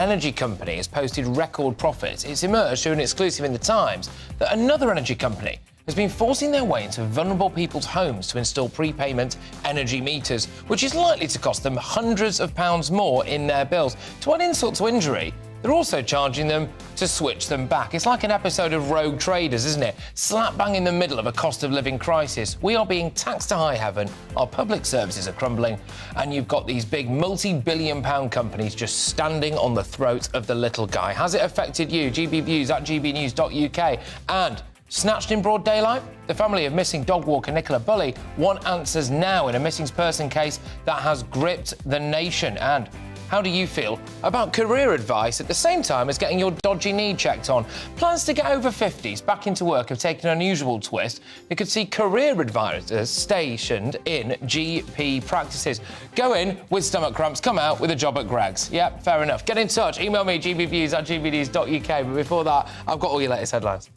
energy company has posted record profits. It's emerged through an exclusive in The Times that another energy company has been forcing their way into vulnerable people's homes to install prepayment energy meters, which is likely to cost them hundreds of pounds more in their bills. To add insult to injury, they're also charging them to switch them back. It's like an episode of Rogue Traders, isn't it? Slap bang in the middle of a cost of living crisis. We are being taxed to high heaven, our public services are crumbling, and you've got these big multi-billion-pound companies just standing on the throat of the little guy. Has it affected you? GBViews at gbnews.uk. And snatched in broad daylight? The family of missing dog walker Nicola Bulley want answers now in a missing person case that has gripped the nation. And how do you feel about career advice at the same time as getting your dodgy knee checked on? Plans to get over 50s back into work have taken an unusual twist. We could see career advisors stationed in GP practices. Go in with stomach cramps, come out with a job at Greggs. Yep, fair enough. Get in touch. Email me, gbviews at gbnews.uk. But before that, I've got all your latest headlines.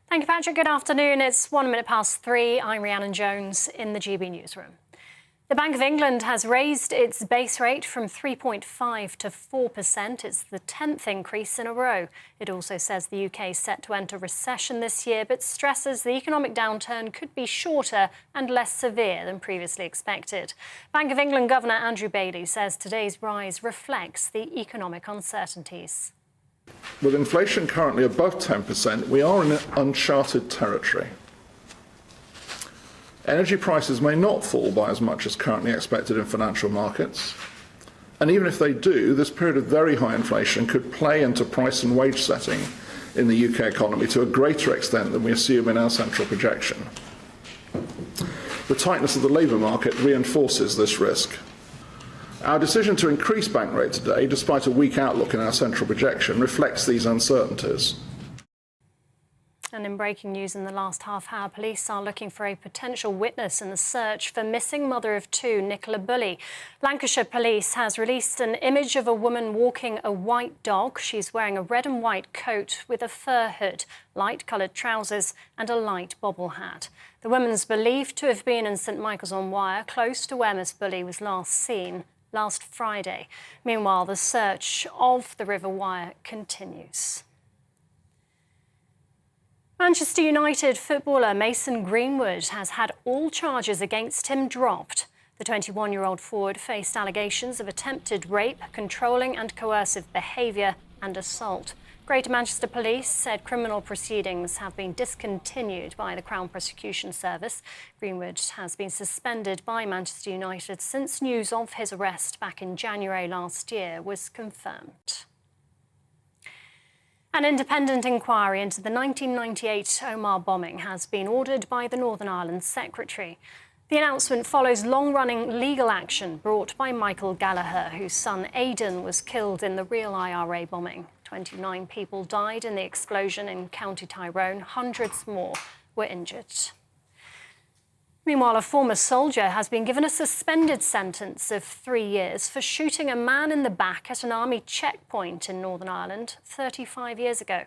Thank you, Patrick. Good afternoon. It's 1 minute past 3. I'm Rhiannon Jones in the GB newsroom. The Bank of England has raised its base rate from 3.5 to 4%. It's the 10th increase in a row. It also says the UK is set to enter recession this year, but stresses the economic downturn could be shorter and less severe than previously expected. Bank of England Governor Andrew Bailey says today's rise reflects the economic uncertainties. With inflation currently above 10%, we are in uncharted territory. Energy prices may not fall by as much as currently expected in financial markets. And even if they do, this period of very high inflation could play into price and wage setting in the UK economy to a greater extent than we assume in our central projection. The tightness of the labour market reinforces this risk. Our decision to increase bank rate today, despite a weak outlook in our central projection, reflects these uncertainties. And in breaking news in the last half hour, police are looking for a potential witness in the search for missing mother of two, Nicola Bulley. Lancashire Police has released an image of a woman walking a white dog. She's wearing a red and white coat with a fur hood, light-coloured trousers and a light bobble hat. The woman's believed to have been in St Michael's-on-Wyre, close to where Miss Bulley was last seen last Friday. Meanwhile, the search of the River Wyre continues. Manchester United footballer Mason Greenwood has had all charges against him dropped. The 21-year-old forward faced allegations of attempted rape, controlling and coercive behaviour and assault. Greater Manchester Police said criminal proceedings have been discontinued by the Crown Prosecution Service. Greenwood has been suspended by Manchester United since news of his arrest back in January last year was confirmed. An independent inquiry into the 1998 Omagh bombing has been ordered by the Northern Ireland Secretary. The announcement follows long-running legal action brought by Michael Gallagher, whose son Aidan was killed in the real IRA bombing. 29 people died in the explosion in County Tyrone. Hundreds more were injured. Meanwhile, a former soldier has been given a suspended sentence of 3 years for shooting a man in the back at an army checkpoint in Northern Ireland 35 years ago.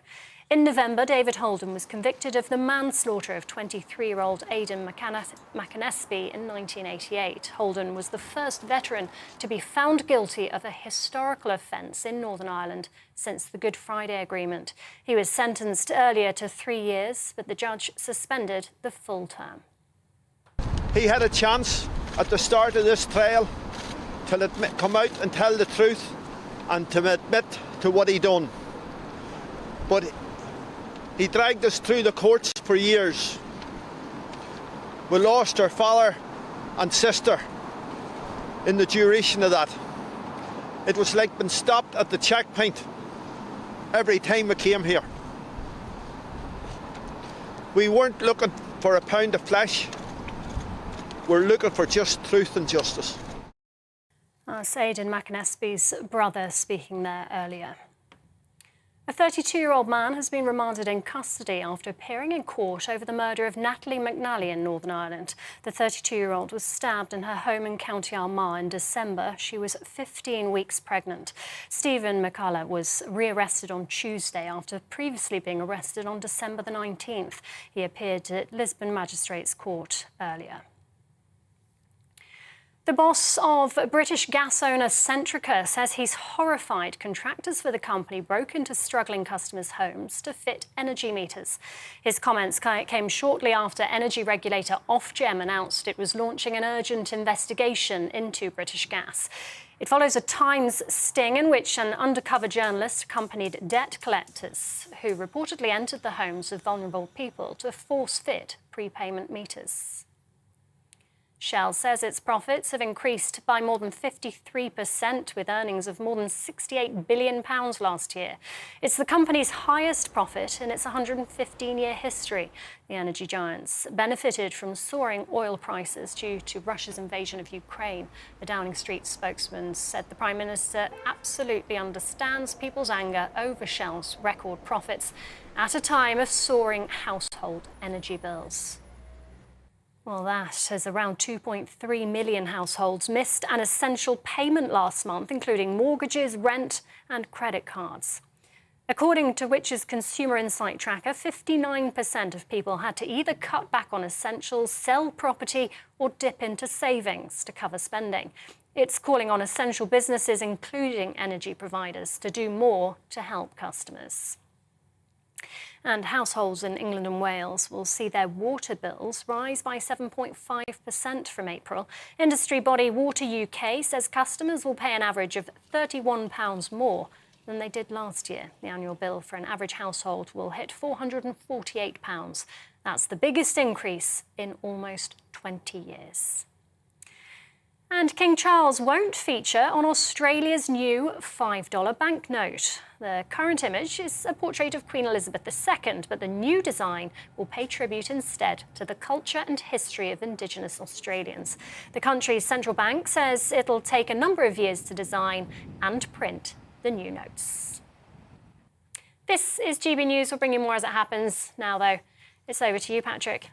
In November, David Holden was convicted of the manslaughter of 23-year-old Aidan McAnespie in 1988. Holden was the first veteran to be found guilty of a historical offence in Northern Ireland since the Good Friday Agreement. He was sentenced earlier to 3 years, but the judge suspended the full term. He had a chance at the start of this trial to come out and tell the truth and to admit to what he done. But he dragged us through the courts for years. We lost our father and sister in the duration of that. It was like being stopped at the checkpoint every time we came here. We weren't looking for a pound of flesh. We're looking for just truth and justice. That's Aidan McAnespie's brother speaking there earlier. A 32-year-old man has been remanded in custody after appearing in court over the murder of Natalie McNally in Northern Ireland. The 32-year-old was stabbed in her home in County Armagh in December. She was 15 weeks pregnant. Stephen McCullough was rearrested on Tuesday after previously being arrested on December the 19th. He appeared at Lisbon Magistrates Court earlier. The boss of British gas owner Centrica says he's horrified contractors for the company broke into struggling customers' homes to fit energy meters. His comments came shortly after energy regulator Ofgem announced it was launching an urgent investigation into British Gas. It follows a Times sting in which an undercover journalist accompanied debt collectors who reportedly entered the homes of vulnerable people to force-fit prepayment meters. Shell says its profits have increased by more than 53%, with earnings of more than £68 billion last year. It's the company's highest profit in its 115-year history. The energy giants benefited from soaring oil prices due to Russia's invasion of Ukraine. The Downing Street spokesman said the Prime Minister absolutely understands people's anger over Shell's record profits at a time of soaring household energy bills. Well, that as around 2.3 million households missed an essential payment last month, including mortgages, rent and credit cards. According to Which's Consumer Insight Tracker, 59% of people had to either cut back on essentials, sell property or dip into savings to cover spending. It's calling on essential businesses, including energy providers, to do more to help customers. And households in England and Wales will see their water bills rise by 7.5% from April. Industry body Water UK says customers will pay an average of £31 more than they did last year. The annual bill for an average household will hit £448. That's the biggest increase in almost 20 years. And King Charles won't feature on Australia's new $5 banknote. The current image is a portrait of Queen Elizabeth II, but the new design will pay tribute instead to the culture and history of Indigenous Australians. The country's central bank says it'll take a number of years to design and print the new notes. This is GB News. We'll bring you more as it happens. Now, though, it's over to you, Patrick.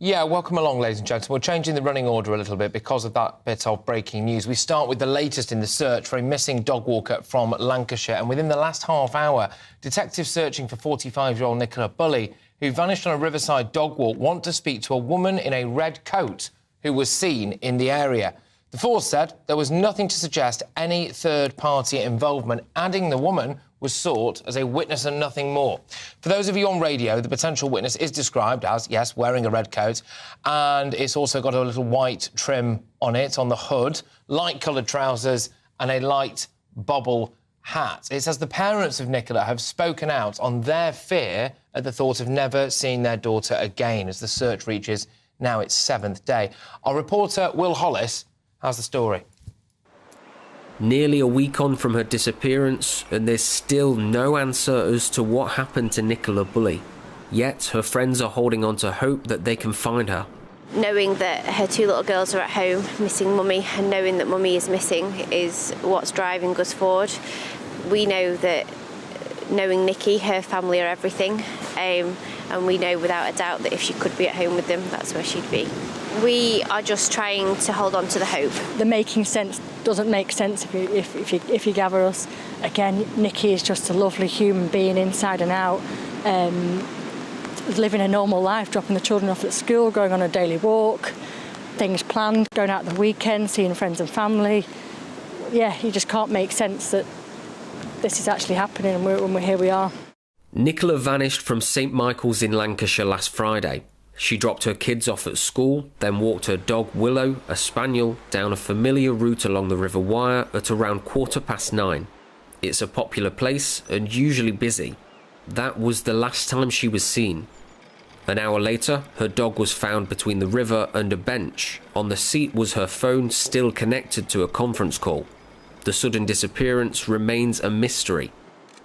Yeah, welcome along, ladies and gentlemen. We're changing the running order a little bit because of that bit of breaking news. We start with the latest in the search for a missing dog walker from Lancashire. And within the last half hour, detectives searching for 45-year-old Nicola Bulley, who vanished on a riverside dog walk, want to speak to a woman in a red coat who was seen in the area. The force said there was nothing to suggest any third-party involvement, adding the woman was sought as a witness and nothing more. For those of you on radio, the potential witness is described as, yes, wearing a red coat, and it's also got a little white trim on it, on the hood, light-coloured trousers and a light bobble hat. It says the parents of Nicola have spoken out on their fear at the thought of never seeing their daughter again as the search reaches now its 7th day. Our reporter, Will Hollis, has the story. Nearly a week on from her disappearance, and there's still no answer as to what happened to Nicola Bulley. Yet her friends are holding on to hope that they can find her. Knowing that her 2 little girls are at home missing mummy, and knowing that mummy is missing is what's driving us forward. We know that knowing Nikki, her family are everything, and we know without a doubt that if she could be at home with them, that's where she'd be. We are just trying to hold on to the hope. The making sense doesn't make sense if you gather us. Again, Nikki is just a lovely human being inside and out, living a normal life, dropping the children off at school, going on a daily walk, things planned, going out the weekend, seeing friends and family. Yeah, you just can't make sense that this is actually happening and here we are. Nicola vanished from St Michael's in Lancashire last Friday. She dropped her kids off at school, then walked her dog Willow, a spaniel, down a familiar route along the River Wyre at around 9:15. It's a popular place and usually busy. That was the last time she was seen. An hour later, her dog was found between the river and a bench. On the seat was her phone, still connected to a conference call. The sudden disappearance remains a mystery.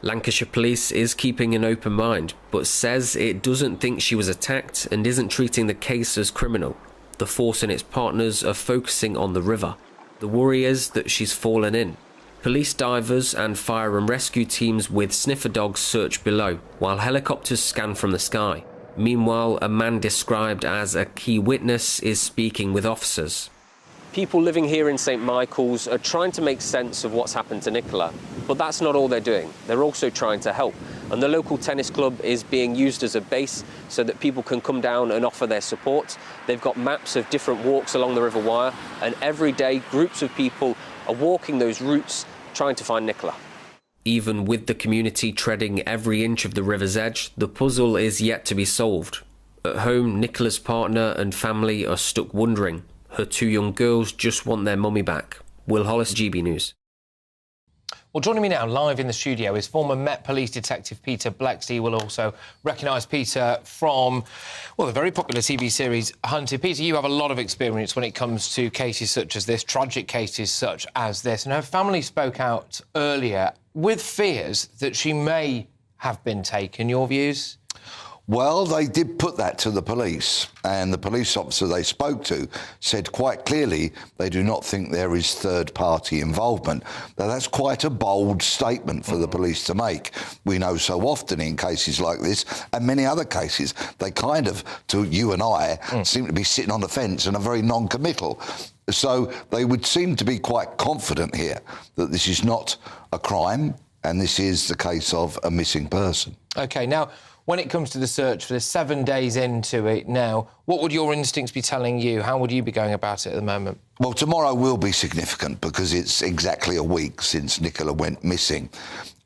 Lancashire Police is keeping an open mind, but says it doesn't think she was attacked and isn't treating the case as criminal. The force and its partners are focusing on the river. The worry is that she's fallen in. Police divers and fire and rescue teams with sniffer dogs search below, while helicopters scan from the sky. Meanwhile, a man described as a key witness is speaking with officers. People living here in St Michael's are trying to make sense of what's happened to Nicola, but that's not all they're doing. They're also trying to help. And the local tennis club is being used as a base so that people can come down and offer their support. They've got maps of different walks along the River Wyre, and every day groups of people are walking those routes trying to find Nicola. Even with the community treading every inch of the river's edge, the puzzle is yet to be solved. At home, Nicola's partner and family are stuck wondering. Her 2 young girls just want their mummy back. Will Hollis, GB News. Well, joining me now live in the studio is former Met Police Detective Peter Blexley. We'll also recognise Peter from, well, the very popular TV series Hunted. Peter, you have a lot of experience when it comes to cases such as this, tragic cases such as this, and her family spoke out earlier with fears that she may have been taken. Your views? Well, they did put that to the police, and the police officer they spoke to said quite clearly they do not think there is third-party involvement. Now, that's quite a bold statement for the police to make. We know so often in cases like this, and many other cases, they kind of, to you and I, seem to be sitting on the fence and are very non-committal. So they would seem to be quite confident here that this is not a crime, and this is the case of a missing person. OK, now, when it comes to the search for the 7 days into it now, what would your instincts be telling you? How would you be going about it at the moment? Well, tomorrow will be significant because it's exactly a week since Nicola went missing.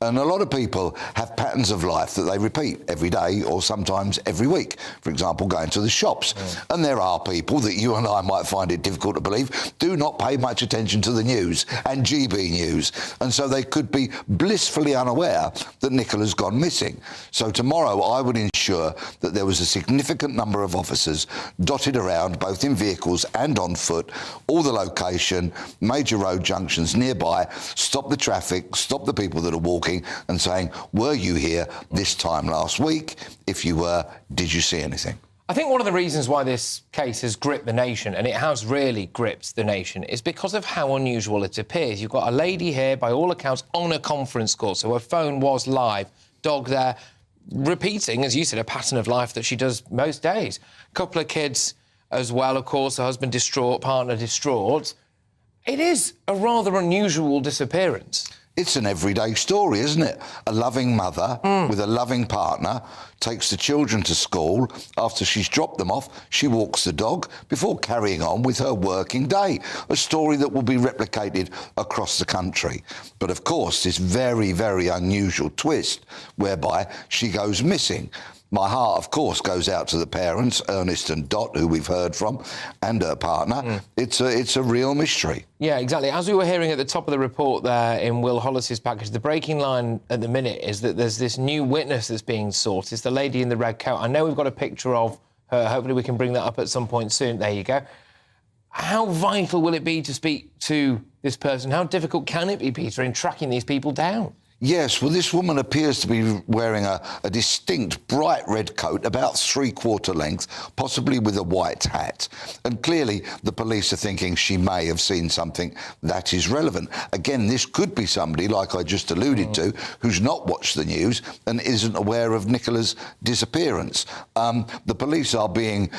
And a lot of people have patterns of life that they repeat every day or sometimes every week. For example, going to the shops. And there are people that you and I might find it difficult to believe do not pay much attention to the news and GB News. And so they could be blissfully unaware that Nicola's gone missing. So tomorrow I would ensure that there was a significant number of officers dotted around, both in vehicles and on foot, all the location, major road junctions nearby, stop the traffic, stop the people that are walking, and saying, were you here this time last week? If you were, did you see anything? I think one of the reasons why this case has gripped the nation, and it has really gripped the nation, is because of how unusual it appears. You've got a lady here, by all accounts, on a conference call, so her phone was live, dog there, repeating, as you said, a pattern of life that she does most days. Couple of kids as well, of course, her husband distraught, partner distraught. It is a rather unusual disappearance. It's an everyday story, isn't it? A loving mother with a loving partner takes the children to school. After she's dropped them off, she walks the dog before carrying on with her working day. A story that will be replicated across the country. But of course, this very, very unusual twist whereby she goes missing. My heart, of course, goes out to the parents, Ernest and Dot, who we've heard from, and her partner. It's a real mystery. Yeah, exactly. As we were hearing at the top of the report there in Will Hollis's package, the breaking line at the minute is that there's this new witness that's being sought. It's the lady in the red coat. I know we've got a picture of her. Hopefully we can bring that up at some point soon. There you go. How vital will it be to speak to this person? How difficult can it be, Peter, in tracking these people down? Yes, well, this woman appears to be wearing a distinct bright red coat, about three-quarter length, possibly with a white hat. And clearly, the police are thinking she may have seen something that is relevant. Again, this could be somebody, like I just alluded to, who's not watched the news and isn't aware of Nicola's disappearance. The police are being,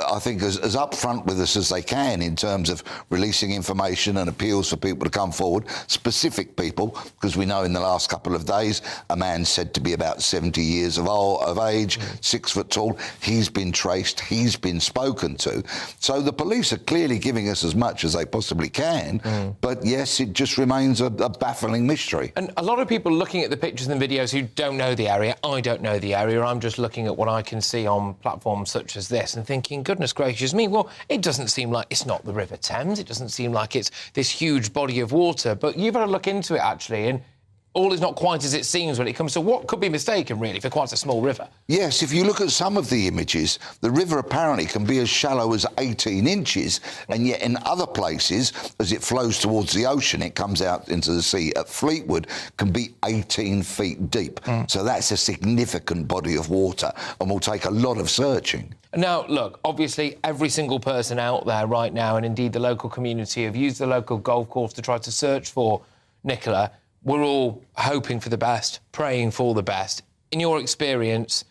I think, as upfront with us as they can in terms of releasing information and appeals for people to come forward, specific people, because we know in the last couple of days a man said to be about 70 years of age, 6 foot tall, he's been traced, he's been spoken to. So the police are clearly giving us as much as they possibly can, but yes, it just remains a baffling mystery. And a lot of people looking at the pictures and videos who don't know the area, I don't know the area, I'm just looking at what I can see on platforms such as this and thinking, goodness gracious me, well, it doesn't seem like it's not the River Thames, it doesn't seem like it's this huge body of water, but you've got to look into it, actually, and all is not quite as it seems when it comes to what could be mistaken, really, for quite a small river. Yes, if you look at some of the images, the river apparently can be as shallow as 18 inches, and yet in other places, as it flows towards the ocean, it comes out into the sea at Fleetwood, can be 18 feet deep. So that's a significant body of water and will take a lot of searching. Now, look, obviously, every single person out there right now, and indeed the local community, have used the local golf course to try to search for Nicola. We're all hoping for the best, praying for the best. In your experience,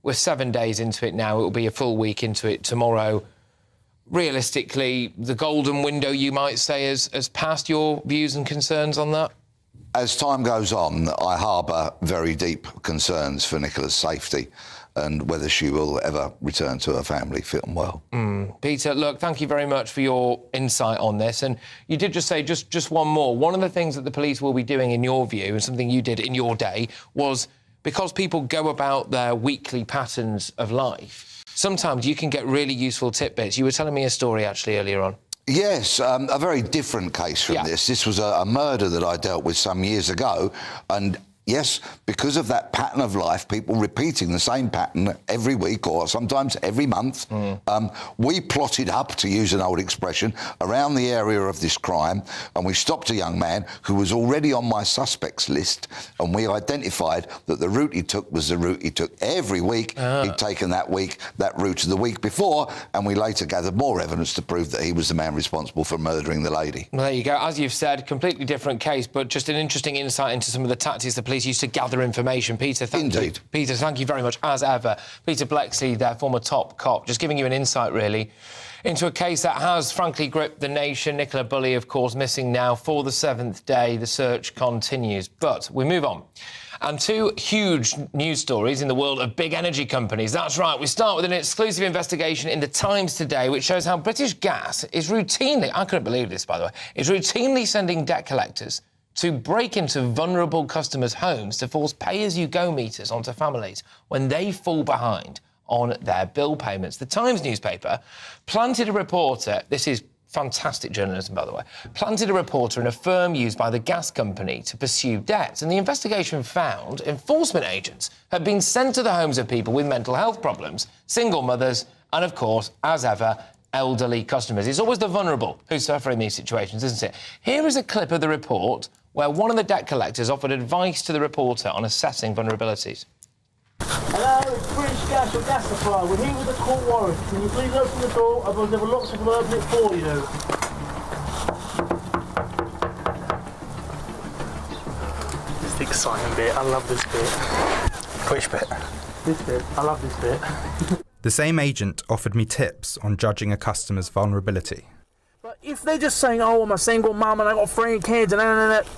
we're 7 days into it now. It will be a full week into it tomorrow. realistically, the golden window, you might say, has passed. Your views and concerns on that? As time goes on, I harbour very deep concerns for Nicola's safety and whether she will ever return to her family fit and well. Peter, look, thank you very much for your insight on this. And you did just say, just one more, one of the things that the police will be doing, in your view, and something you did in your day, was because people go about their weekly patterns of life, sometimes you can get really useful tidbits. You were telling me a story, actually, earlier on. Yes, a very different case from this. This was a murder that I dealt with some years ago, and yes, because of that pattern of life, people repeating the same pattern every week or sometimes every month, we plotted up, to use an old expression, around the area of this crime, and we stopped a young man who was already on my suspects list, and we identified that the route he took was the route he took every week. He'd taken that route the week before, and we later gathered more evidence to prove that he was the man responsible for murdering the lady. Well, there you go. As you've said, completely different case, but just an interesting insight into some of the tactics the police used to gather information. Peter, thank you. Peter, thank you very much, as ever. Peter Blexley, their former top cop, just giving you an insight, really, into a case that has, frankly, gripped the nation. Nicola Bulley, of course, missing now for the 7th day. The search continues. But we move on. And two huge news stories in the world of big energy companies. That's right, we start with an exclusive investigation in the Times today, which shows how British Gas is routinely, I couldn't believe this, by the way, is routinely sending debt collectors to break into vulnerable customers' homes to force pay-as-you-go meters onto families when they fall behind on their bill payments. The Times newspaper planted a reporter, this is fantastic journalism, by the way, planted a reporter in a firm used by the gas company to pursue debts, and the investigation found enforcement agents had been sent to the homes of people with mental health problems, single mothers, and, of course, as ever, elderly customers. It's always the vulnerable who suffer in these situations, isn't it? Here is a clip of the report where one of the debt collectors offered advice to the reporter on assessing vulnerabilities. Hello, it's British Gas, your gas supplier. We're here with a court warrant. Can you please open the door? Otherwise there are lots of them open it for you. This is the exciting bit. I love this bit. Which bit? This bit. I love this bit. The same agent offered me tips on judging a customer's vulnerability. But if they're just saying, oh, I'm a single mum and I got 3 kids and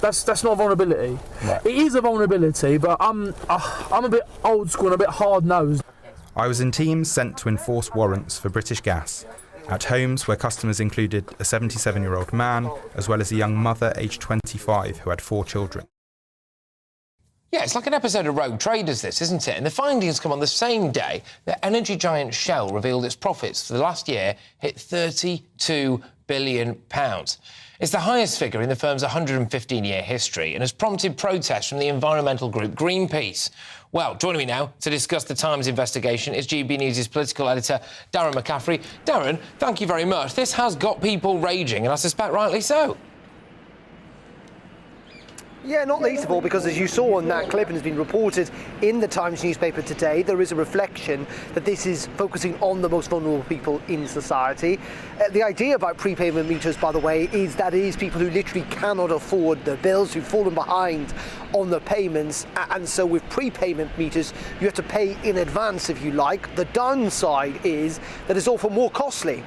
that's not vulnerability. Right. It is a vulnerability, but I'm a bit old school and a bit hard-nosed. I was in teams sent to enforce warrants for British Gas at homes where customers included a 77-year-old man as well as a young mother aged 25 who had 4 children. Yeah, it's like an episode of Rogue Traders, this, isn't it? And the findings come on the same day that energy giant Shell revealed its profits for the last year hit £32 billion. It's the highest figure in the firm's 115-year history and has prompted protests from the environmental group Greenpeace. Well, joining me now to discuss the Times investigation is GBNews' political editor, Darren McCaffrey. Darren, thank you very much. This has got people raging, and I suspect rightly so. Yeah, not least of all because, as you saw in that clip and has been reported in the Times newspaper today, there is a reflection that this is focusing on the most vulnerable people in society. The idea about prepayment meters, by the way, is that it is people who literally cannot afford their bills, who've fallen behind on their payments, and so with prepayment meters, you have to pay in advance, if you like. The downside is that it's often more costly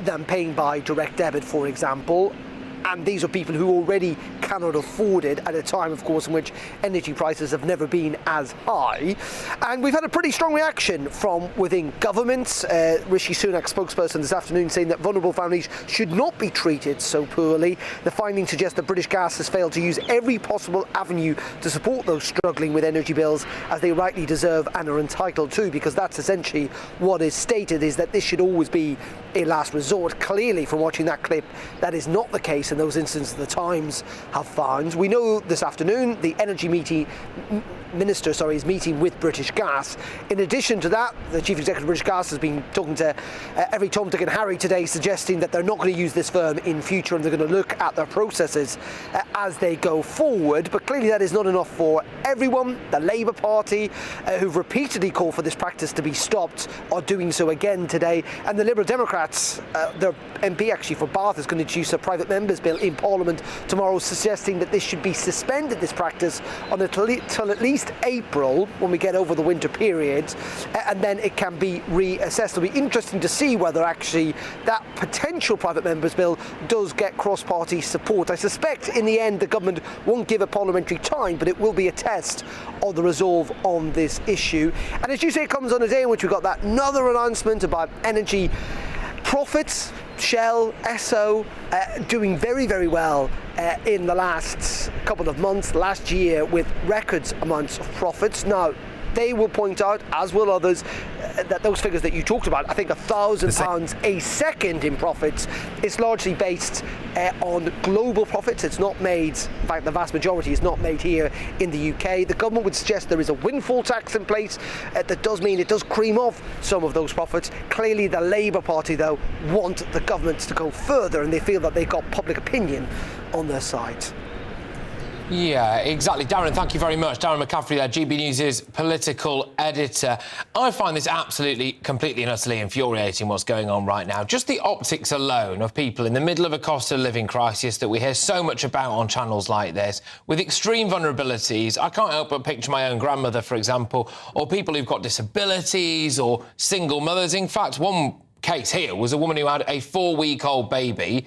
than paying by direct debit, for example. And these are people who already cannot afford it at a time, of course, in which energy prices have never been as high. And we've had a pretty strong reaction from within government. Rishi Sunak, spokesperson this afternoon, saying that vulnerable families should not be treated so poorly. The findings suggest that British Gas has failed to use every possible avenue to support those struggling with energy bills, as they rightly deserve and are entitled to, because that's essentially what is stated, is that this should always be a last resort. Clearly, from watching that clip, that is not the case in those instances the Times have found. We know this afternoon the energy minister is meeting with British Gas. In addition to that, the chief executive of British Gas has been talking to every Tom, Dick and Harry today, suggesting that they're not going to use this firm in future and they're going to look at their processes as they go forward. But clearly that is not enough for everyone. The Labour Party, who've repeatedly called for this practice to be stopped, are doing so again today. And the Liberal Democrats, their MP actually for Bath is going to introduce a private members members' bill in Parliament tomorrow, suggesting that this should be suspended, this practice, until at least April, when we get over the winter period, and then it can be reassessed. It'll be interesting to see whether actually that potential private members' bill does get cross-party support. I suspect in the end the government won't give a parliamentary time, but it will be a test of the resolve on this issue. And as you say, it comes on a day in which we've got that another announcement about energy profits. Shell, Esso doing very, very well in the last couple of months, last year, with record amounts of profits. Now, they will point out, as will others, that those figures that you talked about, I think £1,000 a second in profits, is largely based on global profits. It's not made, in fact, the vast majority is not made here in the UK. The government would suggest there is a windfall tax in place that does mean it does cream off some of those profits. Clearly, the Labour Party, though, want the government to go further, and they feel that they've got public opinion on their side. Yeah, exactly. Darren, thank you very much. Darren McCaffrey there, GB News' political editor. I find this absolutely, completely and utterly infuriating, what's going on right now. Just the optics alone of people in the middle of a cost of living crisis that we hear so much about on channels like this, with extreme vulnerabilities. I can't help but picture my own grandmother, for example, or people who've got disabilities or single mothers. In fact, one case here was a woman who had a 4-week-old baby.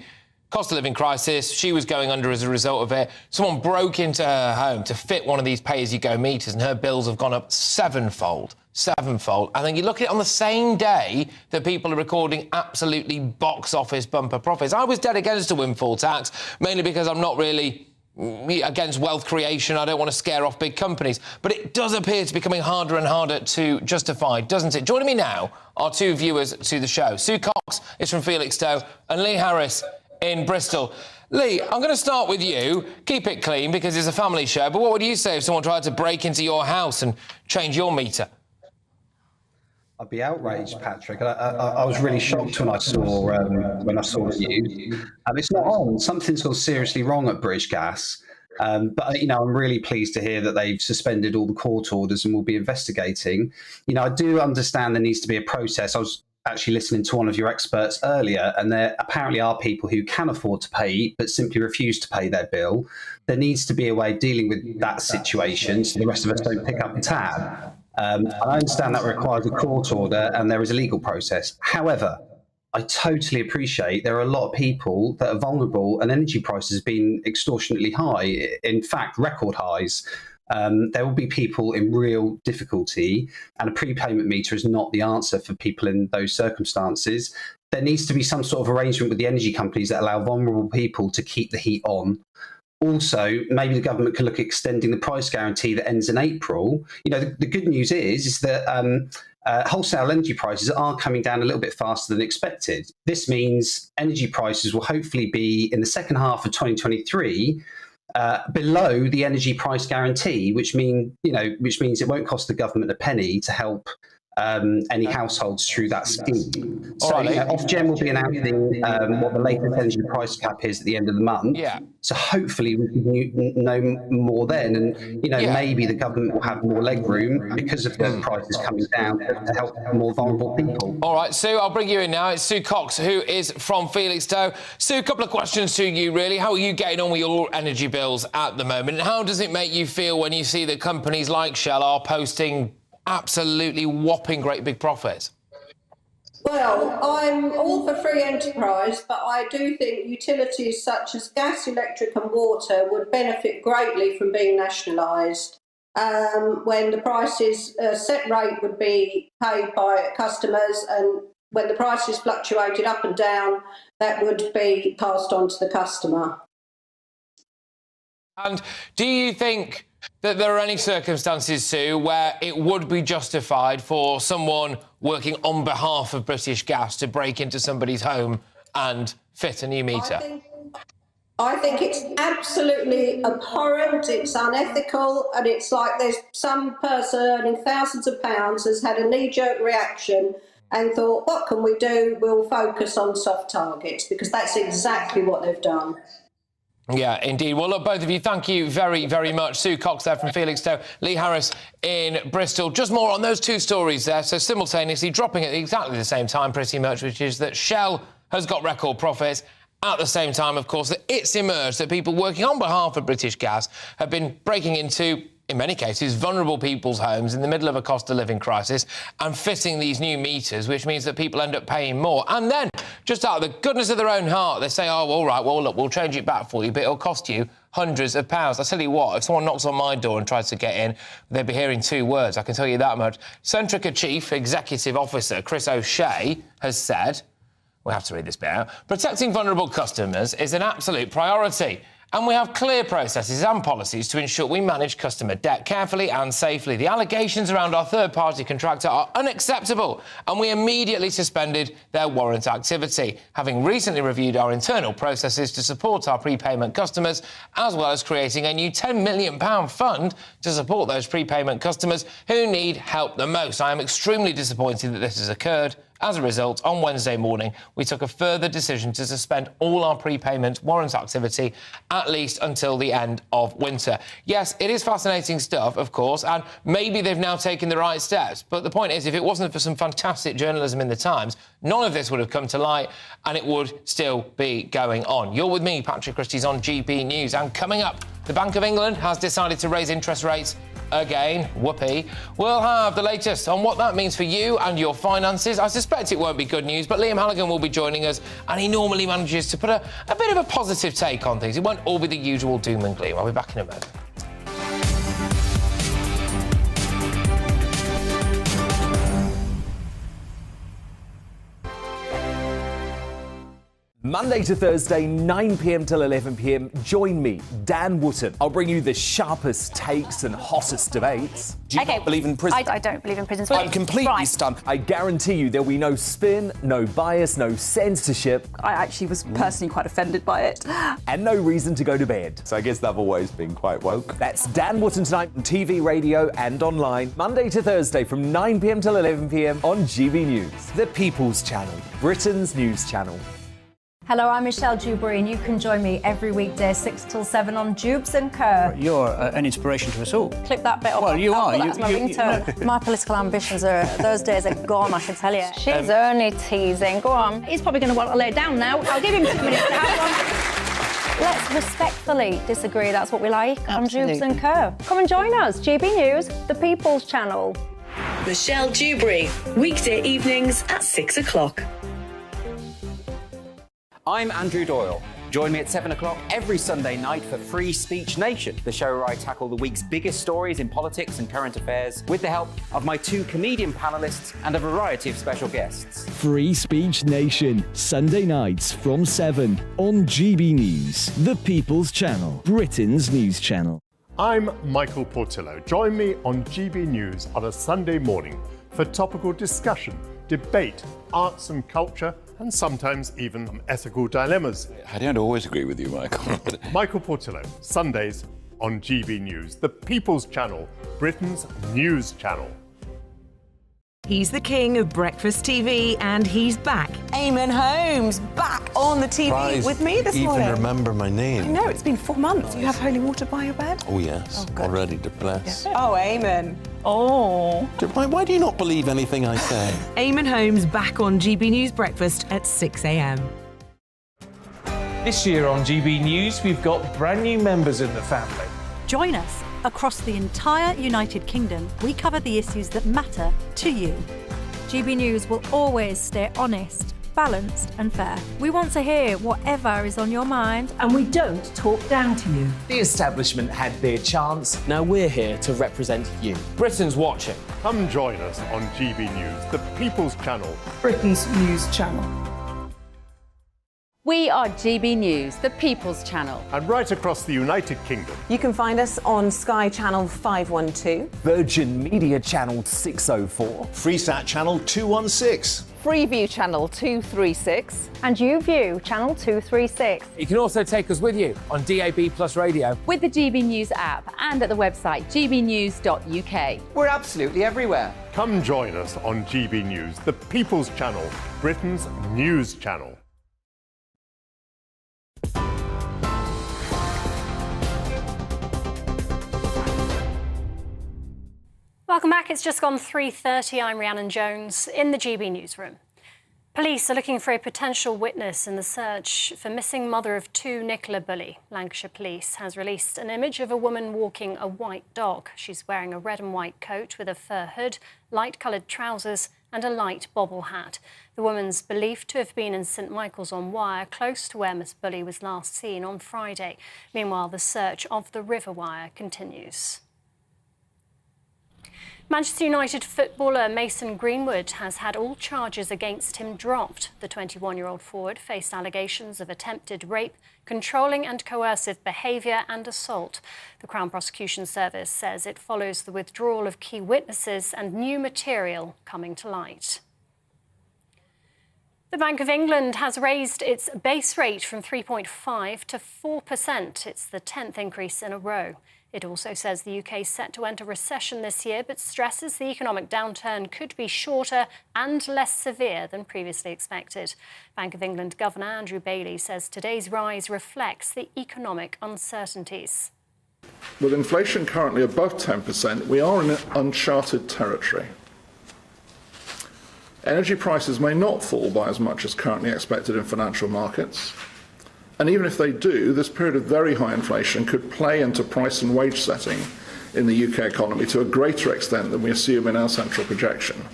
Cost of living crisis, she was going under as a result of it. Someone broke into her home to fit one of these pay-as-you-go meters, and her bills have gone up sevenfold. And then you look at it on the same day that people are recording absolutely box office bumper profits. I was dead against a windfall tax, mainly because I'm not really against wealth creation. I don't want to scare off big companies. But it does appear to be becoming harder and harder to justify, doesn't it? Joining me now are two viewers to the show. Sue Cox is from Felixstowe and Lee Harris in Bristol. Lee, I'm going to start with you. Keep it clean because it's a family show, but what would you say if someone tried to break into your house and change your meter? I'd be outraged, Patrick. I was really shocked when I saw the news. It's not on. Something's gone seriously wrong at British Gas. But, you know, I'm really pleased to hear that they've suspended all the court orders and will be investigating. You know, I do understand there needs to be a process. I was actually listening to one of your experts earlier, and there apparently are people who can afford to pay but simply refuse to pay their bill. There needs to be a way of dealing with that situation so the rest of us don't pick up the tab. I understand that requires a court order and there is a legal process. However, I totally appreciate there are a lot of people that are vulnerable and energy prices have been extortionately high, in fact, record highs. There will be people in real difficulty, and a prepayment meter is not the answer for people in those circumstances. There needs to be some sort of arrangement with the energy companies that allow vulnerable people to keep the heat on. Also, maybe the government could look at extending the price guarantee that ends in April. You know, the good news is that wholesale energy prices are coming down a little bit faster than expected. This means energy prices will hopefully be in the second half of 2023 below the energy price guarantee, which means it won't cost the government a penny to help any households through that scheme. So, Ofgem will be announcing what the latest energy price cap is at the end of the month. Yeah. So hopefully we can know more then, and maybe the government will have more leg room because of the prices coming down to help more vulnerable people. All right, Sue, I'll bring you in now. It's Sue Cox, who is from Felixstowe. Sue, a couple of questions to you, really. How are you getting on with your energy bills at the moment? And how does it make you feel when you see that companies like Shell are posting absolutely whopping great big profits? Well, I'm all for free enterprise, but I do think utilities such as gas, electric and water would benefit greatly from being nationalised. When the prices, set rate would be paid by customers, and when the prices fluctuated up and down, that would be passed on to the customer. And do you think that there are any circumstances, Sue, where it would be justified for someone working on behalf of British Gas to break into somebody's home and fit a new meter? I think it's absolutely abhorrent, it's unethical, and it's like there's some person earning thousands of pounds has had a knee-jerk reaction and thought, what can we do? We'll focus on soft targets, because that's exactly what they've done. Yeah, indeed. Well, look, both of you, thank you very, very much. Sue Cox there from Felixstowe, Lee Harris in Bristol. Just more on those two stories there. So simultaneously dropping at exactly the same time, pretty much, which is that Shell has got record profits At the same time, of course, that it's emerged that people working on behalf of British Gas have been breaking into, in many cases, vulnerable people's homes in the middle of a cost of living crisis and fitting these new meters, which means that people end up paying more. And then, just out of the goodness of their own heart, they say, oh, all right, well, look, we'll change it back for you, but it'll cost you hundreds of pounds. I tell you what, if someone knocks on my door and tries to get in, they'll be hearing two words, I can tell you that much. Centrica Chief Executive Officer Chris O'Shea has said, we'll have to read this bit out, protecting vulnerable customers is an absolute priority. And we have clear processes and policies to ensure we manage customer debt carefully and safely. The allegations around our third-party contractor are unacceptable, and we immediately suspended their warrant activity, having recently reviewed our internal processes to support our prepayment customers, as well as creating a new £10 million fund to support those prepayment customers who need help the most. I am extremely disappointed that this has occurred. As a result, on Wednesday morning, we took a further decision to suspend all our prepayment warrant activity, at least until the end of winter. Yes, it is fascinating stuff, of course, and maybe they've now taken the right steps. But the point is, if it wasn't for some fantastic journalism in the Times, none of this would have come to light, and it would still be going on. You're with me, Patrick Christys, on GB News. And coming up, the Bank of England has decided to raise interest rates again. Whoopee. We'll have the latest on what that means for you and your finances. I suspect it won't be good news, but Liam Halligan will be joining us, and he normally manages to put a bit of a positive take on things. It won't all be the usual doom and gloom. I'll be back in a moment. Monday to Thursday, 9 p.m. till 11 p.m. Join me, Dan Wootton. I'll bring you the sharpest takes and hottest debates. Do you not believe in prisons? I don't believe in prisons. I'm completely stunned. I guarantee you there'll be no spin, no bias, no censorship. I actually was personally quite offended by it. And no reason to go to bed. So I guess they've always been quite woke. That's Dan Wootton tonight on TV, radio and online. Monday to Thursday from 9 p.m. till 11 p.m. on GB News. The People's Channel, Britain's news channel. Hello, I'm Michelle Dewberry, and you can join me every weekday 6 till 7 on Jubes and Kerr. You're an inspiration to us all. Click that bit up. Well, you are. That's my ringtone. My political ambitions are, those days are gone, I can tell you. She's only teasing. Go on. He's probably going to want to lay down now. I'll give him 2 minutes to have one. Let's respectfully disagree. That's what we like on Jubes and Kerr. Come and join us. GB News, the People's Channel. Michelle Dewberry, weekday evenings at 6 o'clock. I'm Andrew Doyle. Join me at 7 o'clock every Sunday night for Free Speech Nation, the show where I tackle the week's biggest stories in politics and current affairs with the help of my 2 comedian panellists and a variety of special guests. Free Speech Nation, Sunday nights from 7 on GB News, the People's Channel, Britain's news channel. I'm Michael Portillo. Join me on GB News on a Sunday morning for topical discussion, debate, arts and culture, and sometimes even ethical dilemmas. I don't always agree with you, Michael. Michael Portillo, Sundays on GB News, the People's Channel, Britain's news channel. He's the king of breakfast TV, and he's back. Eamon Holmes, back on the TV with me this morning. Even remember my name. I know, it's been 4 months. You have holy water by your bed? Oh, yes. Oh, already to bless. Yeah. Oh, Eamon. Oh. Why do you not believe anything I say? Eamon Holmes back on GB News Breakfast at 6 a.m. This year on GB News, we've got brand new members in the family. Join us. Across the entire United Kingdom, we cover the issues that matter to you. GB News will always stay honest, balanced and fair. We want to hear whatever is on your mind. And we don't talk down to you. The establishment had their chance. Now we're here to represent you. Britain's watching. Come join us on GB News, the People's Channel, Britain's news channel. We are GB News, the People's Channel. And right across the United Kingdom. You can find us on Sky Channel 512. Virgin Media Channel 604. Freesat Channel 216. Freeview Channel 236. And YouView Channel 236. You can also take us with you on DAB Plus Radio. With the GB News app and at the website gbnews.uk. We're absolutely everywhere. Come join us on GB News, the People's Channel, Britain's news channel. Welcome back. It's just gone 3:30. I'm Rhiannon Jones in the GB newsroom. Police are looking for a potential witness in the search for missing mother of two, Nicola Bulley. Lancashire Police has released an image of a woman walking a white dog. She's wearing a red and white coat with a fur hood, light-coloured trousers and a light bobble hat. The woman's believed to have been in St Michael's-on-Wye, close to where Miss Bulley was last seen on Friday. Meanwhile, the search of the River Wire continues. Manchester United footballer Mason Greenwood has had all charges against him dropped. The 21-year-old forward faced allegations of attempted rape, controlling and coercive behaviour and assault. The Crown Prosecution Service says it follows the withdrawal of key witnesses and new material coming to light. The Bank of England has raised its base rate from 3.5% to 4%. It's the 10th increase in a row. It also says the UK is set to enter recession this year, but stresses the economic downturn could be shorter and less severe than previously expected. Bank of England Governor Andrew Bailey says today's rise reflects the economic uncertainties. With inflation currently above 10%, we are in uncharted territory. Energy prices may not fall by as much as currently expected in financial markets. And even if they do, this period of very high inflation could play into price and wage setting in the UK economy to a greater extent than we assume in our central projection.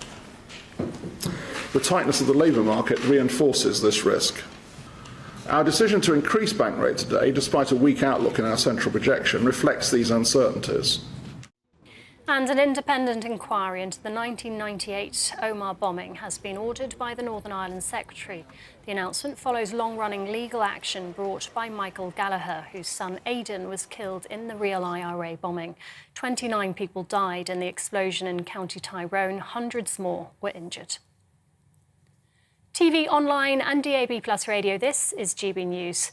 The tightness of the labour market reinforces this risk. Our decision to increase bank rate today, despite a weak outlook in our central projection, reflects these uncertainties. And an independent inquiry into the 1998 Omagh bombing has been ordered by the Northern Ireland Secretary. The announcement follows long-running legal action brought by Michael Gallagher, whose son Aidan was killed in the real IRA bombing. 29 people died in the explosion in County Tyrone. Hundreds more were injured. TV, online and DAB+ radio, this is GB News.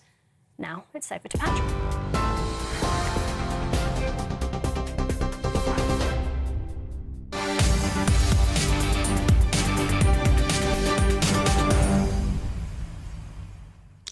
Now it's over to Patrick.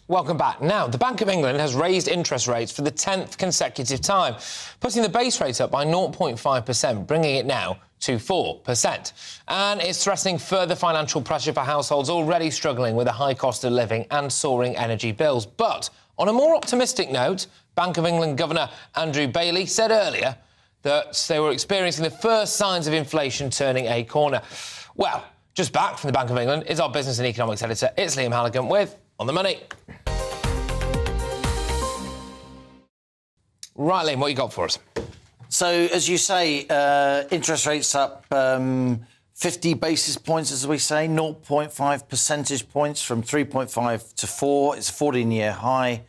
Welcome back. Now, the Bank of England has raised interest rates for the 10th consecutive time, putting the base rate up by 0.5%, bringing it now to 4%. And it's threatening further financial pressure for households already struggling with a high cost of living and soaring energy bills. But on a more optimistic note, Bank of England Governor Andrew Bailey said earlier that they were experiencing the first signs of inflation turning a corner. Well, just back from the Bank of England is our business and economics editor. It's Liam Halligan with On the Money. Right, Liam, what you got for us? So, as you say, interest rates up 50 basis points, as we say, 0.5 percentage points from 3.5 to 4. It's a 14-year high.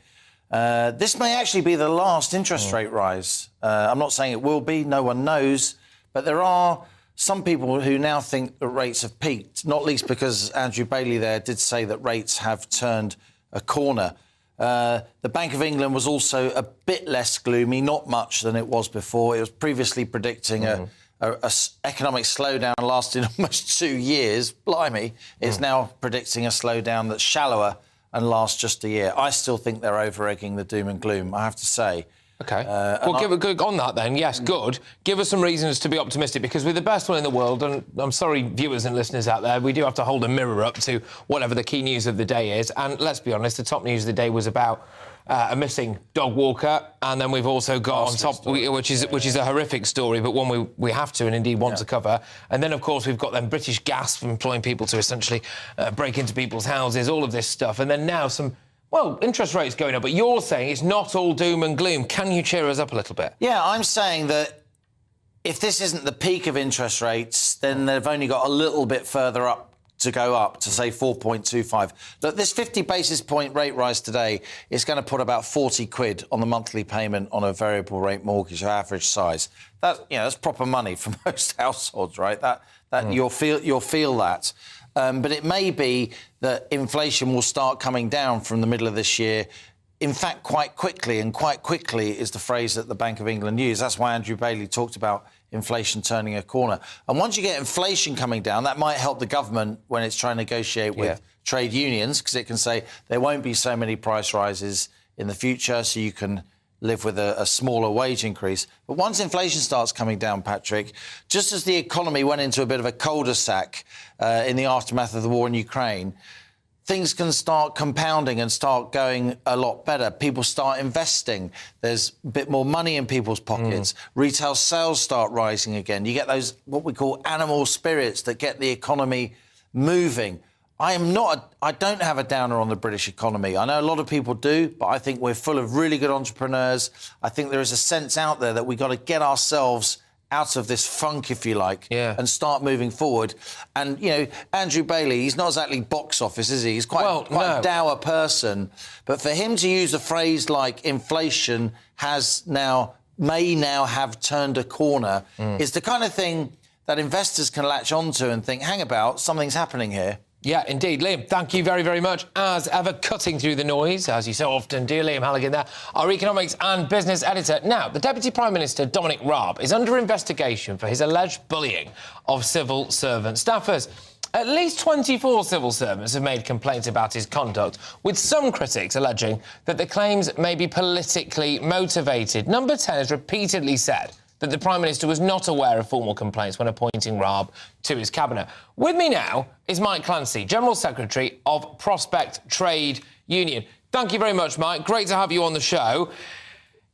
This may actually be the last interest rate rise. I'm not saying it will be, no one knows, but there are some people who now think that rates have peaked, not least because Andrew Bailey there did say that rates have turned a corner. The Bank of England was also a bit less gloomy, not much than it was before. It was previously predicting a economic slowdown lasting almost 2 years. Blimey, it's now predicting a slowdown that's shallower and lasts just a year. I still think they're over-egging the doom and gloom, I have to say. OK. Well, give it on that then. Yes, good. Give us some reasons to be optimistic, because we're the best one in the world, and I'm sorry, viewers and listeners out there, we do have to hold a mirror up to whatever the key news of the day is. And let's be honest, the top news of the day was about a missing dog walker, and then we've also got on top, which is a horrific story, but one we have to and indeed want to cover. And then, of course, we've got then British Gas employing people to essentially break into people's houses, all of this stuff, and then now some. Well, interest rates going up, but you're saying it's not all doom and gloom. Can you cheer us up a little bit? Yeah, I'm saying that if this isn't the peak of interest rates, then they've only got a little bit further up to go up to, say, 4.25. Look, this 50 basis point rate rise today is going to put about 40 quid on the monthly payment on a variable rate mortgage of average size. That's proper money for most households, right? You'll feel that. But it may be that inflation will start coming down from the middle of this year, in fact, quite quickly, and quite quickly is the phrase that the Bank of England used. That's why Andrew Bailey talked about inflation turning a corner. And once you get inflation coming down, that might help the government when it's trying to negotiate with trade unions, because it can say there won't be so many price rises in the future, so you can live with a smaller wage increase. But once inflation starts coming down, Patrick, just as the economy went into a bit of a cul-de-sac in the aftermath of the war in Ukraine, things can start compounding and start going a lot better. People start investing. There's a bit more money in people's pockets. Retail sales start rising again. You get those, what we call animal spirits that get the economy moving. I don't have a downer on the British economy. I know a lot of people do, but I think we're full of really good entrepreneurs. I think there is a sense out there that we've got to get ourselves out of this funk, if you like, and start moving forward. And, you know, Andrew Bailey, he's not exactly box office, is he? He's quite a dour person. But for him to use a phrase like inflation may now have turned a corner is the kind of thing that investors can latch onto and think, hang about, something's happening here. Yeah, indeed. Liam, thank you very, very much. As ever, cutting through the noise, as you so often do. Liam Halligan there, our economics and business editor. Now, the Deputy Prime Minister, Dominic Raab, is under investigation for his alleged bullying of civil servant staffers. At least 24 civil servants have made complaints about his conduct, with some critics alleging that the claims may be politically motivated. Number 10 has repeatedly said that the Prime Minister was not aware of formal complaints when appointing Raab to his cabinet. With me now is Mike Clancy, General Secretary of Prospect Trade Union. Thank you very much, Mike. Great to have you on the show.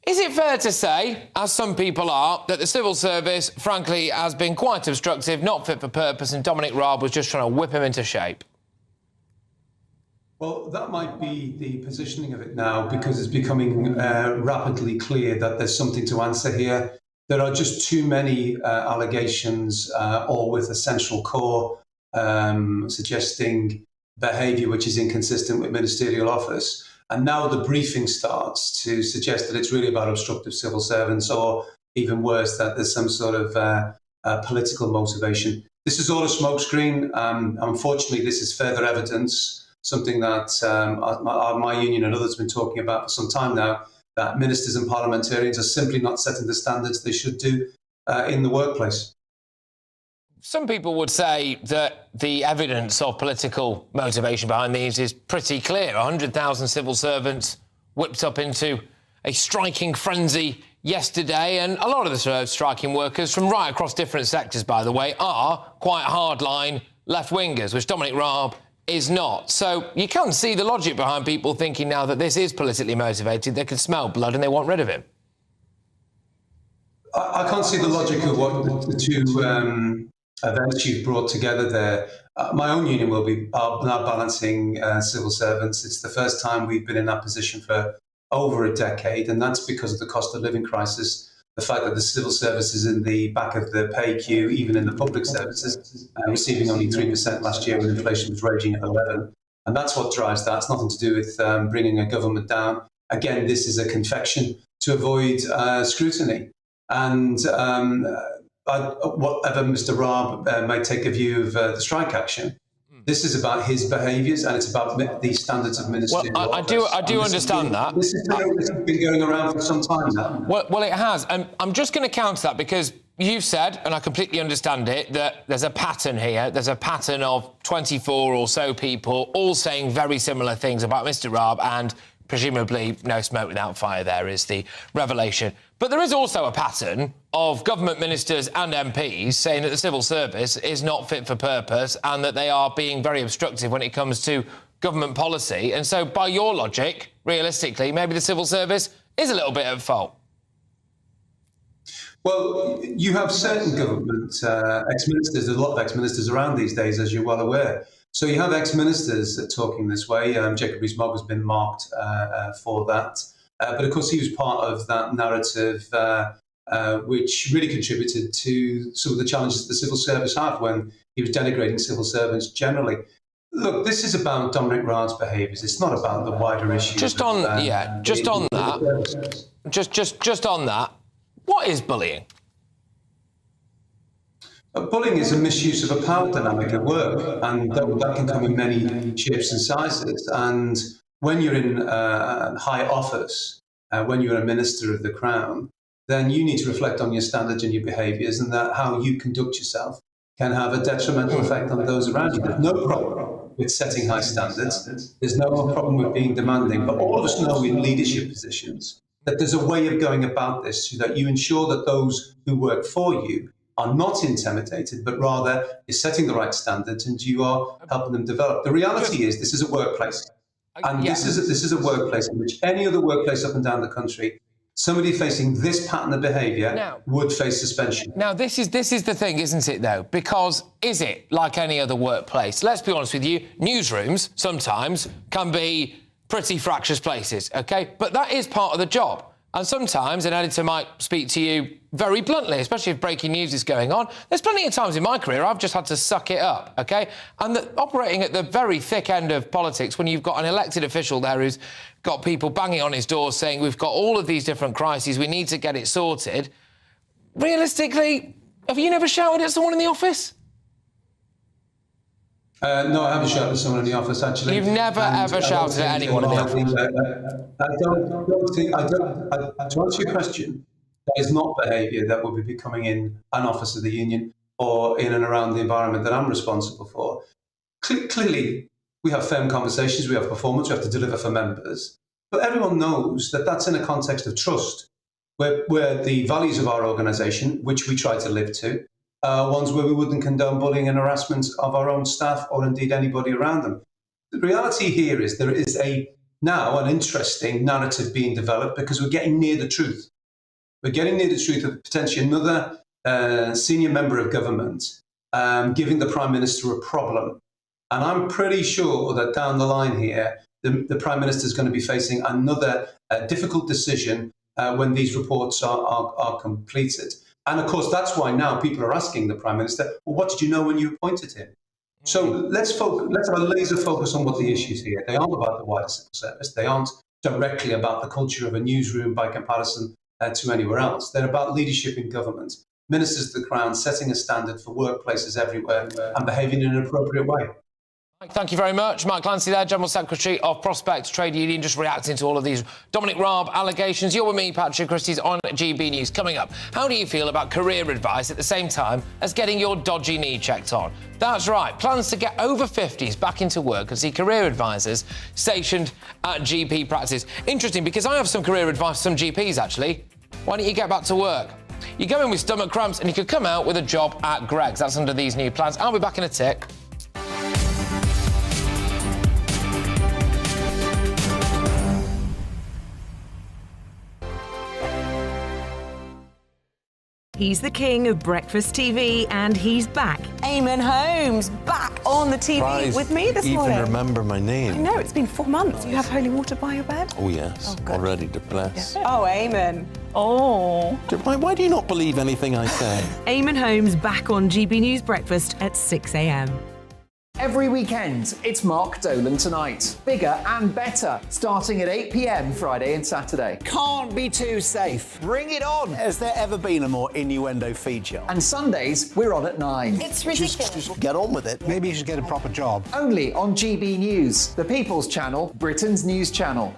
Is it fair to say, as some people are, that the civil service, frankly, has been quite obstructive, not fit for purpose, and Dominic Raab was just trying to whip him into shape? Well, that might be the positioning of it now, because it's becoming rapidly clear that there's something to answer here. There are just too many allegations, all with a central core, suggesting behaviour which is inconsistent with ministerial office. And now the briefing starts to suggest that it's really about obstructive civil servants, or even worse, that there's some sort of political motivation. This is all a smokescreen. Unfortunately, this is further evidence, something that my union and others have been talking about for some time now, that ministers and parliamentarians are simply not setting the standards they should do in the workplace. Some people would say that the evidence of political motivation behind these is pretty clear. 100,000 civil servants whipped up into a striking frenzy yesterday, and a lot of the striking workers from right across different sectors, by the way, are quite hardline left-wingers, which Dominic Raab is not. So you can see the logic behind people thinking now that this is politically motivated. They can smell blood and they want rid of him. I can't see the logic of what the two events you've brought together there. My own union will be now balancing civil servants. It's the first time we've been in that position for over a decade, and that's because of the cost of living crisis. The fact that the civil service is in the back of the pay queue, even in the public services, receiving only 3% last year when inflation was raging at 11%. And that's what drives that. It's nothing to do with bringing a government down. Again, this is a confection to avoid scrutiny. And whatever Mr. Raab may take a view of the strike action, this is about his behaviours, and it's about the standards of ministerial office. I do understand that. This has been going around for some time now. Well, it has. And I'm just going to counter that, because you've said, and I completely understand it, that there's a pattern here. There's a pattern of 24 or so people all saying very similar things about Mr. Raab, and presumably no smoke without fire there is the revelation. But there is also a pattern of government ministers and MPs saying that the civil service is not fit for purpose and that they are being very obstructive when it comes to government policy. And so, by your logic, realistically, maybe the civil service is a little bit at fault. Well, you have certain government ex-ministers, there's a lot of ex-ministers around these days, as you're well aware. So you have ex-ministers talking this way. Jacob Rees-Mogg has been marked for that. But of course, he was part of that narrative which really contributed to some of the challenges the civil service had when he was denigrating civil servants generally. Look, this is about Dominic Raab's behaviours. It's not about the wider issue. Just on that, what is bullying? Bullying is a misuse of a power dynamic at work, and that can come in many shapes and sizes. And when you're in high office, when you're a minister of the Crown, then you need to reflect on your standards and your behaviours, and that how you conduct yourself can have a detrimental effect on those around you. There's no problem with setting high standards. There's no problem with being demanding. But all of us know in leadership positions that there's a way of going about this so that you ensure that those who work for you are not intimidated, but rather you're setting the right standards and you are helping them develop. The reality is this is a workplace. And this is a workplace in which any other workplace up and down the country, somebody facing this pattern of behaviour would face suspension. Now, this is the thing, isn't it, though? Because is it like any other workplace? Let's be honest with you, newsrooms sometimes can be pretty fractious places, OK? But that is part of the job. And sometimes an editor might speak to you very bluntly, especially if breaking news is going on. There's plenty of times in my career I've just had to suck it up, OK? And operating at the very thick end of politics, when you've got an elected official there who's got people banging on his door saying we've got all of these different crises, we need to get it sorted. Realistically, have you never shouted at someone in the office? No, I haven't shouted at someone in the office, actually. You've never, ever shouted at anyone in the office? To answer your question, that is not behaviour that will be becoming in an office of the union or in and around the environment that I'm responsible for. Clearly, we have firm conversations, we have performance, we have to deliver for members. But everyone knows that that's in a context of trust, where the values of our organisation, which we try to live to, ones where we wouldn't condone bullying and harassment of our own staff or indeed anybody around them. The reality here is there is now an interesting narrative being developed because we're getting near the truth. We're getting near the truth of potentially another senior member of government giving the Prime Minister a problem. And I'm pretty sure that down the line here, the Prime Minister is going to be facing another difficult decision when these reports are completed. And of course, that's why now people are asking the Prime Minister, well, what did you know when you appointed him? So let's have a laser focus on what the issues here. They aren't about the wider civil service. They aren't directly about the culture of a newsroom by comparison to anywhere else. They're about leadership in government, ministers of the Crown setting a standard for workplaces everywhere and behaving in an appropriate way. Thank you very much. Mike Clancy there, General Secretary of Prospect Trade Union, just reacting to all of these Dominic Raab allegations. You're with me, Patrick Christys, on GB News. Coming up, how do you feel about career advice at the same time as getting your dodgy knee checked on? That's right, plans to get over 50s back into work and see career advisors stationed at GP practice. Interesting, because I have some career advice for some GPs, actually. Why don't you get back to work? You go in with stomach cramps and you could come out with a job at Greggs. That's under these new plans. I'll be back in a tick. He's the king of breakfast TV, and he's back. Eamon Holmes back on the TV with me this morning. Even remember my name. I know, it's been 4 months. You have holy water by your bed? Oh, yes. Already to bless. Yeah. Oh, Eamon. Oh. Why do you not believe anything I say? Eamon Holmes back on GB News Breakfast at 6 a.m. Every weekend, it's Mark Dolan Tonight. Bigger and better, starting at 8 p.m. Friday and Saturday. Can't be too safe. Bring it on. Has there ever been a more innuendo feature? And Sundays, we're on at 9. It's ridiculous. Just get on with it. Maybe you should get a proper job. Only on GB News, the People's Channel, Britain's news channel.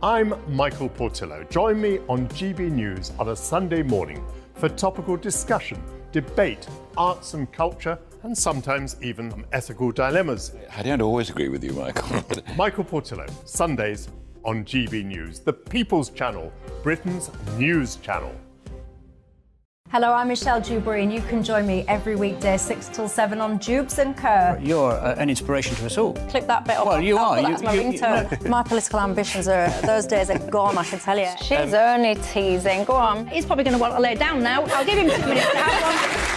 I'm Michael Portillo. Join me on GB News on a Sunday morning for topical discussion, debate, arts and culture, and sometimes even ethical dilemmas. I don't always agree with you, Michael. Michael Portillo, Sundays on GB News, the People's Channel, Britain's news channel. Hello, I'm Michelle Dewberry, and you can join me every weekday 6 till 7 on Jubes and Kerr. You're an inspiration to us all. Click that bit up. Well, you are. That's my ringtone. My political ambitions those days are gone, I can tell you. She's only teasing. Go on. He's probably going to want to lay down now. I'll give him 2 minutes to have one.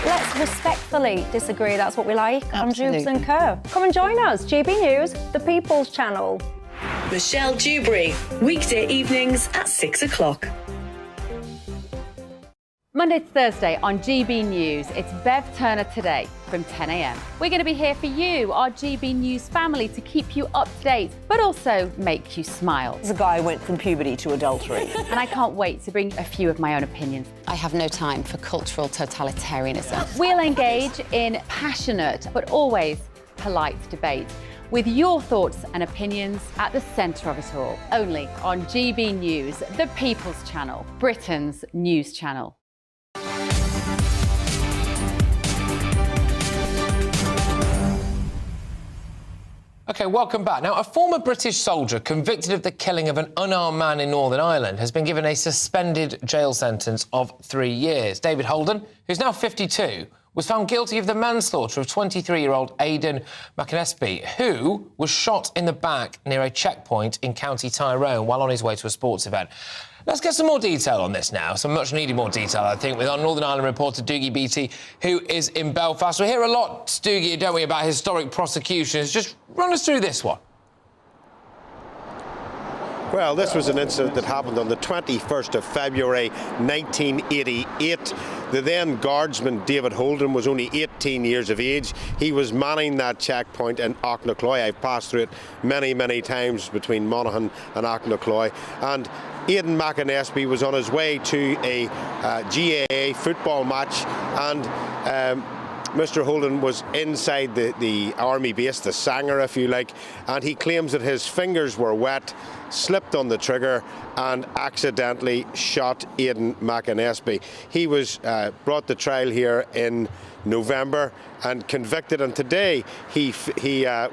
Let's respectfully disagree. That's what we like on Jubes and Kerr. Come and join us. GB News, the People's Channel. Michelle Dewberry, weekday evenings at 6 o'clock. Monday to Thursday on GB News, it's Bev Turner Today from 10 a.m. We're going to be here for you, our GB News family, to keep you up to date, but also make you smile. The guy went from puberty to adultery. And I can't wait to bring a few of my own opinions. I have no time for cultural totalitarianism. We'll engage in passionate, but always polite debate, with your thoughts and opinions at the centre of it all. Only on GB News, the People's Channel, Britain's news channel. OK, welcome back. Now, a former British soldier convicted of the killing of an unarmed man in Northern Ireland has been given a suspended jail sentence of 3 years. David Holden, who's now 52, was found guilty of the manslaughter of 23-year-old Aidan McAnespie, who was shot in the back near a checkpoint in County Tyrone while on his way to a sports event. Let's get some more detail on this now, some much-needed more detail, I think, with our Northern Ireland reporter, Dougie Beattie, who is in Belfast. We hear a lot, Dougie, don't we, about historic prosecutions. Just run us through this one. Well, this was an incident that happened on the 21st of February 1988. The then guardsman, David Holden, was only 18 years of age. He was manning that checkpoint in Auchnacloy. I've passed through it many, many times between Monaghan and Auchnacloy. And Aidan McAnespie was on his way to a GAA football match, and Mr. Holden was inside the army base, the Sanger, if you like, and he claims that his fingers were wet, slipped on the trigger and accidentally shot Aidan McAnespie. He was brought to trial here in November and convicted, and today he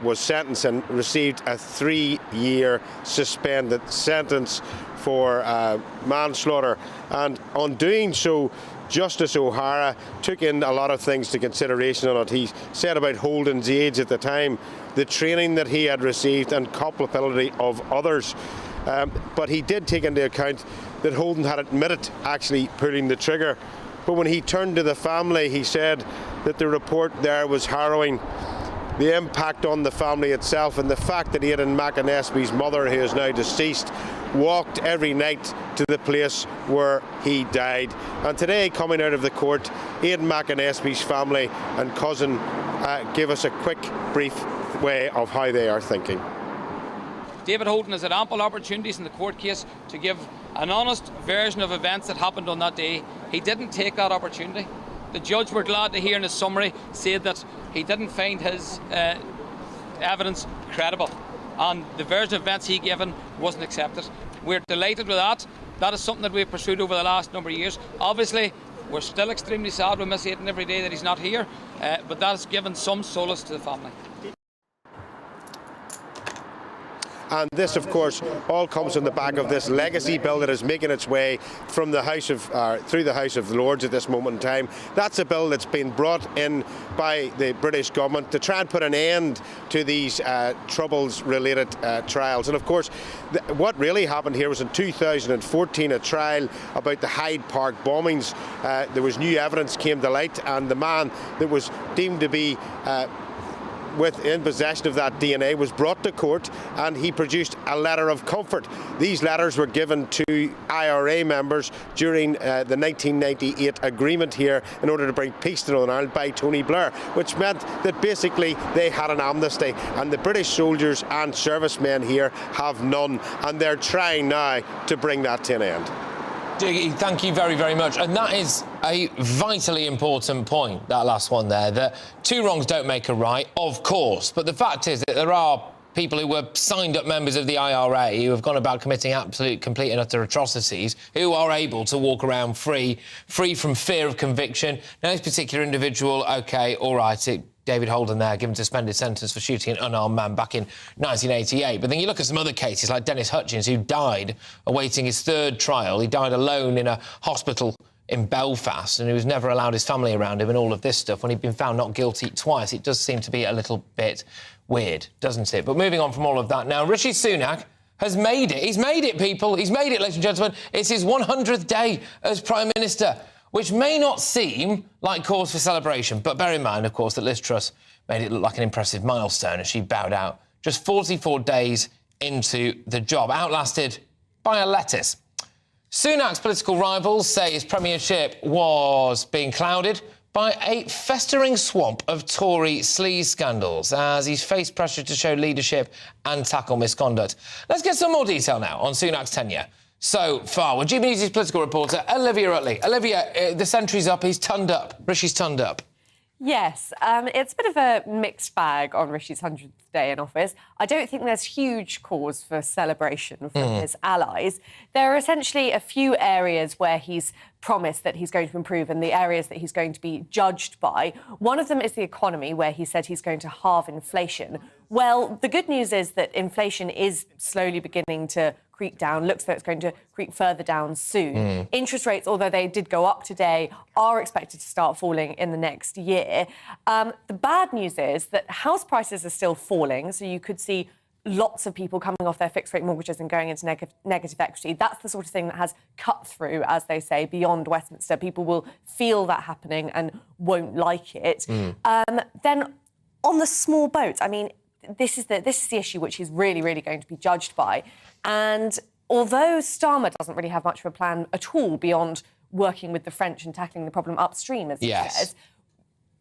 was sentenced and received a 3-year suspended sentence for manslaughter. And on doing so, Justice O'Hara took in a lot of things to consideration on it. He said about Holden's age at the time, the training that he had received and culpability of others. But he did take into account that Holden had admitted actually pulling the trigger. But when he turned to the family, he said that the report there was harrowing. The impact on the family itself, and the fact that Aidan McAnespie's mother, who is now deceased, walked every night to the place where he died. And today, coming out of the court, Aidan McAnespie's family and cousin gave us a quick, brief way of how they are thinking. David Holden has had ample opportunities in the court case to give an honest version of events that happened on that day. He didn't take that opportunity. The judge, we're glad to hear in his summary, said that he didn't find his evidence credible, and the version of events he given wasn't accepted. We're delighted with that. That is something that we've pursued over the last number of years. Obviously, we're still extremely sad. We miss Aidan every day that he's not here, but that has given some solace to the family. And this, of course, all comes on the back of this legacy bill that is making its way from the House of through the House of Lords at this moment in time. That's a bill that's been brought in by the British government to try and put an end to these troubles-related trials. And of course, what really happened here was in 2014, a trial about the Hyde Park bombings. There was new evidence came to light, and the man that was deemed to be in possession of that DNA was brought to court, and he produced a letter of comfort. These letters were given to IRA members during the 1998 agreement here in order to bring peace to Northern Ireland by Tony Blair, which meant that basically they had an amnesty, and the British soldiers and servicemen here have none, and they're trying now to bring that to an end. Dougie, thank you very, very much. And that is a vitally important point, that last one there, that two wrongs don't make a right, of course. But the fact is that there are people who were signed-up members of the IRA who have gone about committing absolute, complete and utter atrocities, who are able to walk around free from fear of conviction. Now, this particular individual, OK, all right, David Holden there, given a suspended sentence for shooting an unarmed man back in 1988. But then you look at some other cases, like Dennis Hutchins, who died awaiting his third trial. He died alone in a hospital in Belfast, and he was never allowed his family around him and all of this stuff. When he'd been found not guilty twice, it does seem to be a little bit weird, doesn't it? But moving on from all of that now, Rishi Sunak has made it. He's made it, people. He's made it, ladies and gentlemen. It's his 100th day as Prime Minister, which may not seem like cause for celebration, but bear in mind, of course, that Liz Truss made it look like an impressive milestone as she bowed out just 44 days into the job, outlasted by a lettuce. Sunak's political rivals say his premiership was being clouded by a festering swamp of Tory sleaze scandals as he's faced pressure to show leadership and tackle misconduct. Let's get some more detail now on Sunak's tenure so far. Well, GBNews' political reporter, Olivia Utley. Olivia, the century's up, he's turned up. Rishi's turned up. Yes, it's a bit of a mixed bag on Rishi's 100th day in office. I don't think there's huge cause for celebration from his allies. There are essentially a few areas where he's promised that he's going to improve and the areas that he's going to be judged by. One of them is the economy, where he said he's going to halve inflation. Well, the good news is that inflation is slowly beginning to creep down. Looks like it's going to creep further down soon. Interest rates, although they did go up today, are expected to start falling in the next year. The bad news is that house prices are still falling, so you could see lots of people coming off their fixed-rate mortgages and going into negative equity. That's the sort of thing that has cut through, as they say, beyond Westminster. People will feel that happening and won't like it. Then on the small boats, I mean, this is the issue which he's really, really going to be judged by. And although Starmer doesn't really have much of a plan at all beyond working with the French and tackling the problem upstream, as he says,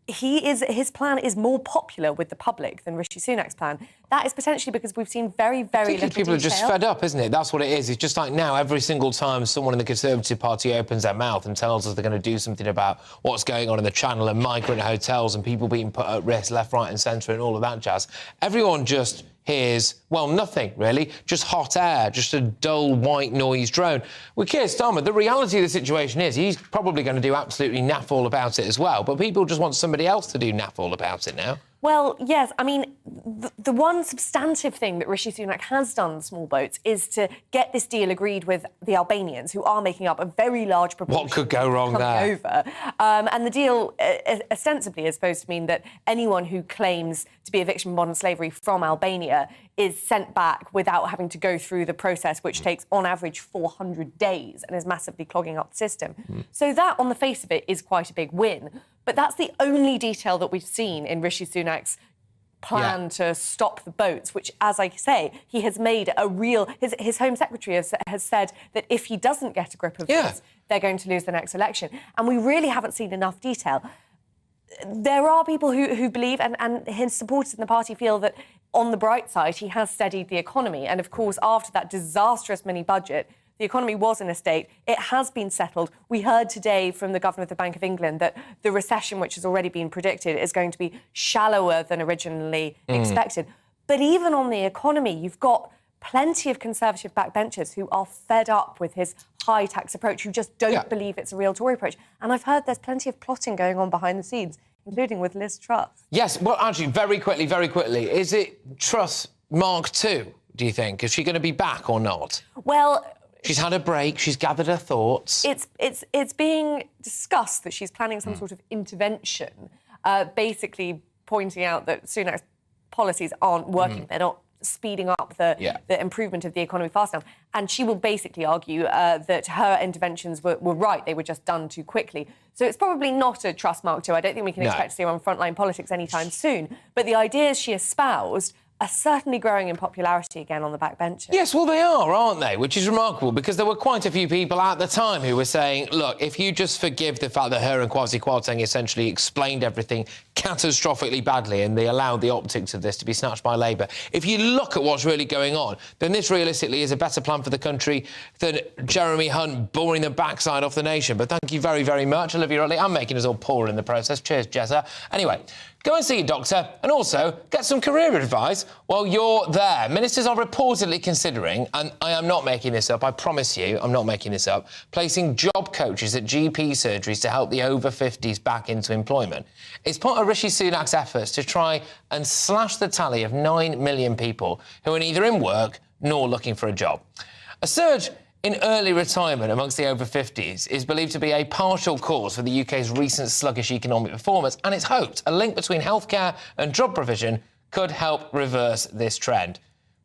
his plan is more popular with the public than Rishi Sunak's plan. That is potentially because we've seen very, very little people detail. are just fed up, isn't it? That's what it is. It's just like now, every single time someone in the Conservative Party opens their mouth and tells us they're going to do something about what's going on in the Channel and migrant hotels and people being put at risk left, right and centre and all of that jazz, everyone just hears, well, nothing, really. Just hot air, just a dull white noise drone. With Keir Starmer, the reality of the situation is he's probably going to do absolutely naff all about it as well, but people just want somebody else to do naff all about it now. Well, yes. I mean, the one substantive thing that Rishi Sunak has done on small boats is to get this deal agreed with the Albanians, who are making up a very large proportion. What could go wrong there? Over. And the deal ostensibly is supposed to mean that anyone who claims to be a victim of modern slavery from Albania is sent back without having to go through the process, which takes, on average, 400 days and is massively clogging up the system. So that, on the face of it, is quite a big win. But that's the only detail that we've seen in Rishi Sunak's plan to stop the boats, which, as I say, he has made a real... His Home Secretary has said that if he doesn't get a grip of this, they're going to lose the next election. And we really haven't seen enough detail. There are people who believe, and his supporters in the party feel that, on the bright side, he has steadied the economy. And, of course, after that disastrous mini-budget, the economy was in a state. It has been settled. We heard today from the Governor of the Bank of England that the recession, which has already been predicted, is going to be shallower than originally expected. But even on the economy, you've got plenty of Conservative backbenchers who are fed up with his high tax approach, who just don't believe it's a real Tory approach. And I've heard there's plenty of plotting going on behind the scenes, including with Liz Truss. Yes, well, actually, very quickly, is it Truss Mark II, do you think? Is she going to be back or not? Well... She's had a break, she's gathered her thoughts. It's being discussed that she's planning some sort of intervention, basically pointing out that Sunak's policies aren't working. They're not speeding up the improvement of the economy fast enough. And she will basically argue that her interventions were right. They were just done too quickly. So it's probably not a Truss Mark II. I don't think we can expect to see her on frontline politics anytime soon. But the ideas she espoused are certainly growing in popularity again on the backbenches. Yes, well, they are, aren't they? Which is remarkable, because there were quite a few people at the time who were saying, look, if you just forgive the fact that her and Kwasi Kwarteng essentially explained everything catastrophically badly and they allowed the optics of this to be snatched by Labour, if you look at what's really going on, then this realistically is a better plan for the country than Jeremy Hunt boring the backside off the nation. But thank you very, very much, Olivia Rutley. I'm making us all poorer in the process. Cheers, Jessa. Anyway, go and see your doctor and also get some career advice while you're there. Ministers are reportedly considering, and I am not making this up, I promise you, I'm not making this up, placing job coaches at GP surgeries to help the over 50s back into employment. It's part of Rishi Sunak's efforts to try and slash the tally of 9 million people who are neither in work nor looking for a job. A surge in early retirement amongst the over 50s is believed to be a partial cause for the UK's recent sluggish economic performance, and it's hoped a link between healthcare and job provision could help reverse this trend.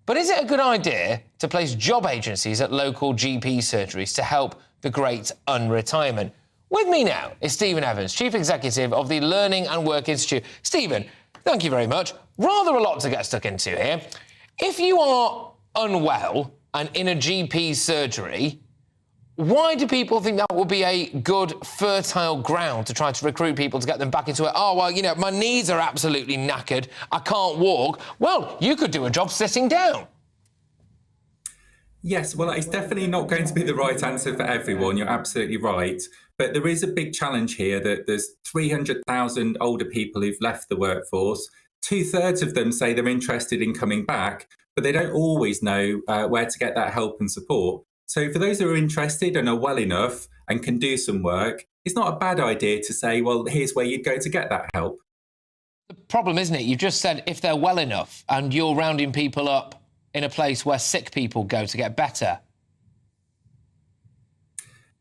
But is it a good idea to place job agencies at local GP surgeries to help the great unretirement? With me now is Stephen Evans, Chief Executive of the Learning and Work Institute. Stephen, thank you very much. Rather a lot to get stuck into here. If you are unwell and in a GP surgery, why do people think that would be a good, fertile ground to try to recruit people to get them back into it? Oh, well, you know, my knees are absolutely knackered, I can't walk. Well, you could do a job sitting down. Yes, well, it's definitely not going to be the right answer for everyone. You're absolutely right. But there is a big challenge here that there's 300,000 older people who've left the workforce. 2/3 of them say they're interested in coming back, but they don't always know where to get that help and support. So for those who are interested and are well enough and can do some work, it's not a bad idea to say, well, here's where you'd go to get that help. The problem, isn't it? You've just said if they're well enough and you're rounding people up in a place where sick people go to get better.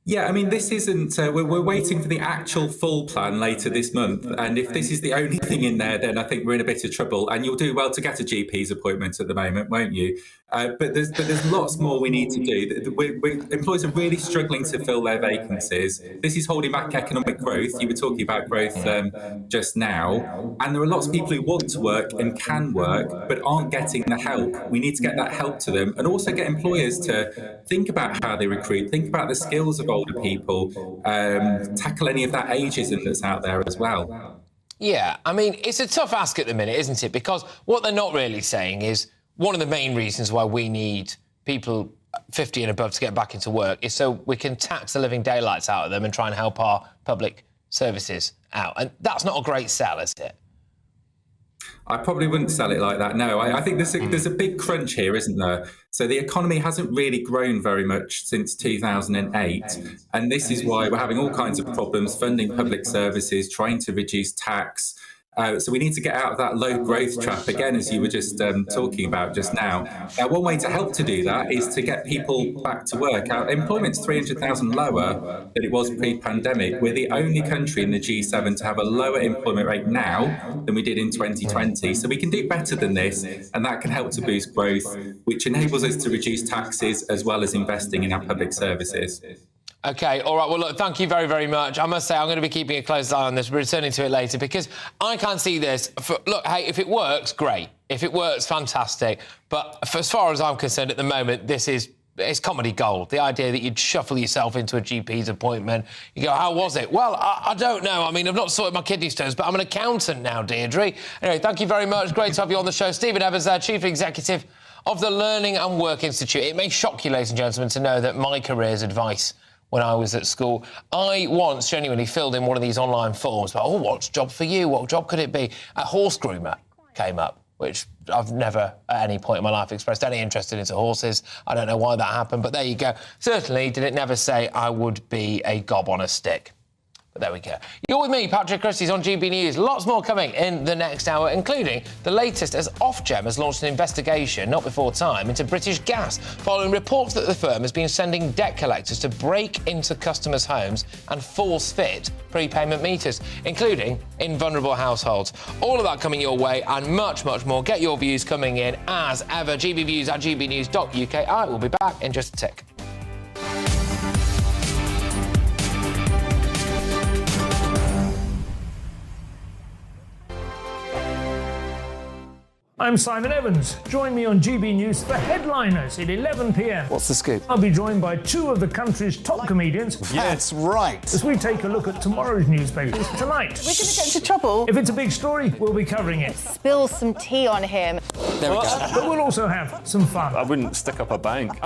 Yeah, I mean, this isn't... we're waiting for the actual full plan later this month. And if this is the only thing in there, then I think we're in a bit of trouble. And you'll do well to get a GP's appointment at the moment, won't you? But there's lots more we need to do. Employers are really struggling to fill their vacancies. This is holding back economic growth. You were talking about growth just now. And there are lots of people who want to work and can work, but aren't getting the help. We need to get that help to them, and also get employers to think about how they recruit, think about the skills of older people, tackle any of that ageism that's out there as well. Yeah, I mean, it's a tough ask at the minute, isn't it? Because what they're not really saying is one of the main reasons why we need people 50 and above to get back into work is so we can tax the living daylights out of them and try and help our public services out. And that's not a great sell, is it? I probably wouldn't sell it like that, no. I think there's a big crunch here, isn't there? So the economy hasn't really grown very much since 2008. And this is why we're having all kinds of problems funding public services, trying to reduce tax. So we need to get out of that low growth trap again, as you were just talking about just now. Now, one way to help to do that is to get people back to work. Our employment's 300,000 lower than it was pre-pandemic. We're the only country in the G7 to have a lower employment rate now than we did in 2020. So we can do better than this, and that can help to boost growth, which enables us to reduce taxes as well as investing in our public services. OK, all right, well, look, thank you very, very much. I must say, I'm going to be keeping a close eye on this, returning to it later, because I can't see this. Look, hey, if it works, great. If it works, fantastic. But as far as I'm concerned at the moment, it's comedy gold. The idea that you'd shuffle yourself into a GP's appointment. You go, how was it? Well, I don't know. I mean, I've not sorted my kidney stones, but I'm an accountant now, Deirdre. Anyway, thank you very much. Great to have you on the show. Stephen Evans there, Chief Executive of the Learning and Work Institute. It may shock you, ladies and gentlemen, to know that my career's advice when I was at school, I once genuinely filled in one of these online forms about, what's job for you? What job could it be? A horse groomer came up, which I've never at any point in my life expressed any interest into horses. I don't know why that happened, but there you go. Certainly did it never say I would be a gob on a stick. But there we go. You're with me, Patrick Christys, on GB News. Lots more coming in the next hour, including the latest as Ofgem has launched an investigation, not before time, into British Gas, following reports that the firm has been sending debt collectors to break into customers' homes and force-fit prepayment meters, including in vulnerable households. All of that coming your way and much, much more. Get your views coming in as ever. GBviews at gbnews.uk. I will be back in just a tick. I'm Simon Evans. Join me on GB News for Headliners at 11 p.m. What's the scoop? I'll be joined by two of the country's top comedians. That's right. As we take a look at tomorrow's newspapers tonight. We're going to get into trouble. If it's a big story, we'll be covering it. Spill some tea on him. There we go. But we'll also have some fun. I wouldn't stick up a bank.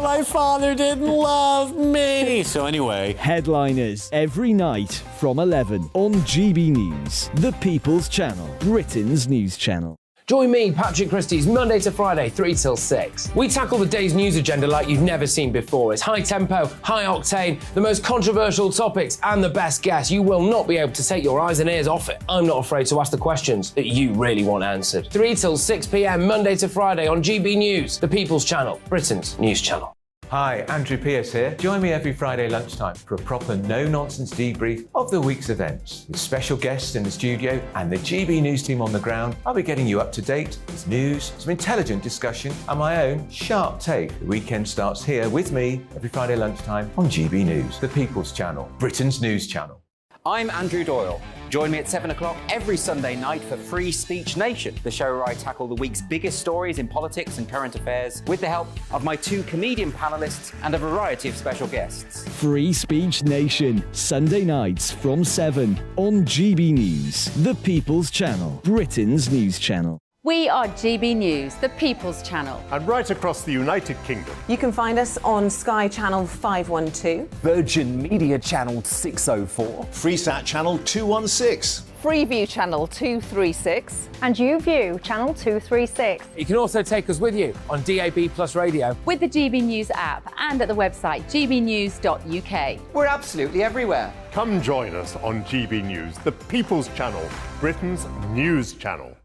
My father didn't love me. So anyway... Headliners every night from 11 on GB News, the People's Channel, Britain's news channel. Join me, Patrick Christys, Monday to Friday, 3 till 6. We tackle the day's news agenda like you've never seen before. It's high tempo, high octane, the most controversial topics and the best guests. You will not be able to take your eyes and ears off it. I'm not afraid to ask the questions that you really want answered. 3 till 6 p.m, Monday to Friday on GB News, the People's Channel, Britain's news channel. Hi, Andrew Pierce here. Join me every Friday lunchtime for a proper no-nonsense debrief of the week's events. With special guests in the studio and the GB News team on the ground, I'll be getting you up to date with news, some intelligent discussion and my own sharp take. The weekend starts here with me every Friday lunchtime on GB News, the People's Channel, Britain's news channel. I'm Andrew Doyle. Join me at 7 o'clock every Sunday night for Free Speech Nation, the show where I tackle the week's biggest stories in politics and current affairs with the help of my two comedian panellists and a variety of special guests. Free Speech Nation, Sunday nights from 7 on GB News, the People's Channel, Britain's news channel. We are GB News, the People's Channel. And right across the United Kingdom. You can find us on Sky Channel 512, Virgin Media Channel 604, Freesat Channel 216, Freeview channel 236. And YouView channel 236. You can also take us with you on DAB Plus radio. With the GB News app and at the website gbnews.uk. We're absolutely everywhere. Come join us on GB News, the People's Channel, Britain's news channel.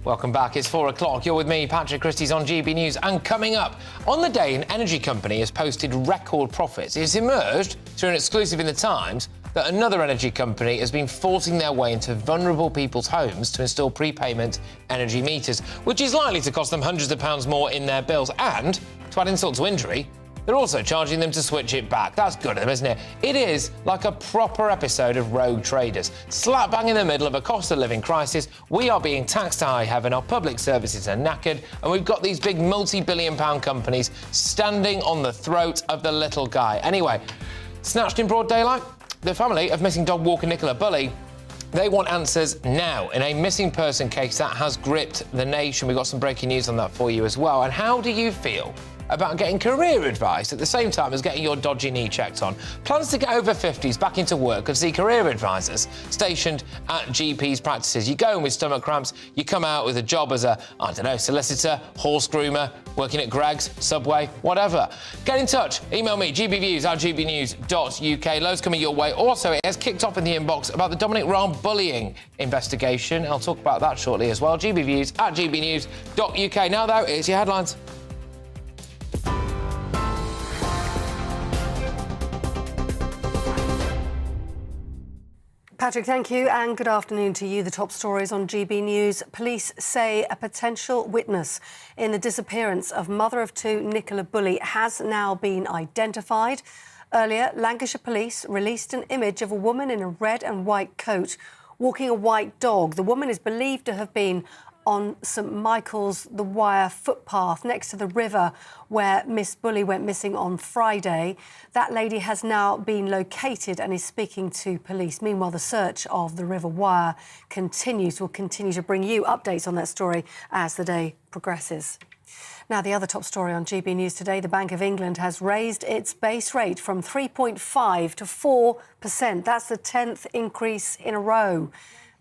Welcome back. It's 4 o'clock. You're with me, Patrick Christys, on GB News. And coming up, on the day an energy company has posted record profits, it's emerged through an exclusive in The Times that another energy company has been forcing their way into vulnerable people's homes to install prepayment energy meters, which is likely to cost them hundreds of pounds more in their bills. And, to add insult to injury, they're also charging them to switch it back. That's good of them, isn't it? It is like a proper episode of Rogue Traders. Slap bang in the middle of a cost of living crisis, we are being taxed to high heaven, our public services are knackered, and we've got these big multi-billion-pound companies standing on the throat of the little guy. Anyway, snatched in broad daylight? The family of missing dog walker Nicola Bulley, they want answers now in a missing person case that has gripped the nation. We've got some breaking news on that for you as well. And how do you feel about getting career advice at the same time as getting your dodgy knee checked on? Plans to get over 50s back into work could see career advisors stationed at GP's practices. You go in with stomach cramps, you come out with a job as a, I don't know, solicitor, horse groomer, working at Greggs, Subway, whatever. Get in touch. Email me, gbviews@gbnews.uk. Loads coming your way. Also, it has kicked off in the inbox about the Dominic Raab bullying investigation. I'll talk about that shortly as well. gbviews@gbnews.uk. Now, though, here's your headlines. Patrick, thank you, and good afternoon to you. The top stories on GB News. Police say a potential witness in the disappearance of mother of two Nicola Bulley has now been identified. Earlier, Lancashire Police released an image of a woman in a red and white coat walking a white dog. The woman is believed to have been on St Michael's The Wire footpath next to the river where Miss Bulley went missing on Friday. That lady has now been located and is speaking to police. Meanwhile, the search of the River Wire continues. We'll continue to bring you updates on that story as the day progresses. Now, the other top story on GB News today, the Bank of England has raised its base rate from 3.5 to 4%. That's the 10th increase in a row.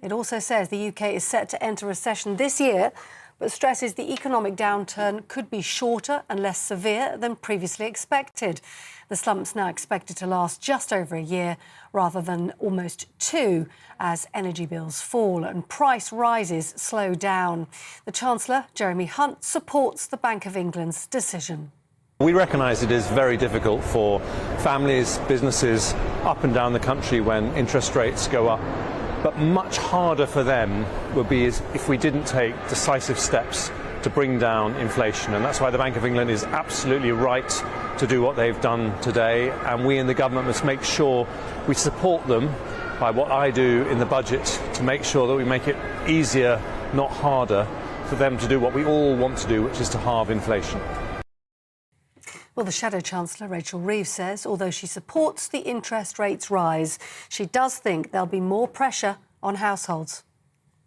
It also says the UK is set to enter recession this year, but stresses the economic downturn could be shorter and less severe than previously expected. The slump's now expected to last just over a year rather than almost 2, as energy bills fall and price rises slow down. The Chancellor, Jeremy Hunt, supports the Bank of England's decision. We recognise it is very difficult for families, businesses up and down the country when interest rates go up. But much harder for them would be if we didn't take decisive steps to bring down inflation. And that's why the Bank of England is absolutely right to do what they've done today. And we in the government must make sure we support them by what I do in the budget to make sure that we make it easier, not harder, for them to do what we all want to do, which is to halve inflation. Well, the Shadow Chancellor, Rachel Reeves, says although she supports the interest rates rise, she does think there'll be more pressure on households.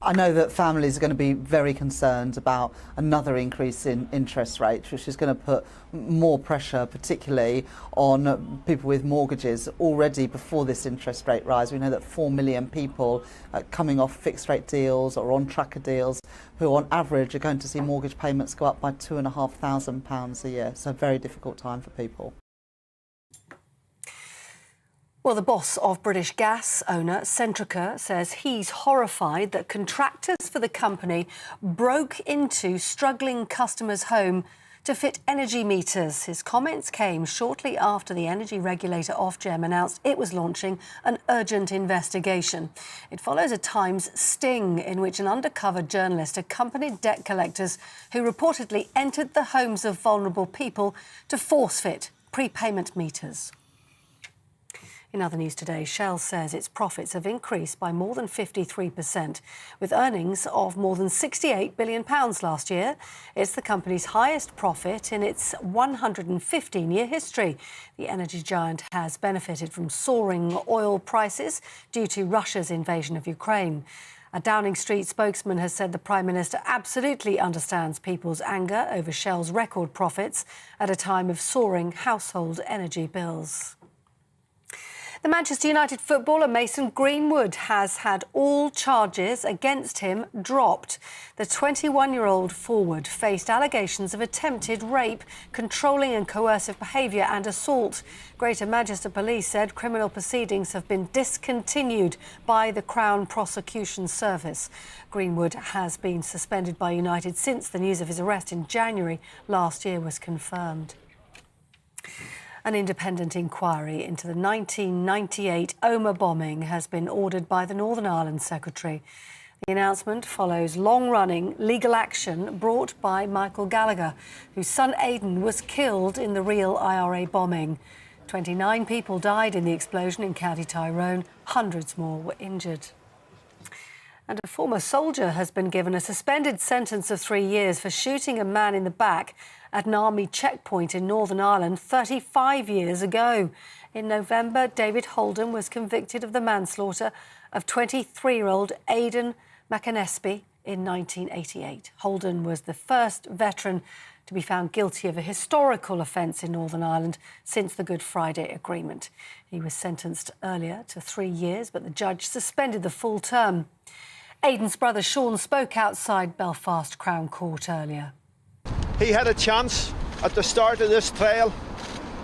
I know that families are going to be very concerned about another increase in interest rates, which is going to put more pressure, particularly on people with mortgages. Already before this interest rate rise, we know that 4 million people coming off fixed rate deals or on tracker deals who on average are going to see mortgage payments go up by £2,500 a year. So a very difficult time for people. Well, the boss of British gas owner Centrica says he's horrified that contractors for the company broke into struggling customers' home to fit energy meters. His comments came shortly after the energy regulator Ofgem announced it was launching an urgent investigation. It follows a Times sting in which an undercover journalist accompanied debt collectors who reportedly entered the homes of vulnerable people to force-fit prepayment meters. In other news today, Shell says its profits have increased by more than 53%, with earnings of more than £68 billion last year. It's the company's highest profit in its 115-year history. The energy giant has benefited from soaring oil prices due to Russia's invasion of Ukraine. A Downing Street spokesman has said the Prime Minister absolutely understands people's anger over Shell's record profits at a time of soaring household energy bills. The Manchester United footballer Mason Greenwood has had all charges against him dropped. The 21-year-old forward faced allegations of attempted rape, controlling and coercive behaviour and assault. Greater Manchester Police said criminal proceedings have been discontinued by the Crown Prosecution Service. Greenwood has been suspended by United since the news of his arrest in January last year was confirmed. An independent inquiry into the 1998 Omagh bombing has been ordered by the Northern Ireland Secretary. The announcement follows long-running legal action brought by Michael Gallagher, whose son Aidan was killed in the real IRA bombing. 29 people died in the explosion in County Tyrone. Hundreds more were injured. And a former soldier has been given a suspended sentence of 3 years for shooting a man in the back at an army checkpoint in Northern Ireland 35 years ago. In November, David Holden was convicted of the manslaughter of 23-year-old Aidan McAnespie in 1988. Holden was the first veteran to be found guilty of a historical offence in Northern Ireland since the Good Friday Agreement. He was sentenced earlier to 3 years, but the judge suspended the full term. Aidan's brother Sean spoke outside Belfast Crown Court earlier. He had a chance at the start of this trial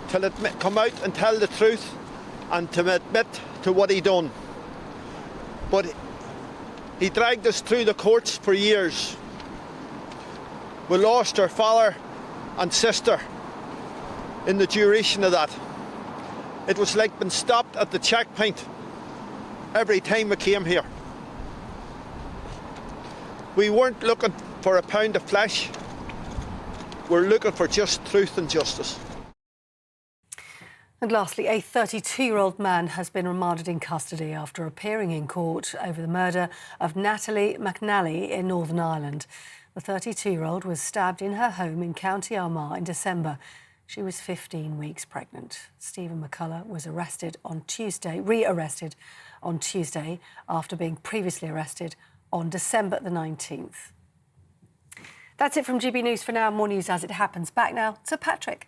to come out and tell the truth and to admit to what he done. But he dragged us through the courts for years. We lost our father and sister in the duration of that. It was like being stopped at the checkpoint every time we came here. We weren't looking for a pound of flesh. We're looking for just truth and justice. And lastly, a 32-year-old man has been remanded in custody after appearing in court over the murder of Natalie McNally in Northern Ireland. The 32-year-old was stabbed in her home in County Omagh in December. She was 15 weeks pregnant. Stephen McCullough was rearrested on Tuesday after being previously arrested on December the 19th. That's it from GB News for now. More news as it happens. Back now to Patrick.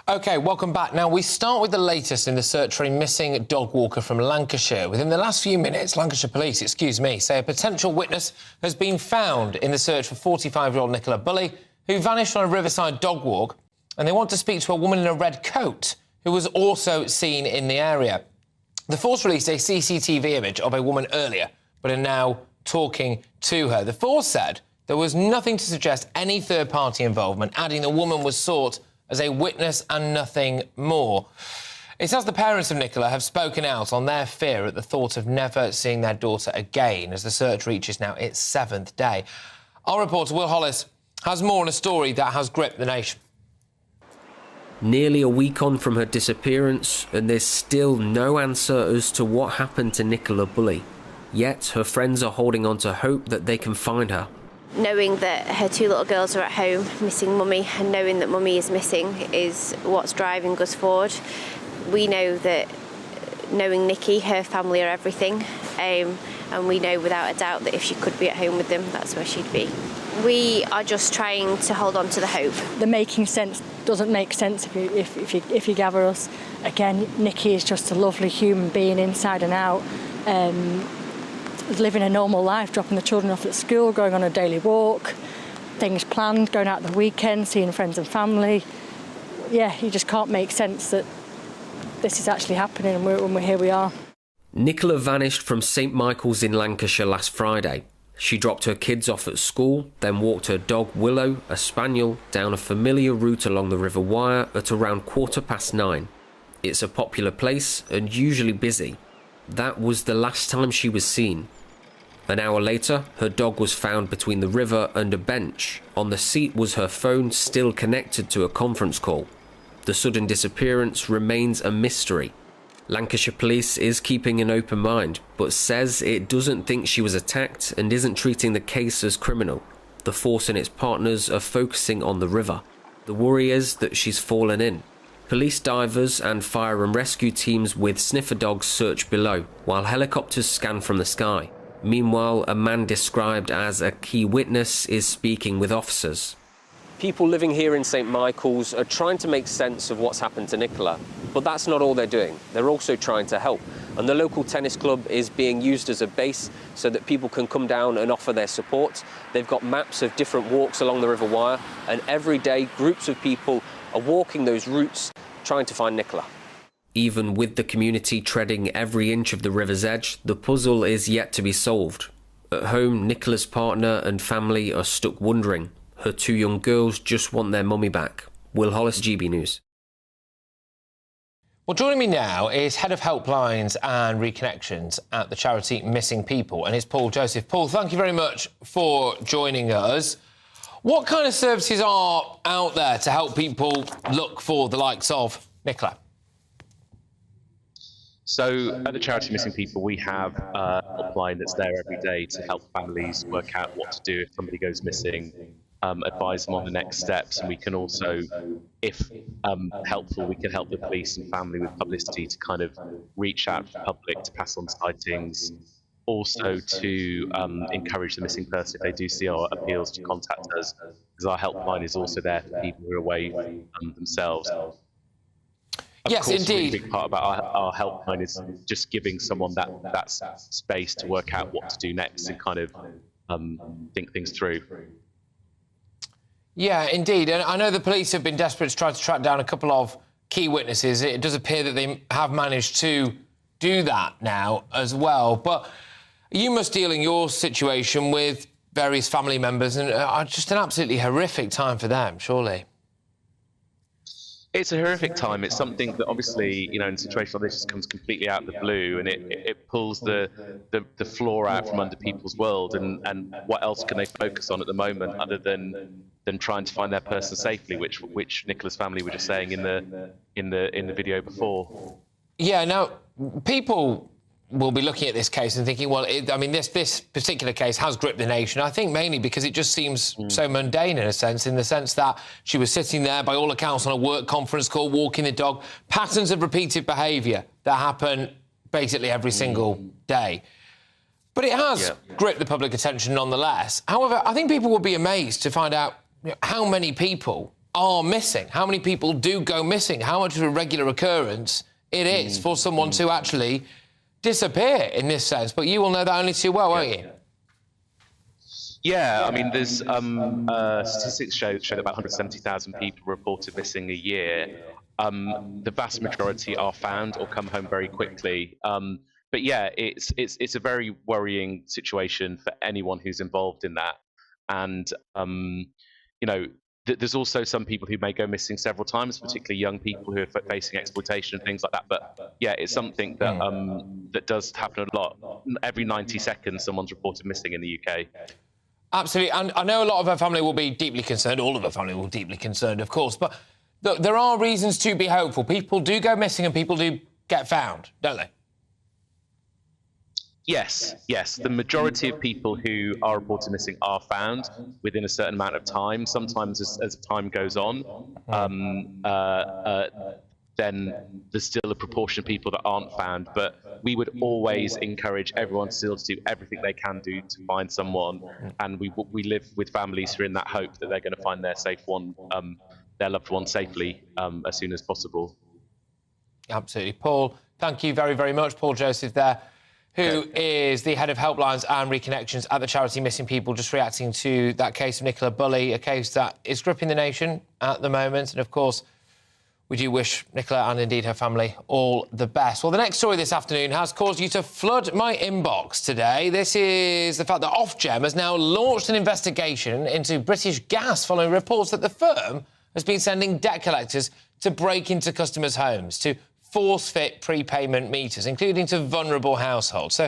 OK, welcome back. Now, we start with the latest in the search for a missing dog walker from Lancashire. Within the last few minutes, Lancashire Police, say a potential witness has been found in the search for 45-year-old Nicola Bulley, who vanished on a riverside dog walk, and they want to speak to a woman in a red coat who was also seen in the area. The force released a CCTV image of a woman earlier, but are now talking to her. The force said there was nothing to suggest any third-party involvement, adding the woman was sought as a witness and nothing more. It says the parents of Nicola have spoken out on their fear at the thought of never seeing their daughter again as the search reaches now its 7th day. Our reporter, Will Hollis, has more on a story that has gripped the nation. Nearly a week on from her disappearance, and there's still no answer as to what happened to Nicola Bulley. Yet her friends are holding on to hope that they can find her. Knowing that her 2 little girls are at home missing mummy, and knowing that mummy is missing is what's driving us forward. We know that knowing Nikki, her family are everything, and we know without a doubt that if she could be at home with them, that's where she'd be. We are just trying to hold on to the hope. The making sense doesn't make sense if you gather us. Again, Nikki is just a lovely human being inside and out. Living a normal life, dropping the children off at school, going on a daily walk, things planned, going out the weekend, seeing friends and family. Yeah, you just can't make sense that this is actually happening and here we are. Nicola vanished from St Michael's in Lancashire last Friday. She dropped her kids off at school, then walked her dog Willow, a spaniel, down a familiar route along the River Wyre at around 9:15. It's a popular place and usually busy. That was the last time she was seen. An hour later, her dog was found between the river and a bench. On the seat was her phone, still connected to a conference call. The sudden disappearance remains a mystery. Lancashire Police is keeping an open mind, but says it doesn't think she was attacked and isn't treating the case as criminal. The force and its partners are focusing on the river. The worry is that she's fallen in. Police divers and fire and rescue teams with sniffer dogs search below, while helicopters scan from the sky. Meanwhile, a man described as a key witness is speaking with officers. People living here in St Michael's are trying to make sense of what's happened to Nicola, but that's not all they're doing. They're also trying to help. And the local tennis club is being used as a base so that people can come down and offer their support. They've got maps of different walks along the River Wyre, and every day groups of people are walking those routes trying to find Nicola. Even with the community treading every inch of the river's edge, the puzzle is yet to be solved. At home, Nicola's partner and family are stuck wondering. Her 2 young girls just want their mummy back. Will Hollis, GB News. Well, joining me now is Head of Helplines and Reconnections at the charity Missing People, and it's Paul Joseph. Paul, thank you very much for joining us. What kind of services are out there to help people look for the likes of Nicola? So at the charity Missing People, we have a helpline that's there every day to help families work out what to do if somebody goes missing, advise them on the next steps, and we can also, if helpful, we can help the police and family with publicity to kind of reach out to the public to pass on sightings, also to encourage the missing person if they do see our appeals to contact us, because our helpline is also there for people who are away themselves. Yes, indeed. A big part about our helpline is just giving someone that space to work out what to do next and kind of think things through. Yeah, indeed. And I know the police have been desperate to try to track down a couple of key witnesses. It does appear that they have managed to do that now as well. But you must deal in your situation with various family members, and just an absolutely horrific time for them, surely. It's a horrific time. It's something that obviously, you know, in a situation like this just comes completely out of the blue, and it pulls the floor out from under people's world. And what else can they focus on at the moment other than trying to find their person safely, which Nicola's family were just saying in the video before. Yeah. Now, people will be looking at this case and thinking, well, this particular case has gripped the nation. I think mainly because it just seems so mundane in the sense that she was sitting there, by all accounts, on a work conference call, walking the dog, patterns of repeated behaviour that happen basically every single day. But it has gripped the public attention nonetheless. However, I think people will be amazed to find out how many people are missing, how many people do go missing, how much of a regular occurrence it is for someone to actually disappear in this sense. But you will know that only too well, won't you? Yeah, I mean, there's statistics show that about 170,000 people reported missing a year. The vast majority are found or come home very quickly. But yeah, it's a very worrying situation for anyone who's involved in that. And you know, there's also some people who may go missing several times, particularly young people who are facing exploitation and things like that. But yeah, it's something that that does happen a lot. Every 90 seconds, someone's reported missing in the UK. Absolutely, and I know a lot of her family will be deeply concerned. All of her family will be deeply concerned, of course. But there are reasons to be hopeful. People do go missing and people do get found, don't they? Yes. The majority of people who are reported missing are found within a certain amount of time. Sometimes as time goes on, then there's still a proportion of people that aren't found. But we would always encourage everyone still to do everything they can do to find someone. And we live with families who are in that hope that they're going to find their their loved one safely as soon as possible. Absolutely. Paul, thank you very, very much. Paul Joseph there, who is the head of Helplines and Reconnections at the charity Missing People, just reacting to that case of Nicola Bulley, a case that is gripping the nation at the moment. And, of course, we do wish Nicola and, indeed, her family all the best. Well, the next story this afternoon has caused you to flood my inbox today. This is the fact that Ofgem has now launched an investigation into British Gas following reports that the firm has been sending debt collectors to break into customers' homes to force-fit prepayment meters, including to vulnerable households. So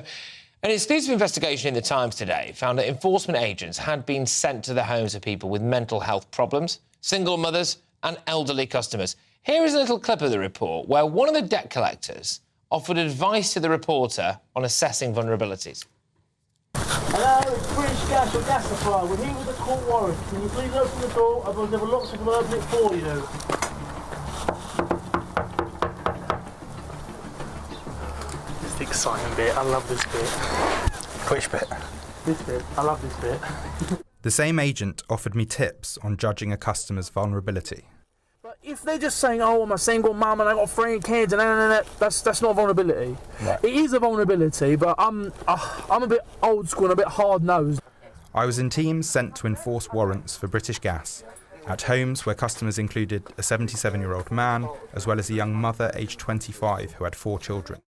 an exclusive investigation in The Times today found that enforcement agents had been sent to the homes of people with mental health problems, single mothers and elderly customers. Here is a little clip of the report where one of the debt collectors offered advice to the reporter on assessing vulnerabilities. Hello, it's British Gas or Gas Supply. We're here with a court warrant. Can you please open the door? Otherwise, there are lots of them open it for you. This is the exciting bit. I love this bit. Which bit? This bit. I love this bit. The same agent offered me tips on judging a customer's vulnerability. But if they're just saying, "Oh, I'm a single mum and I got 3 kids," and that's not vulnerability. Right. It is a vulnerability, but I'm a bit old school and a bit hard nosed. I was in teams sent to enforce warrants for British Gas at homes where customers included a 77-year-old man as well as a young mother aged 25 who had 4 children.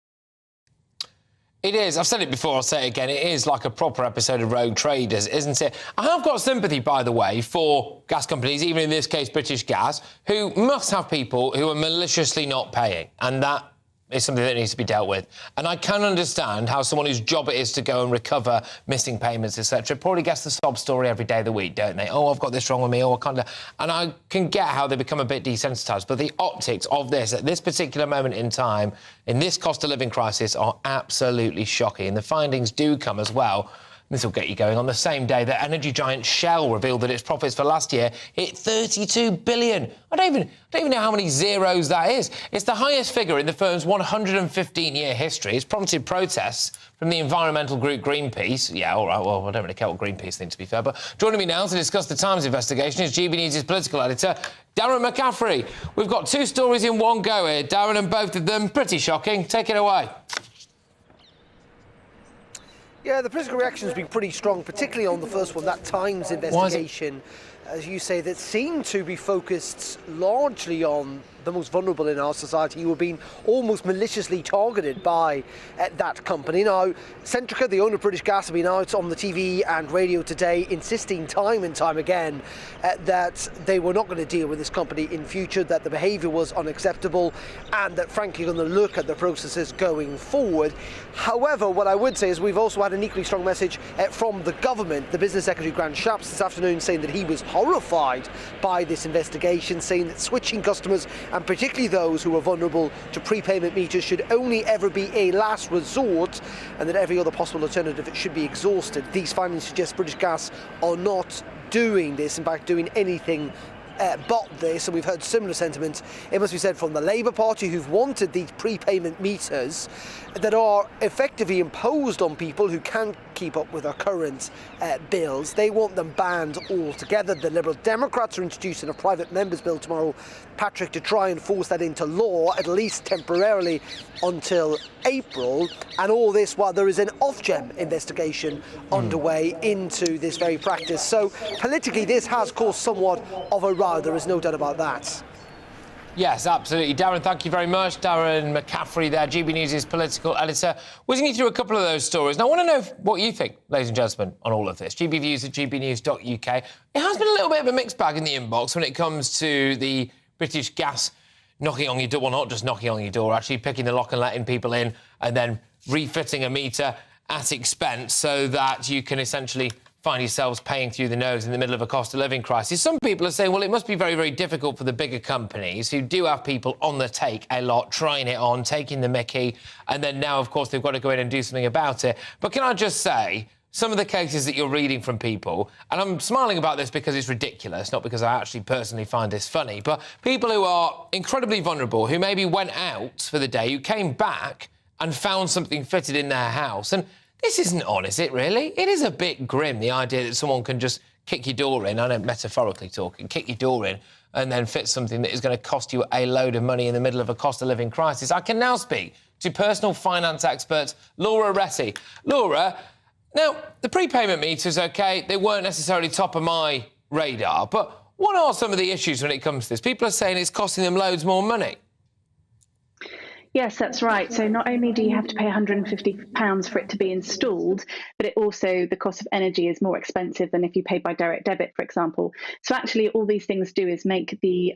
It is. I've said it before, I'll say it again. It is like a proper episode of Rogue Traders, isn't it? I have got sympathy, by the way, for gas companies, even in this case British Gas, who must have people who are maliciously not paying, and that is something that needs to be dealt with. And I can understand how someone whose job it is to go and recover missing payments, etc., probably gets the sob story every day of the week, don't they? Oh, I've got this wrong with me, oh, I can't... And I can get how they become a bit desensitised, but the optics of this, at this particular moment in time, in this cost of living crisis, are absolutely shocking. And the findings do come as well. This will get you going. On the same day that energy giant Shell revealed that its profits for last year hit 32 billion. I don't even know how many zeros that is. It's the highest figure in the firm's 115-year history. It's prompted protests from the environmental group Greenpeace. Yeah, all right, well, I don't really care what Greenpeace think, to be fair. But joining me now to discuss the Times investigation is GBNews' political editor, Darren McCaffrey. We've got 2 stories in one go here, Darren, and both of them pretty shocking. Take it away. Yeah, the political reaction has been pretty strong, particularly on the first one, that Times investigation, as you say, that seemed to be focused largely on the most vulnerable in our society who have been almost maliciously targeted by that company. Now, Centrica, the owner of British Gas, have been out on the TV and radio today insisting time and time again that they were not going to deal with this company in future, that the behaviour was unacceptable, and that, frankly, going to look at the processes going forward. However, what I would say is we've also had an equally strong message from the government. The Business Secretary, Grant Shapps, this afternoon saying that he was horrified by this investigation, saying that switching customers, and particularly those who are vulnerable to prepayment meters, should only ever be a last resort, and that every other possible alternative should be exhausted. These findings suggest British Gas are not doing this, in fact doing anything but this, and we've heard similar sentiments, it must be said, from the Labour Party, who've wanted these prepayment meters that are effectively imposed on people who can't keep up with their current bills. They want them banned altogether. The Liberal Democrats are introducing a private members' bill tomorrow, Patrick, to try and force that into law, at least temporarily, until April. And all this while there is an Ofgem investigation underway into this very practice. So politically, this has caused somewhat of a row. There is no doubt about that. Yes, absolutely. Darren, thank you very much. Darren McCaffrey there, GB News' political editor, whizzing you through a couple of those stories. Now, I want to know what you think, ladies and gentlemen, on all of this. gbviews@gbnews.uk. It has been a little bit of a mixed bag in the inbox when it comes to the British Gas knocking on your door, well, not just knocking on your door, actually picking the lock and letting people in and then refitting a meter at expense so that you can essentially find yourselves paying through the nose in the middle of a cost of living crisis. Some people are saying, well, it must be very, very difficult for the bigger companies who do have people on the take a lot, trying it on, taking the mickey, and then now, of course, they've got to go in and do something about it. But can I just say, some of the cases that you're reading from people, and I'm smiling about this because it's ridiculous, not because I actually personally find this funny, but people who are incredibly vulnerable, who maybe went out for the day, who came back and found something fitted in their house. And this isn't on, is it, really? It is a bit grim, the idea that someone can just kick your door in, I know metaphorically talking, kick your door in and then fit something that is going to cost you a load of money in the middle of a cost of living crisis. I can now speak to personal finance expert Laura Retty. Laura, now, the prepayment meters, OK, they weren't necessarily top of my radar, but what are some of the issues when it comes to this? People are saying it's costing them loads more money. Yes, that's right. So not only do you have to pay £150 for it to be installed, but it also, the cost of energy is more expensive than if you pay by direct debit, for example. So actually all these things do is make the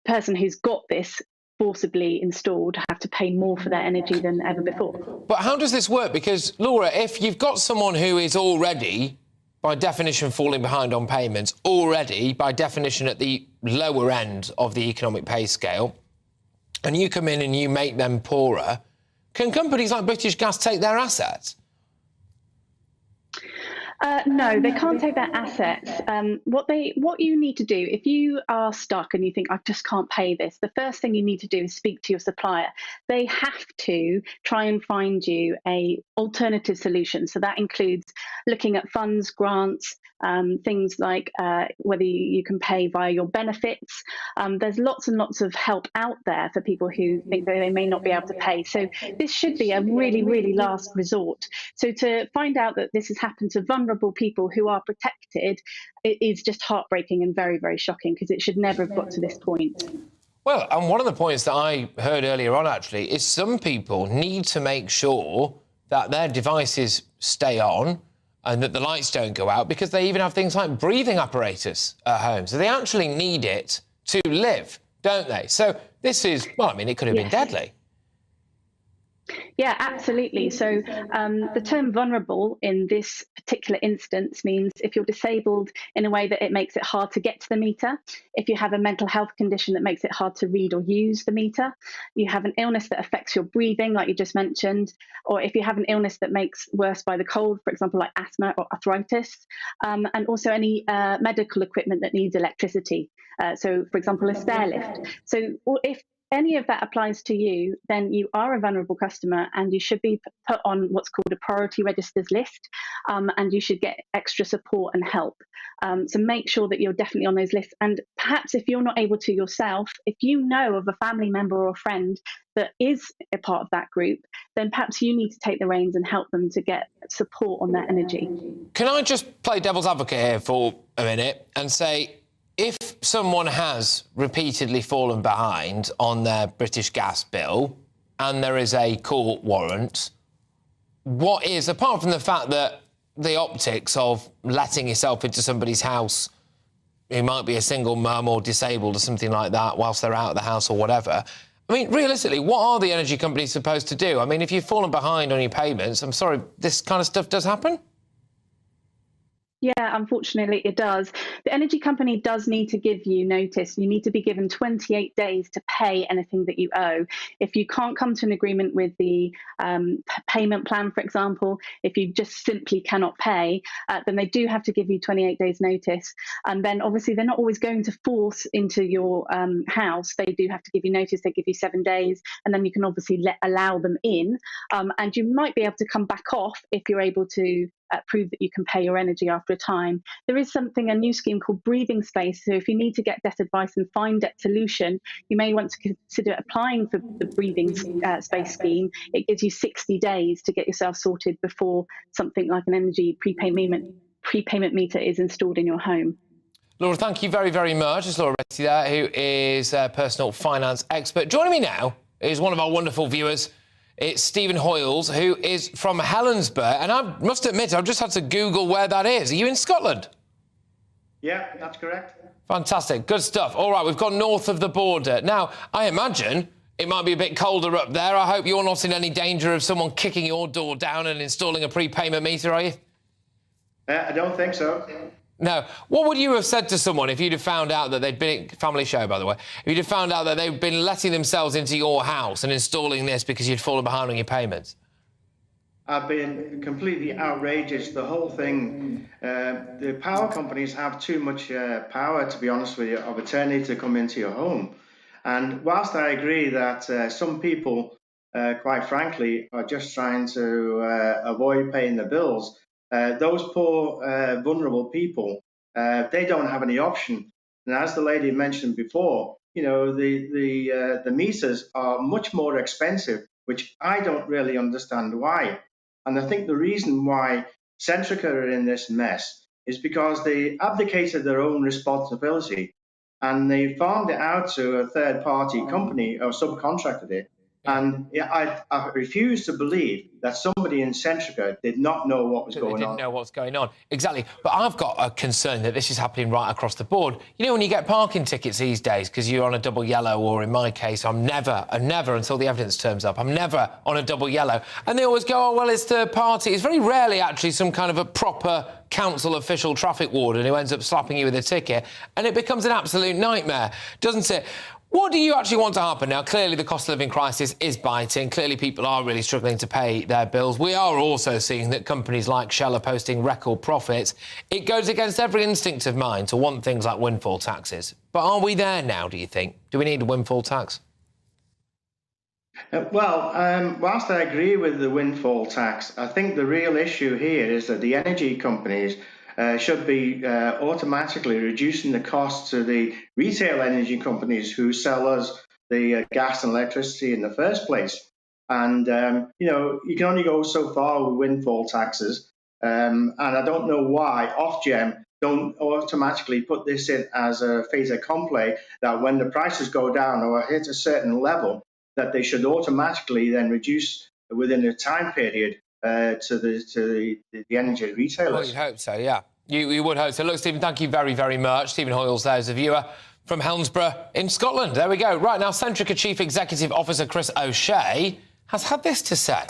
person who's got this forcibly installed have to pay more for their energy than ever before. But how does this work? Because, Laura, if you've got someone who is already, by definition, falling behind on payments, already, by definition, at the lower end of the economic pay scale, and you come in and you make them poorer, can companies like British Gas take their assets? No, they can't take their assets. What you need to do, if you are stuck and you think, I just can't pay this, the first thing you need to do is speak to your supplier. They have to try and find you a alternative solution. So that includes looking at funds, grants, things like whether you can pay via your benefits. There's lots and lots of help out there for people who think that they may not be able to pay. So this should be a really, really last resort. So to find out that this has happened to vulnerable people who are protected, it is just heartbreaking and very, very shocking, because it should never have got to this point. Well, and one of the points that I heard earlier on, actually, is some people need to make sure that their devices stay on and that the lights don't go out, because they even have things like breathing apparatus at home. So they actually need it to live, don't they? So this is, well, I mean, it could have been deadly. Yeah, absolutely. So the term vulnerable in this particular instance means if you're disabled in a way that it makes it hard to get to the meter, if you have a mental health condition that makes it hard to read or use the meter, you have an illness that affects your breathing, like you just mentioned, or if you have an illness that makes worse by the cold, for example, like asthma or arthritis, and also any medical equipment that needs electricity. So, for example, a stair lift. So if any of that applies to you, then you are a vulnerable customer and you should be put on what's called a priority registers list, and you should get extra support and help. So make sure that you're definitely on those lists. And perhaps if you're not able to yourself, if you know of a family member or a friend that is a part of that group, then perhaps you need to take the reins and help them to get support on their energy. Can I just play devil's advocate here for a minute and say, if someone has repeatedly fallen behind on their British Gas bill and there is a court warrant, what is, apart from the fact that the optics of letting yourself into somebody's house who might be a single mum or disabled or something like that whilst they're out of the house or whatever, I mean, realistically, what are the energy companies supposed to do? I mean, if you've fallen behind on your payments, I'm sorry, this kind of stuff does happen? Yeah, unfortunately it does. The energy company does need to give you notice. You need to be given 28 days to pay anything that you owe. If you can't come to an agreement with the payment plan, for example, if you just simply cannot pay, then they do have to give you 28 days notice. And then obviously they're not always going to force into your house. They do have to give you notice. They give you 7 days, and then you can obviously allow them in. And you might be able to come back off if you're able to prove that you can pay your energy after a time. There is a new scheme called breathing space. So if you need to get debt advice and find debt solution, you may want to consider applying for the breathing space scheme. It gives you 60 days to get yourself sorted before something like an energy prepayment meter is installed in your home. Laura, thank you very, very much. It's Laura Betty there, who is a personal finance expert. Joining me now is one of our wonderful viewers. It's Stephen Hoyles, who is from Helensburgh, and I must admit, I've just had to Google where that is. Are you in Scotland? Yeah, that's correct. Fantastic, good stuff. All right, we've gone north of the border. Now, I imagine it might be a bit colder up there. I hope you're not in any danger of someone kicking your door down and installing a prepayment meter, are you? I don't think so. No. What would you have said to someone if you'd have found out that they'd been... Family show, by the way. If you'd have found out that they'd been letting themselves into your house and installing this because you'd fallen behind on your payments? I've been completely outrageous. The whole thing... the power companies have too much power, to be honest with you, of attorney to come into your home. And whilst I agree that some people, quite frankly, are just trying to avoid paying the bills, those poor, vulnerable people, they don't have any option. And as the lady mentioned before, you know, the meters are much more expensive, which I don't really understand why. And I think the reason why Centrica are in this mess is because they abdicated their own responsibility and they farmed it out to a third-party company or subcontracted it. And I refuse to believe that somebody in Centrica did not know what was going on. They didn't know what's going on. Exactly. But I've got a concern that this is happening right across the board. You know, when you get parking tickets these days because you're on a double yellow, or in my case, I'm never, until the evidence turns up, I'm never on a double yellow. And they always go, oh, well, it's the party. It's very rarely actually some kind of a proper council official traffic warden who ends up slapping you with a ticket. And it becomes an absolute nightmare, doesn't it? What do you actually want to happen now? Clearly, the cost of living crisis is biting. Clearly, people are really struggling to pay their bills. We are also seeing that companies like Shell are posting record profits. It goes against every instinct of mine to want things like windfall taxes. But are we there now, do you think? Do we need a windfall tax? Whilst I agree with the windfall tax, I think the real issue here is that the energy companies should be automatically reducing the cost to the retail energy companies who sell us the gas and electricity in the first place. And, you can only go so far with windfall taxes. And I don't know why Ofgem don't automatically put this in as a fait accompli, that when the prices go down or hit a certain level, that they should automatically then reduce within a time period to the energy retailers. Well, you'd hope so, yeah. You would hope so. Look, Stephen, thank you very, very much. Stephen Hoyles there is a viewer from Helensburgh in Scotland. There we go. Right, now, Centrica Chief Executive Officer Chris O'Shea has had this to say.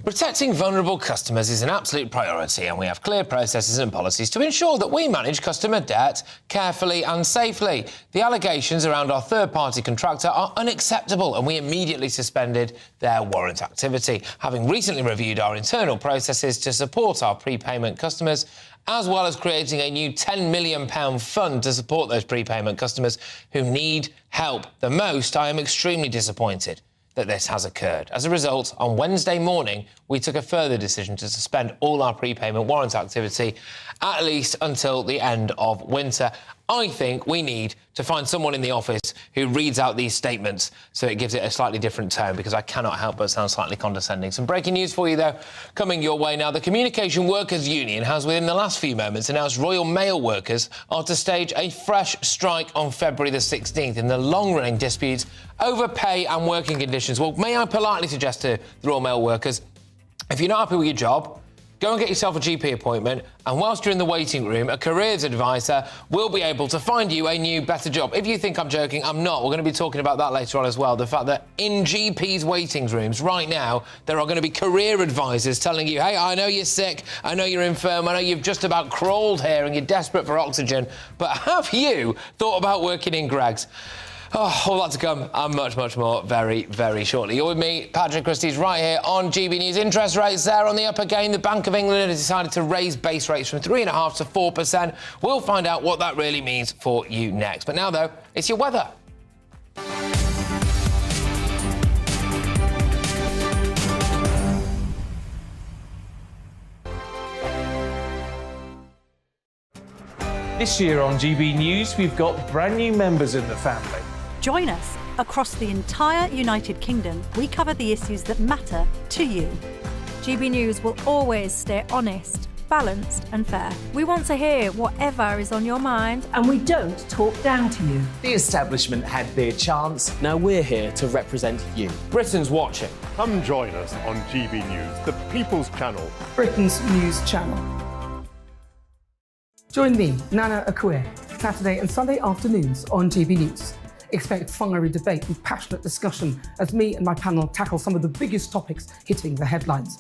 Protecting vulnerable customers is an absolute priority, and we have clear processes and policies to ensure that we manage customer debt carefully and safely. The allegations around our third-party contractor are unacceptable, and we immediately suspended their warrant activity, having recently reviewed our internal processes to support our prepayment customers, as well as creating a new £10 million fund to support those prepayment customers who need help the most. I am extremely disappointed that this has occurred. As a result, on Wednesday morning, we took a further decision to suspend all our prepayment warrant activity, at least until the end of winter. I think we need to find someone in the office who reads out these statements so it gives it a slightly different tone, because I cannot help but sound slightly condescending. Some breaking news for you, though, coming your way now. The Communication Workers Union has, within the last few moments, announced Royal Mail workers are to stage a fresh strike on February the 16th in the long-running disputes over pay and working conditions. Well, may I politely suggest to the Royal Mail workers, if you're not happy with your job, go and get yourself a GP appointment, and whilst you're in the waiting room, a careers advisor will be able to find you a new, better job. If you think I'm joking, I'm not. We're going to be talking about that later on as well. The fact that in GPs' waiting rooms right now, there are going to be career advisors telling you, hey, I know you're sick, I know you're infirm, I know you've just about crawled here and you're desperate for oxygen, but have you thought about working in Greggs? Oh, all that to come and much, much more very, very shortly. You're with me, Patrick Christys, right here on GB News. Interest rates there on the up again. The Bank of England has decided to raise base rates from 3.5% to 4%. We'll find out what that really means for you next. But now, though, it's your weather. This year on GB News, we've got brand new members in the family. Join us. Across the entire United Kingdom, we cover the issues that matter to you. GB News will always stay honest, balanced and fair. We want to hear whatever is on your mind. And we don't talk down to you. The establishment had their chance. Now we're here to represent you. Britain's watching. Come join us on GB News, the People's Channel. Britain's news channel. Join me, Nana Akue, Saturday and Sunday afternoons on GB News. Expect fiery debate and passionate discussion as me and my panel tackle some of the biggest topics hitting the headlines.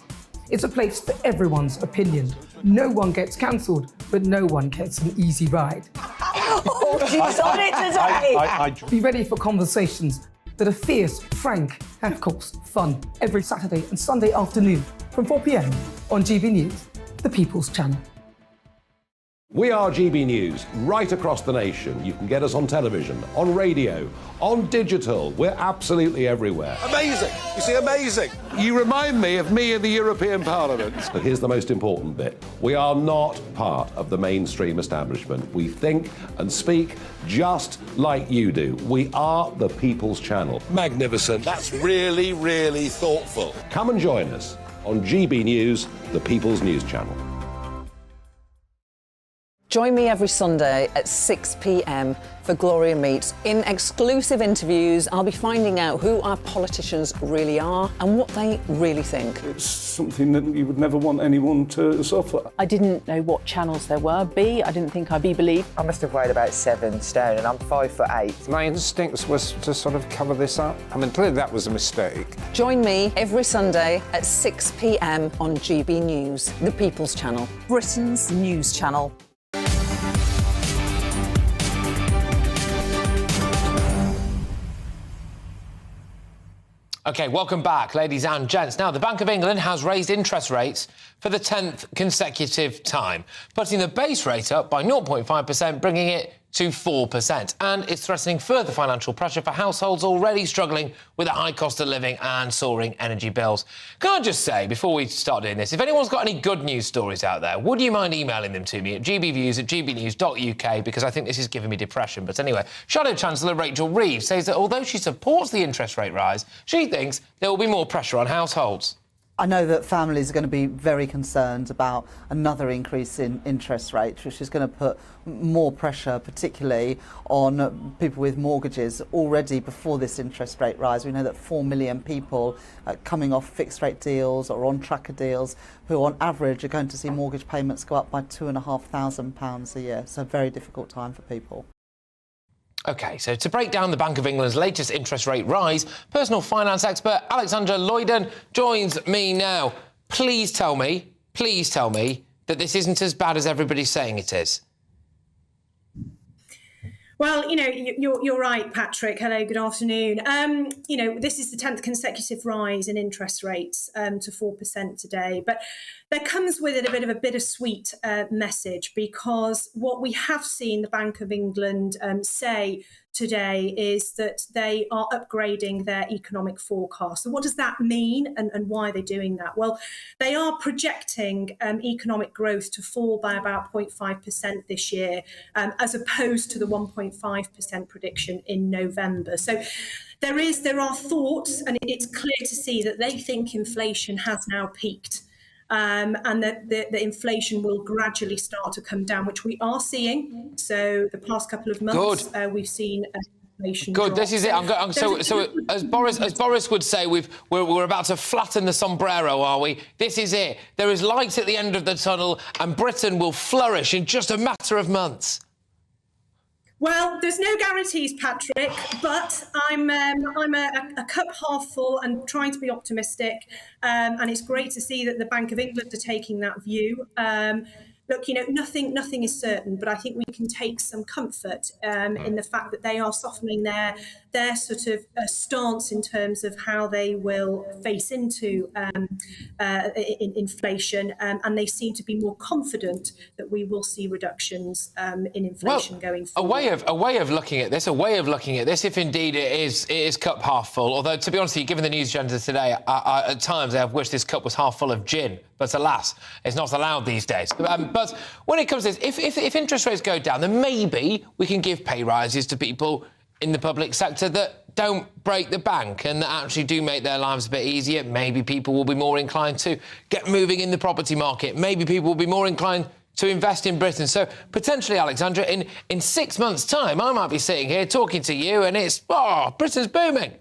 It's a place for everyone's opinion. No one gets cancelled, but no one gets an easy ride. Oh, she's on it today! Be ready for conversations that are fierce, frank, and of course, fun. Every Saturday and Sunday afternoon from 4 p.m. on GB News, the People's Channel. We are GB News, right across the nation. You can get us on television, on radio, on digital. We're absolutely everywhere. Amazing! You see, amazing! You remind me of me in the European Parliament. But here's the most important bit. We are not part of the mainstream establishment. We think and speak just like you do. We are the People's Channel. Magnificent. That's really, really thoughtful. Come and join us on GB News, the People's News Channel. Join me every Sunday at 6 p.m. for Gloria Meets. In exclusive interviews, I'll be finding out who our politicians really are and what they really think. It's something that you would never want anyone to suffer. I didn't know what channels there were. I didn't think I'd be believed. I must have weighed about 7 stone and I'm 5'8". My instincts was to sort of cover this up. I mean, clearly that was a mistake. Join me every Sunday at 6 p.m. on GB News, the People's Channel. Britain's news channel. OK, welcome back, ladies and gents. Now, the Bank of England has raised interest rates for the 10th consecutive time, putting the base rate up by 0.5%, bringing it to 4%. And it's threatening further financial pressure for households already struggling with a high cost of living and soaring energy bills. Can I just say, before we start doing this, if anyone's got any good news stories out there, would you mind emailing them to me at gbviews@gbnews.uk, because I think this is giving me depression. But anyway, Shadow Chancellor Rachel Reeves says that although she supports the interest rate rise, she thinks there will be more pressure on households. I know that families are going to be very concerned about another increase in interest rates, which is going to put more pressure, particularly on people with mortgages. Already before this interest rate rise, we know that 4 million people coming off fixed rate deals or on tracker deals who on average are going to see mortgage payments go up by £2,500 a year. So a very difficult time for people. OK, so to break down the Bank of England's latest interest rate rise, personal finance expert Alexandra Loyden joins me now. Please tell me that this isn't as bad as everybody's saying it is. Well, you're right, Patrick. Hello, good afternoon. This is the 10th consecutive rise in interest rates to 4% today. But there comes with it a bit of a bittersweet message, because what we have seen the Bank of England say today is that they are upgrading their economic forecast. So what does that mean, and why are they doing that? Well, they are projecting economic growth to fall by about 0.5% this year, as opposed to the 1.5% prediction in November. So there are thoughts, and it's clear to see that they think inflation has now peaked. And that the inflation will gradually start to come down, which we are seeing. So the past couple of months, we've seen inflation drop. This is it. So as Boris would say, we're about to flatten the sombrero, are we? This is it. There is light at the end of the tunnel, and Britain will flourish in just a matter of months. Well, there's no guarantees, Patrick, but I'm a cup half full and trying to be optimistic. And it's great to see that the Bank of England are taking that view. Look, nothing is certain, but I think we can take some comfort in the fact that they are softening their sort of stance in terms of how they will face into inflation, and they seem to be more confident that we will see reductions in inflation going forward. A way of looking at this, if indeed it is cup half full. Although, to be honest with you, given the news agenda today, at times I have wished this cup was half full of gin. But alas, it's not allowed these days. But when it comes to this, if interest rates go down, then maybe we can give pay rises to people in the public sector that don't break the bank and that actually do make their lives a bit easier. Maybe people will be more inclined to get moving in the property market. Maybe people will be more inclined to invest in Britain. So potentially, Alexandra, in 6 months' time, I might be sitting here talking to you and it's, Britain's booming.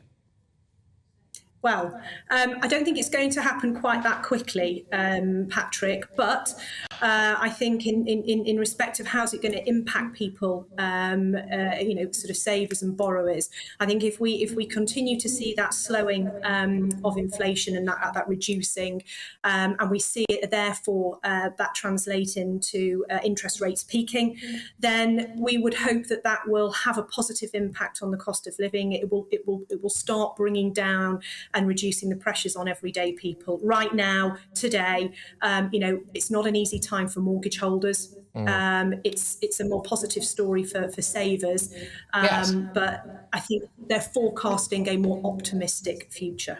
Well, I don't think it's going to happen quite that quickly, Patrick, but I think in respect of how's it going to impact people, sort of savers and borrowers, I think if we continue to see that slowing of inflation and that reducing, and we see it, therefore that translate into interest rates peaking, then we would hope that will have a positive impact on the cost of living. It will start bringing down and reducing the pressures on everyday people. Right now, today, it's not an easy time for mortgage holders. It's a more positive story for savers, yes. But I think they're forecasting a more optimistic future.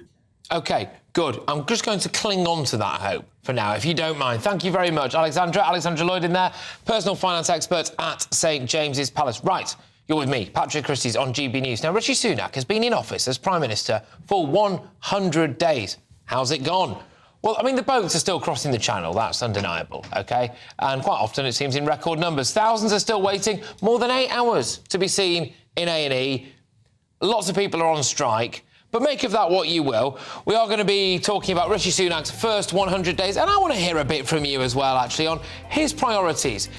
OK, good. I'm just going to cling on to that hope for now, if you don't mind. Thank you very much, Alexandra Loyden there, personal finance expert at St James's Palace. Right. You're with me, Patrick Christys, on GB News. Now, Rishi Sunak has been in office as Prime Minister for 100 days. How's it gone? Well, I mean, the boats are still crossing the Channel. That's undeniable, OK? And quite often, it seems, in record numbers. Thousands are still waiting more than 8 hours to be seen in A&E. Lots of people are on strike. But make of that what you will. We are going to be talking about Rishi Sunak's first 100 days. And I want to hear a bit from you as well, actually, on his priorities.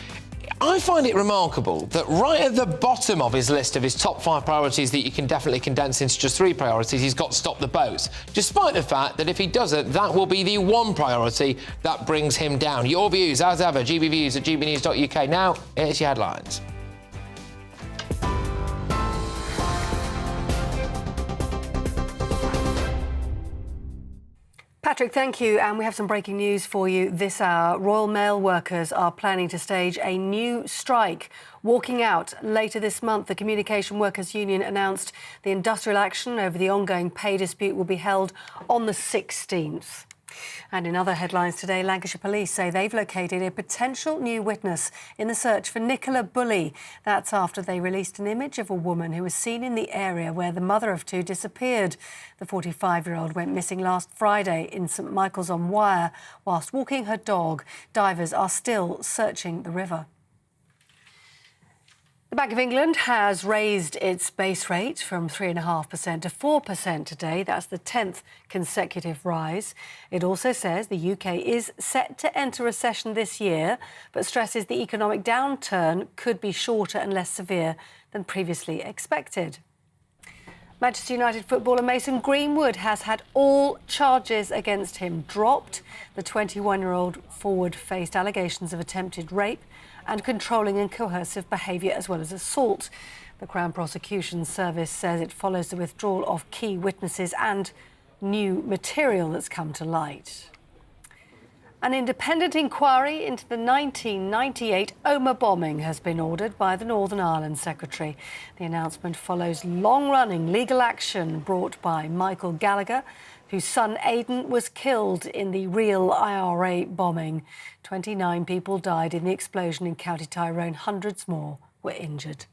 I find it remarkable that right at the bottom of his list of his top 5 priorities that you can definitely condense into just 3 priorities, he's got stop the boats, despite the fact that if he doesn't, that will be the one priority that brings him down. Your views, as ever, gbviews@gbnews.uk. Now, here's your headlines. Patrick, thank you. And we have some breaking news for you this hour. Royal Mail workers are planning to stage a new strike, walking out later this month. The Communication Workers Union announced the industrial action over the ongoing pay dispute will be held on the 16th. And in other headlines today, Lancashire Police say they've located a potential new witness in the search for Nicola Bulley. That's after they released an image of a woman who was seen in the area where the mother of two disappeared. The 45-year-old went missing last Friday in St Michael's-on-Wyre whilst walking her dog. Divers are still searching the river. The Bank of England has raised its base rate from 3.5% to 4% today. That's the 10th consecutive rise. It also says the UK is set to enter recession this year, but stresses the economic downturn could be shorter and less severe than previously expected. Manchester United footballer Mason Greenwood has had all charges against him dropped. The 21-year-old forward faced allegations of attempted rape and controlling and coercive behaviour as well as assault. The Crown Prosecution Service says it follows the withdrawal of key witnesses and new material that's come to light. An independent inquiry into the 1998 Omagh bombing has been ordered by the Northern Ireland Secretary. The announcement follows long-running legal action brought by Michael Gallagher, whose son Aidan was killed in the real IRA bombing. 29 people died in the explosion in County Tyrone. Hundreds more were injured.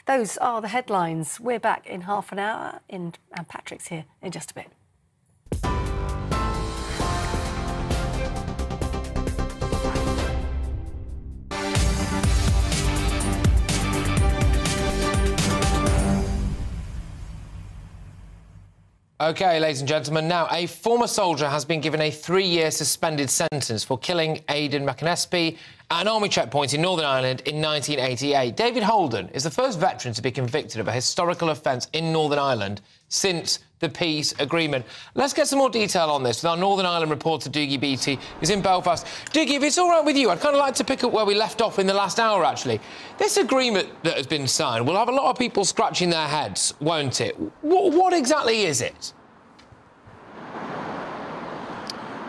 Those are the headlines. We're back in half an hour, and Patrick's here in just a bit. OK, ladies and gentlemen, now a former soldier has been given a 3-year suspended sentence for killing Aidan McNally at an army checkpoint in Northern Ireland in 1988. David Holden is the first veteran to be convicted of a historical offence in Northern Ireland since the peace agreement. Let's get some more detail on this with our Northern Ireland reporter, Dougie Beattie, who's in Belfast. Dougie, if it's all right with you, I'd kind of like to pick up where we left off in the last hour, actually. This agreement that has been signed will have a lot of people scratching their heads, won't it? What exactly is it?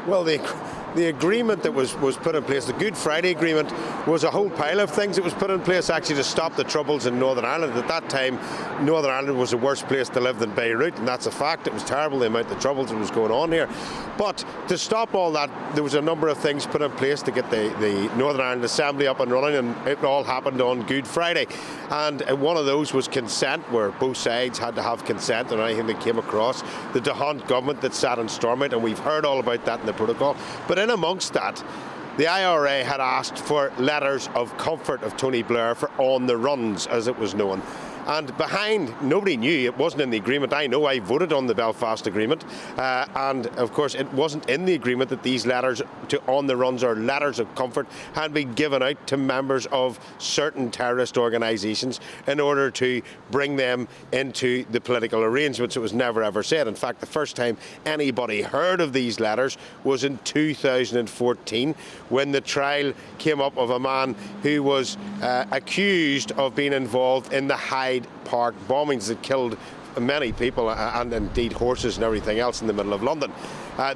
Well, the agreement that was put in place, the Good Friday Agreement, was a whole pile of things that was put in place actually to stop the troubles in Northern Ireland. At that time, Northern Ireland was the worst place to live than Beirut, and that's a fact. It was terrible, the amount of troubles that was going on here. But to stop all that, there was a number of things put in place to get the Northern Ireland Assembly up and running, and it all happened on Good Friday. And one of those was consent, where both sides had to have consent on anything that came across. The DeHunt government that sat in Stormont, and we've heard all about that in the protocol. But in amongst that, the IRA had asked for letters of comfort of Tony Blair for on the runs, as it was known. And behind, nobody knew, it wasn't in the agreement. I know I voted on the Belfast Agreement, and of course it wasn't in the agreement that these letters to on the runs or letters of comfort had been given out to members of certain terrorist organisations in order to bring them into the political arrangements. It was never ever said. In fact, the first time anybody heard of these letters was in 2014, when the trial came up of a man who was accused of being involved in the Hyde Park bombings that killed many people and indeed horses and everything else in the middle of London.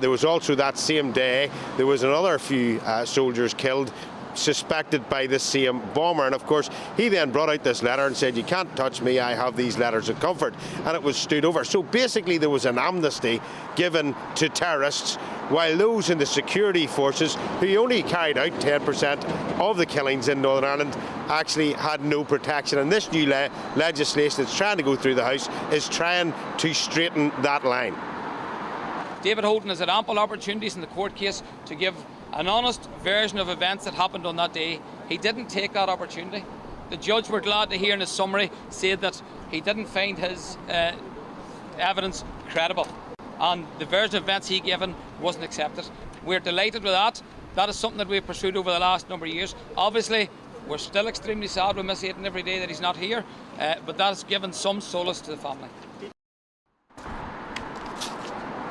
There was also that same day, there was another few soldiers killed, suspected by the same bomber, and of course he then brought out this letter and said, "You can't touch me, I have these letters of comfort," and it was stood over. So basically there was an amnesty given to terrorists, while those in the security forces, who only carried out 10% of the killings in Northern Ireland, actually had no protection. And this new legislation that's trying to go through the House is trying to straighten that line. David Holden has had ample opportunities in the court case to give an honest version of events that happened on that day. He didn't take that opportunity. The judge, we're glad to hear in his summary, said that he didn't find his evidence credible, and the version of events he given wasn't accepted. We're delighted with that. That is something that we've pursued over the last number of years. Obviously, we're still extremely sad. We miss Aidan every day that he's not here, but that has given some solace to the family.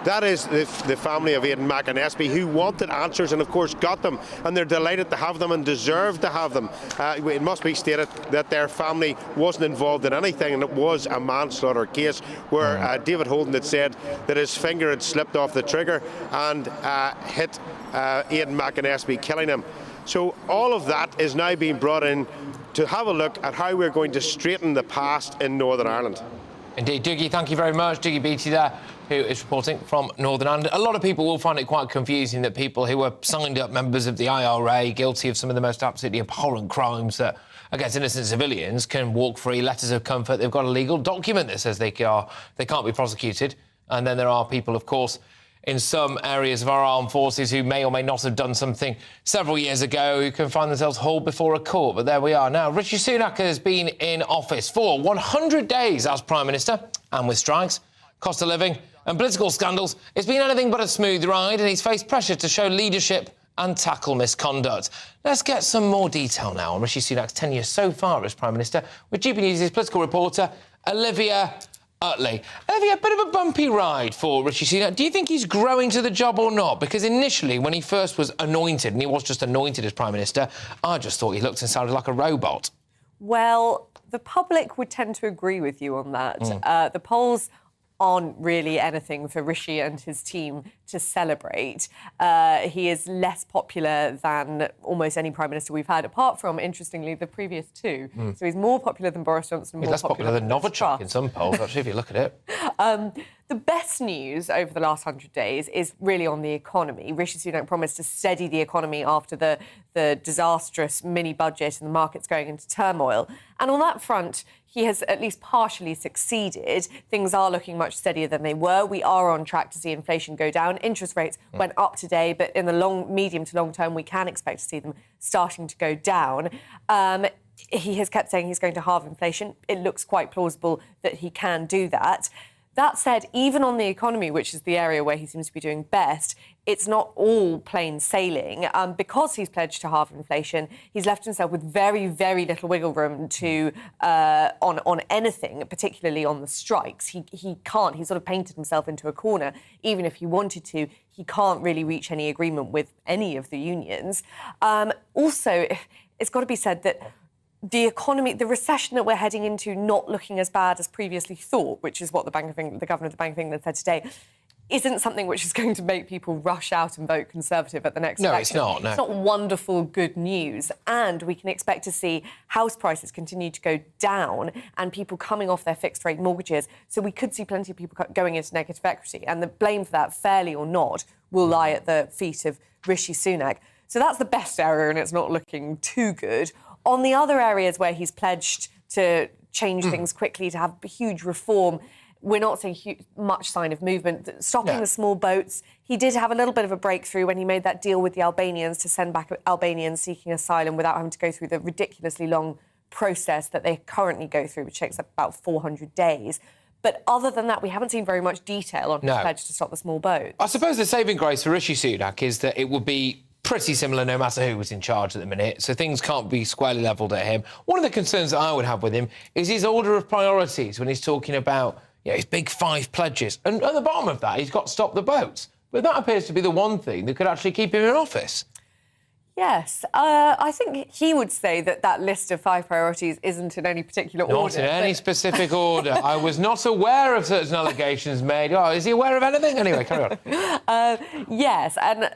That is the family of Aidan McAnespy, who wanted answers and, of course, got them. And they're delighted to have them and deserve to have them. It must be stated that their family wasn't involved in anything, and it was a manslaughter case where David Holden had said that his finger had slipped off the trigger and hit Aidan McAnespy, killing him. So all of that is now being brought in to have a look at how we're going to straighten the past in Northern Ireland. Indeed, Dougie, thank you very much. Dougie Beattie there, who is reporting from Northern Ireland. A lot of people will find it quite confusing that people who were signed up members of the IRA, guilty of some of the most absolutely abhorrent crimes that against innocent civilians, can walk free, letters of comfort. They've got a legal document that says they can't be prosecuted. And then there are people, of course, in some areas of our armed forces who may or may not have done something several years ago who can find themselves hauled before a court. But there we are now. Rishi Sunak has been in office for 100 days as Prime Minister, and with strikes, cost of living and political scandals, it's been anything but a smooth ride, and he's faced pressure to show leadership and tackle misconduct. Let's get some more detail now on Rishi Sunak's tenure so far as Prime Minister with GBNews' political reporter Olivia Utley. Olivia, a bit of a bumpy ride for Rishi Sunak. Do you think he's growing to the job or not? Because initially, when he first was anointed, and he was just anointed as Prime Minister, I just thought he looked and sounded like a robot. Well, the public would tend to agree with you on that. The polls aren't really anything for Rishi and his team to celebrate. He is less popular than almost any Prime Minister we've had, apart from, interestingly, the previous two. So he's more popular than Boris Johnson. He's less popular than Novichok in some polls, actually, if you look at it. The best news over the last 100 days is really on the economy. Rishi Sunak promised to steady the economy after the disastrous mini-budget and the markets going into turmoil. And on that front, he has at least partially succeeded. Things are looking much steadier than they were. We are on track to see inflation go down. Interest rates went up today, but in the medium to long term, we can expect to see them starting to go down. He has kept saying he's going to halve inflation. It looks quite plausible that he can do that. That said, even on the economy, which is the area where he seems to be doing best, it's not all plain sailing. Because he's pledged to halve inflation, he's left himself with very, very little wiggle room to on anything, particularly on the strikes. He can't. He's sort of painted himself into a corner. Even if he wanted to, he can't really reach any agreement with any of the unions. Also, it's got to be said that the economy, the recession that we're heading into, not looking as bad as previously thought, which is what the Governor of the Bank of England said today, isn't something which is going to make people rush out and vote Conservative at the next election. No, it's not. No. It's not wonderful good news. And we can expect to see house prices continue to go down and people coming off their fixed-rate mortgages. So we could see plenty of people going into negative equity. And the blame for that, fairly or not, will lie at the feet of Rishi Sunak. So that's the best area, and it's not looking too good. On the other areas where he's pledged to change things quickly, to have huge reform, we're not seeing much sign of movement. Stopping the small boats, he did have a little bit of a breakthrough when he made that deal with the Albanians to send back Albanians seeking asylum without having to go through the ridiculously long process that they currently go through, which takes about 400 days. But other than that, we haven't seen very much detail on his pledge to stop the small boats. I suppose the saving grace for Rishi Sunak is that it would be pretty similar no matter who was in charge at the minute, so things can't be squarely levelled at him. One of the concerns that I would have with him is his order of priorities when he's talking about his big 5 pledges. And at the bottom of that, he's got stop the boats. But that appears to be the one thing that could actually keep him in office. Yes, I think he would say that list of 5 priorities isn't in any particular order. Not in any specific order. I was not aware of certain allegations made. Oh, is he aware of anything? Anyway, carry on. Yes, and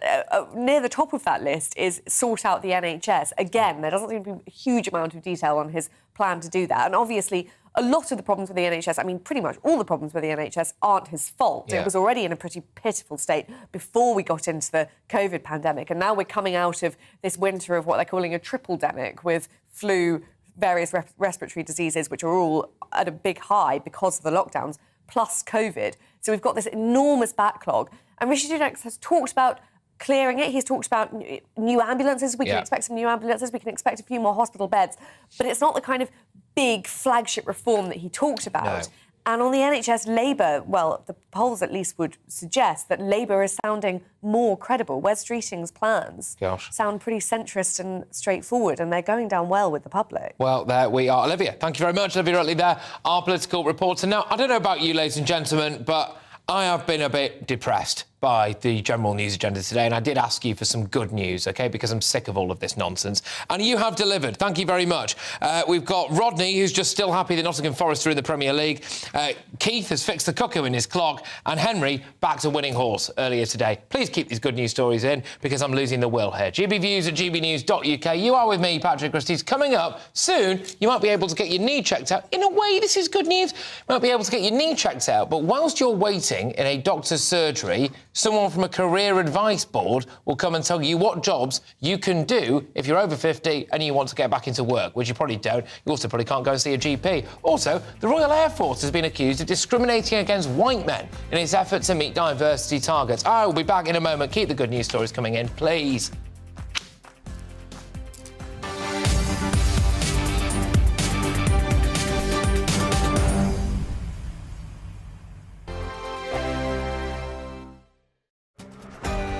near the top of that list is sort out the NHS. Again, there doesn't seem to be a huge amount of detail on his plan to do that. And obviously, a lot of the problems with the NHS, I mean, pretty much all the problems with the NHS aren't his fault. Yeah. It was already in a pretty pitiful state before we got into the COVID pandemic. And now we're coming out of this winter of what they're calling a triple-demic with flu, various respiratory diseases, which are all at a big high because of the lockdowns, plus COVID. So we've got this enormous backlog. And Rishi Sunak has talked about clearing it. He's talked about new ambulances. We can expect some new ambulances. We can expect a few more hospital beds. But it's not the kind of big flagship reform that he talked about. No. And on the NHS, Labour, well, the polls at least would suggest that Labour is sounding more credible. Wes Streeting's plans sound pretty centrist and straightforward, and they're going down well with the public. Well, there we are. Olivia, thank you very much. Olivia Utley there, our political reporter. Now, I don't know about you, ladies and gentlemen, but I have been a bit depressed by the general news agenda today, and I did ask you for some good news, OK, because I'm sick of all of this nonsense. And you have delivered. Thank you very much. We've got Rodney, who's just still happy that Nottingham Forest are in the Premier League. Keith has fixed the cuckoo in his clock, and Henry backed a winning horse earlier today. Please keep these good news stories in, because I'm losing the will here. gbviews@gbnews.uk. You are with me, Patrick Christys. Coming up soon, you might be able to get your knee checked out. In a way, this is good news. You might be able to get your knee checked out, but whilst you're waiting in a doctor's surgery, someone from a career advice board will come and tell you what jobs you can do if you're over 50 and you want to get back into work, which you probably don't. You also probably can't go and see a GP. Also, the Royal Air Force has been accused of discriminating against white men in its effort to meet diversity targets. I will be back in a moment. Keep the good news stories coming in, please.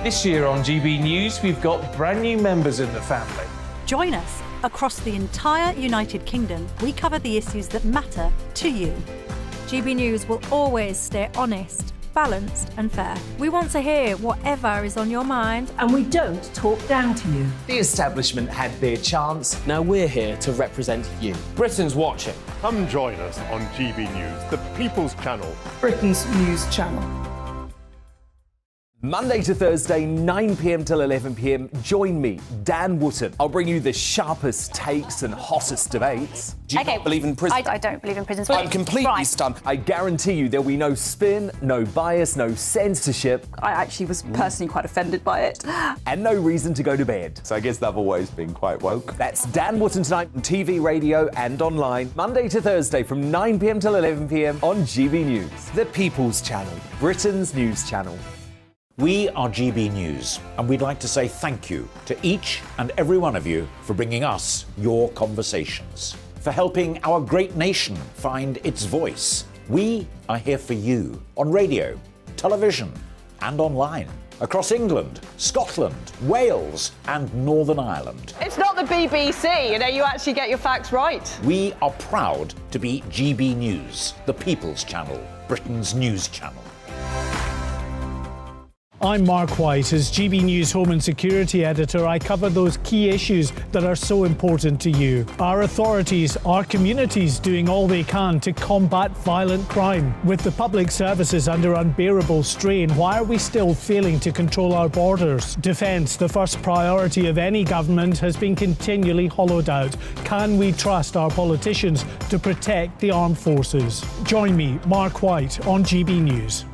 This year on GB News, we've got brand new members in the family. Join us. Across the entire United Kingdom, we cover the issues that matter to you. GB News will always stay honest, balanced and fair. We want to hear whatever is on your mind. And we don't talk down to you. The establishment had their chance. Now we're here to represent you. Britain's watching. Come join us on GB News, the People's Channel. Britain's news channel. Monday to Thursday, 9 p.m. till 11 p.m. Join me, Dan Wootton. I'll bring you the sharpest takes and hottest debates. Do you not believe in prisons? I don't believe in prisons. I'm completely stunned. I guarantee you there'll be no spin, no bias, no censorship. I actually was personally quite offended by it. And no reason to go to bed. So I guess they've always been quite woke. That's Dan Wootton tonight on TV, radio and online. Monday to Thursday from 9 p.m. till 11 p.m. on GB News. The People's Channel, Britain's news channel. We are GB News, and we'd like to say thank you to each and every one of you for bringing us your conversations, for helping our great nation find its voice. We are here for you on radio, television, and online, across England, Scotland, Wales, and Northern Ireland. It's not the BBC, you actually get your facts right. We are proud to be GB News, the People's Channel, Britain's news channel. I'm Mark White. As GB News Home and Security Editor, I cover those key issues that are so important to you. Our authorities, our communities doing all they can to combat violent crime. With the public services under unbearable strain, why are we still failing to control our borders? Defence, the first priority of any government, has been continually hollowed out. Can we trust our politicians to protect the armed forces? Join me, Mark White, on GB News.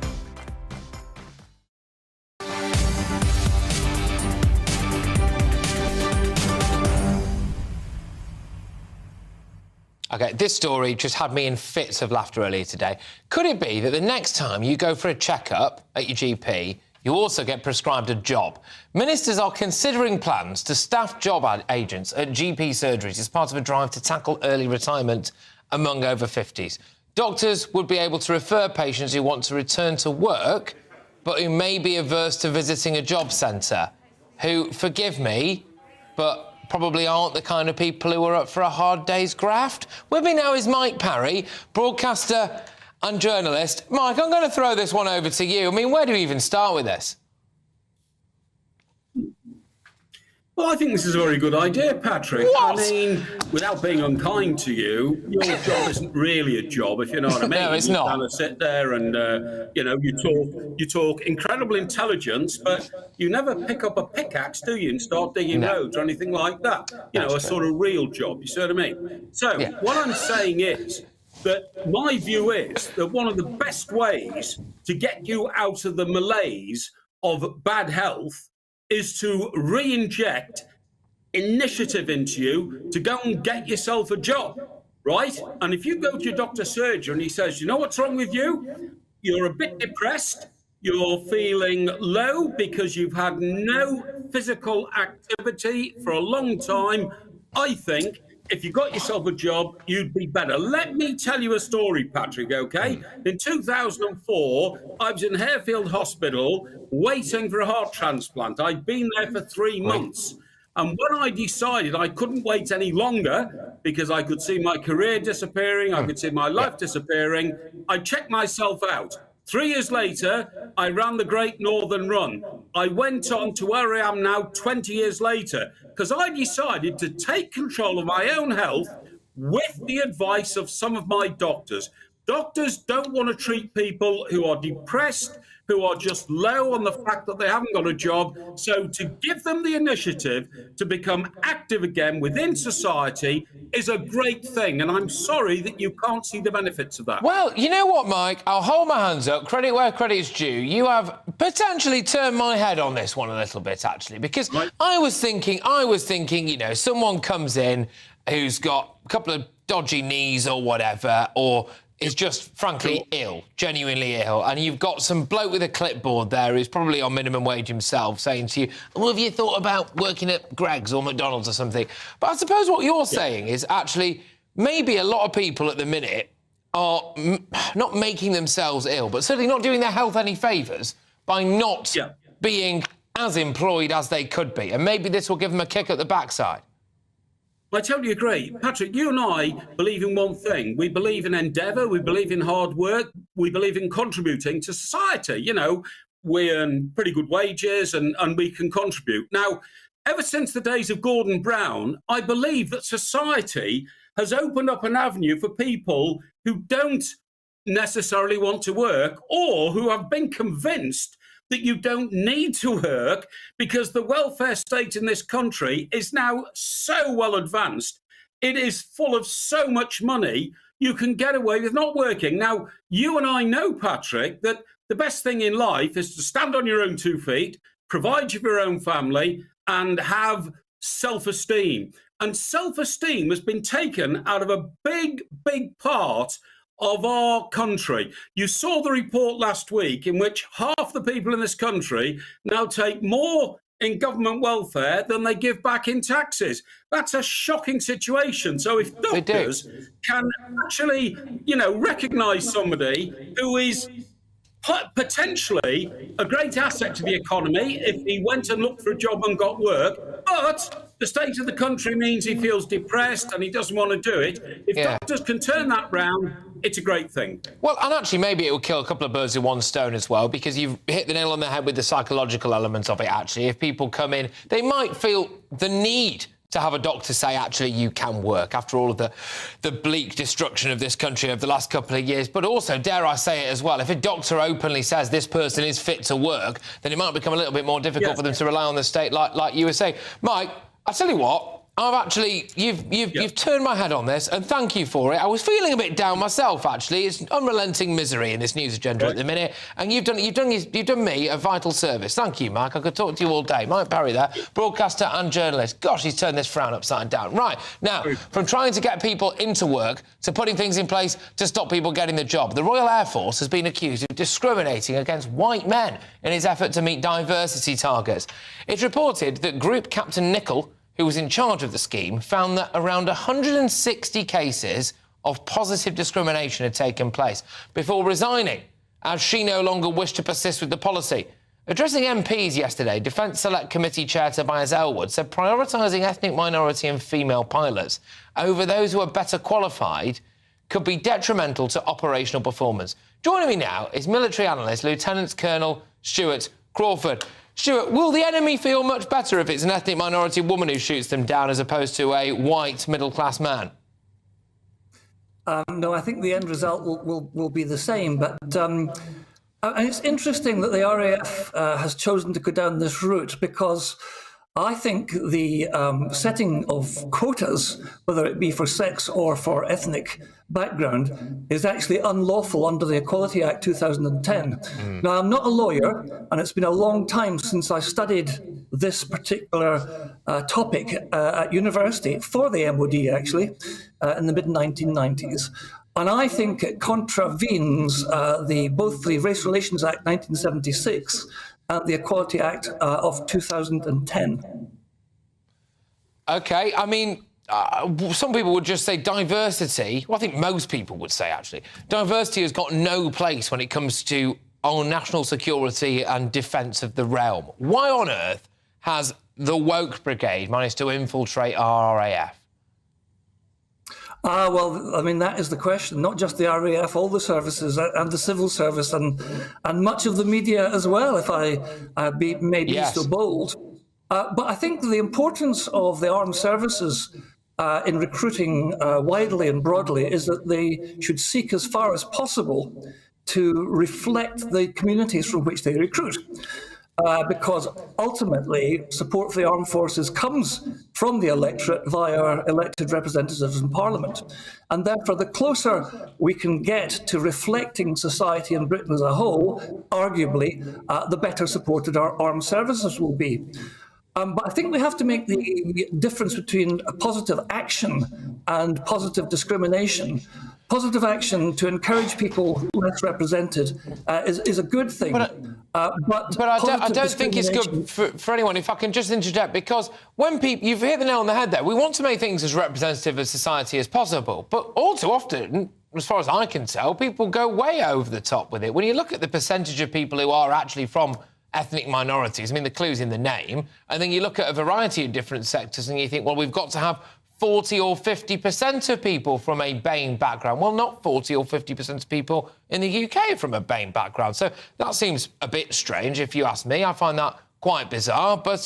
OK, this story just had me in fits of laughter earlier today. Could it be that the next time you go for a checkup at your GP, you also get prescribed a job? Ministers are considering plans to staff job agents at GP surgeries as part of a drive to tackle early retirement among over 50s. Doctors would be able to refer patients who want to return to work, but who may be averse to visiting a job centre, who, forgive me, but probably aren't the kind of people who are up for a hard day's graft. With me now is Mike Parry, broadcaster and journalist. Mike, I'm going to throw this one over to you. I mean, where do we even start with this? Well, I think this is a very good idea, Patrick. What? I mean, without being unkind to you, your job isn't really a job, if you know what I mean. No, it's not. You kind of sit there and, you talk incredible intelligence, but you never pick up a pickaxe, do you, and start digging roads or anything like that. A sort of real job, you see what I mean? So what I'm saying is that my view is that one of the best ways to get you out of the malaise of bad health is to re-inject initiative into you to go and get yourself a job, right? And if you go to your doctor's surgery and he says, you know what's wrong with you? You're a bit depressed, you're feeling low because you've had no physical activity for a long time, I think if you got yourself a job, you'd be better. Let me tell you a story, Patrick, OK? In 2004, I was in Harefield Hospital waiting for a heart transplant. I'd been there for 3 months. And when I decided I couldn't wait any longer because I could see my career disappearing, I could see my life disappearing, I checked myself out. 3 years later, I ran the Great Northern Run. I went on to where I am now 20 years later because I decided to take control of my own health with the advice of some of my doctors. Doctors don't want to treat people who are depressed, who are just low on the fact that they haven't got a job. So to give them the initiative to become active again within society is a great thing. And I'm sorry that you can't see the benefits of that. Well, you know what, Mike? I'll hold my hands up. Credit where credit is due. You have potentially turned my head on this one a little bit, actually, because I was thinking, you know, someone comes in who's got a couple of dodgy knees or whatever, or is just, frankly, ill, genuinely ill, and you've got some bloke with a clipboard there who's probably on minimum wage himself saying to you, well, have you thought about working at Greggs or McDonald's or something? But I suppose what you're saying is actually maybe a lot of people at the minute are not making themselves ill, but certainly not doing their health any favours by not being as employed as they could be, and maybe this will give them a kick at the backside. I totally agree. Patrick, you and I believe in one thing. We believe in endeavour, we believe in hard work, we believe in contributing to society. You know, we earn pretty good wages and we can contribute. Now, ever since the days of Gordon Brown, I believe that society has opened up an avenue for people who don't necessarily want to work or who have been convinced that you don't need to work because the welfare state in this country is now so well advanced. It is full of so much money, you can get away with not working. Now, you and I know, Patrick, that the best thing in life is to stand on your own 2 feet, provide for your own family, and have self-esteem. And self-esteem has been taken out of a big, big part of our country. You saw the report last week in which half the people in this country now take more in government welfare than they give back in taxes. That's a shocking situation. So if doctors can actually, you know, recognise somebody who is potentially a great asset to the economy if he went and looked for a job and got work, but the state of the country means he feels depressed and he doesn't want to do it. If doctors can turn that round, it's a great thing. Well, and actually maybe it will kill a couple of birds with one stone as well, because you've hit the nail on the head with the psychological element of it, actually. If people come in, they might feel the need to have a doctor say, actually, you can work, after all of the bleak destruction of this country over the last couple of years. But also, dare I say it as well, if a doctor openly says this person is fit to work, then it might become a little bit more difficult for them to rely on the state, like you were saying. Mike, I tell you what, I've actually, you've turned my head on this, and thank you for it. I was feeling a bit down myself, actually. It's unrelenting misery in this news agenda at the minute, and you've done me a vital service. Thank you, Mike. I could talk to you all day. Mike Parry there, broadcaster and journalist. Gosh, he's turned this frown upside down. Right, now, from trying to get people into work to putting things in place to stop people getting the job, the Royal Air Force has been accused of discriminating against white men in its effort to meet diversity targets. It's reported that Group Captain Nicola, who was in charge of the scheme, found that around 160 cases of positive discrimination had taken place before resigning, as she no longer wished to persist with the policy. Addressing MPs yesterday, Defence Select Committee Chair Tobias Elwood said prioritising ethnic minority and female pilots over those who are better qualified could be detrimental to operational performance. Joining me now is military analyst Lieutenant Colonel Stuart Crawford. Stuart, will the enemy feel much better if it's an ethnic minority woman who shoots them down as opposed to a white middle-class man? No, I think the end result will be the same. But and it's interesting that the RAF has chosen to go down this route, because I think the setting of quotas, whether it be for sex or for ethnic background, is actually unlawful under the Equality Act 2010. Now, I'm not a lawyer, and it's been a long time since I studied this particular topic at university, for the MOD actually, in the mid-1990s. And I think it contravenes both the Race Relations Act 1976 and the Equality Act of 2010. OK, I mean, some people would just say diversity. Well, I think most people would say, actually, diversity has got no place when it comes to our national security and defence of the realm. Why on earth has the woke brigade managed to infiltrate our RAF? Well, I mean, that is the question. Not just the RAF, all the services and the civil service and much of the media as well, if I may be so bold. But I think the importance of the armed services in recruiting widely and broadly is that they should seek as far as possible to reflect the communities from which they recruit. Because ultimately, support for the armed forces comes from the electorate via elected representatives in Parliament. And therefore, the closer we can get to reflecting society in Britain as a whole, arguably, the better supported our armed services will be. But I think we have to make the difference between a positive action and positive discrimination. Positive action to encourage people less represented is a good thing. But I don't think it's good for anyone, if I can just interject, because when people, you've hit the nail on the head there, we want to make things as representative of society as possible, but all too often, as far as I can tell, people go way over the top with it. When you look at the percentage of people who are actually from ethnic minorities, I mean, the clue's in the name, and then you look at a variety of different sectors and you think, well, we've got to have 40 or 50% of people from a BAME background. Well, not 40 or 50% of people in the UK from a BAME background. So that seems a bit strange, if you ask me. I find that quite bizarre. But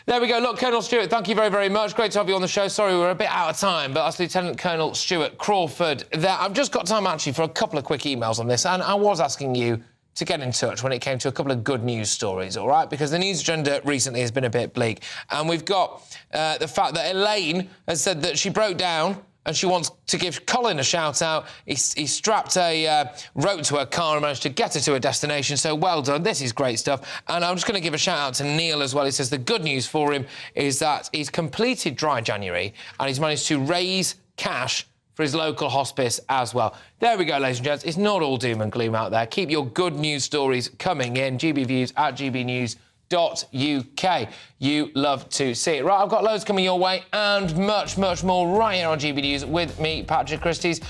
there we go. Look, Colonel Stewart, thank you very, very much. Great to have you on the show. Sorry, we're a bit out of time, but that's Lieutenant Colonel Stuart Crawford there. I've just got time, actually, for a couple of quick emails on this, and I was asking you to get in touch when it came to a couple of good news stories, all right? Because the news agenda recently has been a bit bleak. And we've got the fact that Elaine has said that she broke down and she wants to give Colin a shout-out. He strapped a rope to her car and managed to get her to a destination, so well done. This is great stuff. And I'm just going to give a shout-out to Neil as well. He says the good news for him is that he's completed Dry January and he's managed to raise cash for his local hospice as well. There we go, ladies and gents. It's not all doom and gloom out there. Keep your good news stories coming in. GBviews at gbnews.uk. You love to see it. Right, I've got loads coming your way and much, much more right here on GB News with me, Patrick Christys.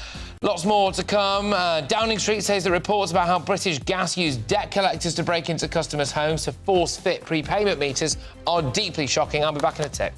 Lots more to come. Downing Street says the reports about how British Gas used debt collectors to break into customers' homes to force-fit prepayment meters are deeply shocking. I'll be back in a tick.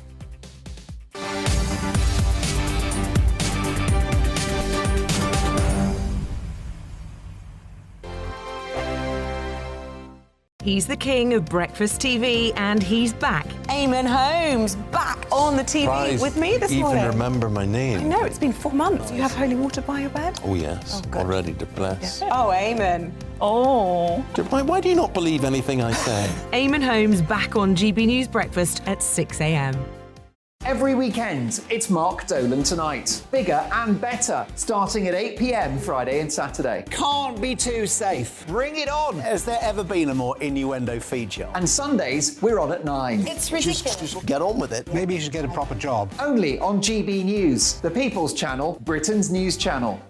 He's the king of breakfast TV, and he's back. Eamon Holmes back on the TV with me this morning. Even remember my name. I know, it's been 4 months. You have holy water by your bed? Oh, yes. Oh, already to bless. Yeah. Oh, Eamon. Oh. Why do you not believe anything I say? Eamon Holmes back on GB News Breakfast at 6 a.m. Every weekend, it's Mark Dolan Tonight. Bigger and better, starting at 8 p.m. Friday and Saturday. Can't be too safe. Bring it on. Has there ever been a more innuendo feature? And Sundays, we're on at 9. It's ridiculous. Just get on with it. Maybe you should get a proper job. Only on GB News, the People's Channel, Britain's news channel.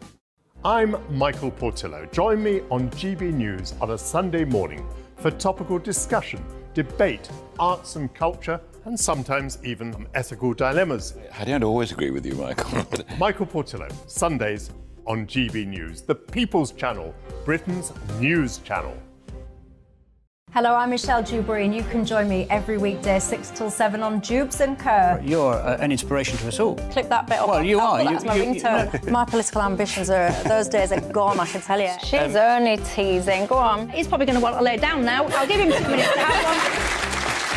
I'm Michael Portillo. Join me on GB News on a Sunday morning for topical discussion, debate, arts and culture, and sometimes even ethical dilemmas. I don't always agree with you, Michael. Michael Portillo, Sundays on GB News, the People's Channel, Britain's news channel. Hello, I'm Michelle Dewberry, and you can join me every weekday 6 till 7 on Jubes and Kerr. You're an inspiration to us all. Click that bit up. Well, you are. That's my ringtone. My political ambitions are, those days are gone, I can tell you. She's only teasing. Go on. He's probably going to want to lay down now. I'll give him 2 minutes to have one.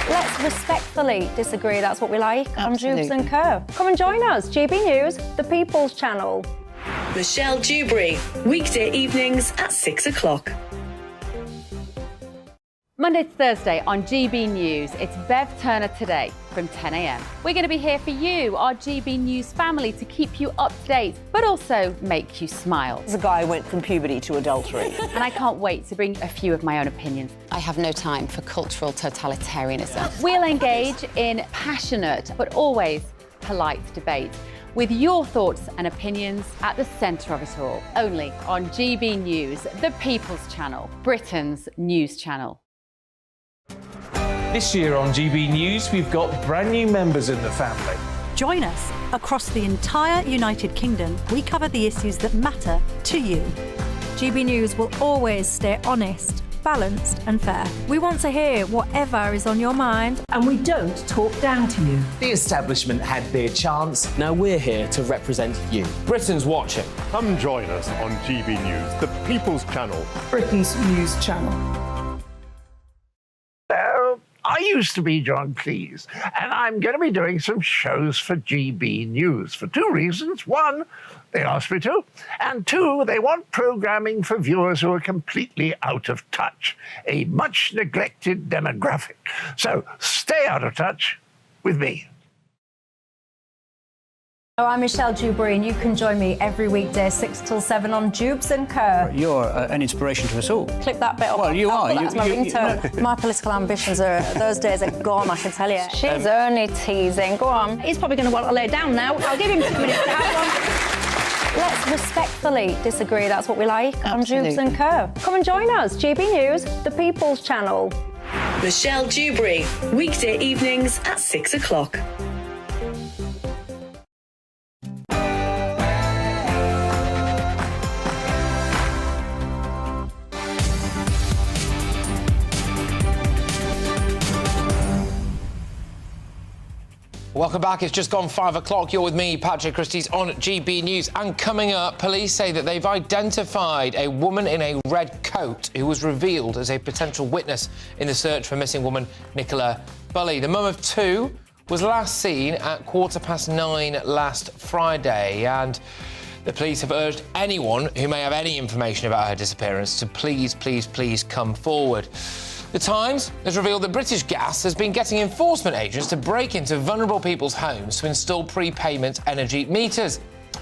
Let's respectfully disagree. That's what we like on Jubes and Kerr. Come and join us. GB News, the People's Channel. Michelle Dewberry, weekday evenings at 6 o'clock. Monday to Thursday on GB News, it's Bev Turner Today from 10 a.m. We're going to be here for you, our GB News family, to keep you up to date, but also make you smile. The guy went from puberty to adultery. And I can't wait to bring a few of my own opinions. I have no time for cultural totalitarianism. We'll engage in passionate, but always polite debate, with your thoughts and opinions at the centre of it all. Only on GB News, the People's Channel, Britain's news channel. This year on GB News, we've got brand new members in the family. Join us. Across the entire United Kingdom, we cover the issues that matter to you. GB News will always stay honest, balanced and fair. We want to hear whatever is on your mind. And we don't talk down to you. The establishment had their chance. Now we're here to represent you. Britain's watching. Come join us on GB News, the People's Channel. Britain's news channel. I used to be John Cleese, and I'm going to be doing some shows for GB News for two reasons. One, they asked me to, and two, they want programming for viewers who are completely out of touch, a much neglected demographic. So stay out of touch with me. Oh, I'm Michelle Dewberry, and you can join me every weekday 6 till 7 on Jubes and Kerr. You're an inspiration to us all. Clip that bit off. Well, you are. That's my ringtone. My political ambitions those days are gone, I can tell you. She's only teasing. Go on. He's probably going to want to lay down now. I'll give him 2 minutes to have one. Let's respectfully disagree. That's what we like. Absolutely. On Jubes and Kerr. Come and join us. GB News, the People's Channel. Michelle Dewberry, weekday evenings at 6 o'clock. Welcome back. It's just gone 5 o'clock. You're with me, Patrick Christys, on GB News. And coming up, police say that they've identified a woman in a red coat who was revealed as a potential witness in the search for missing woman Nicola Bulley. The mum of two was last seen at 9:15 last Friday, and the police have urged anyone who may have any information about her disappearance to please come forward. The Times has revealed that British Gas has been getting enforcement agents to break into vulnerable people's homes to install prepayment energy meters.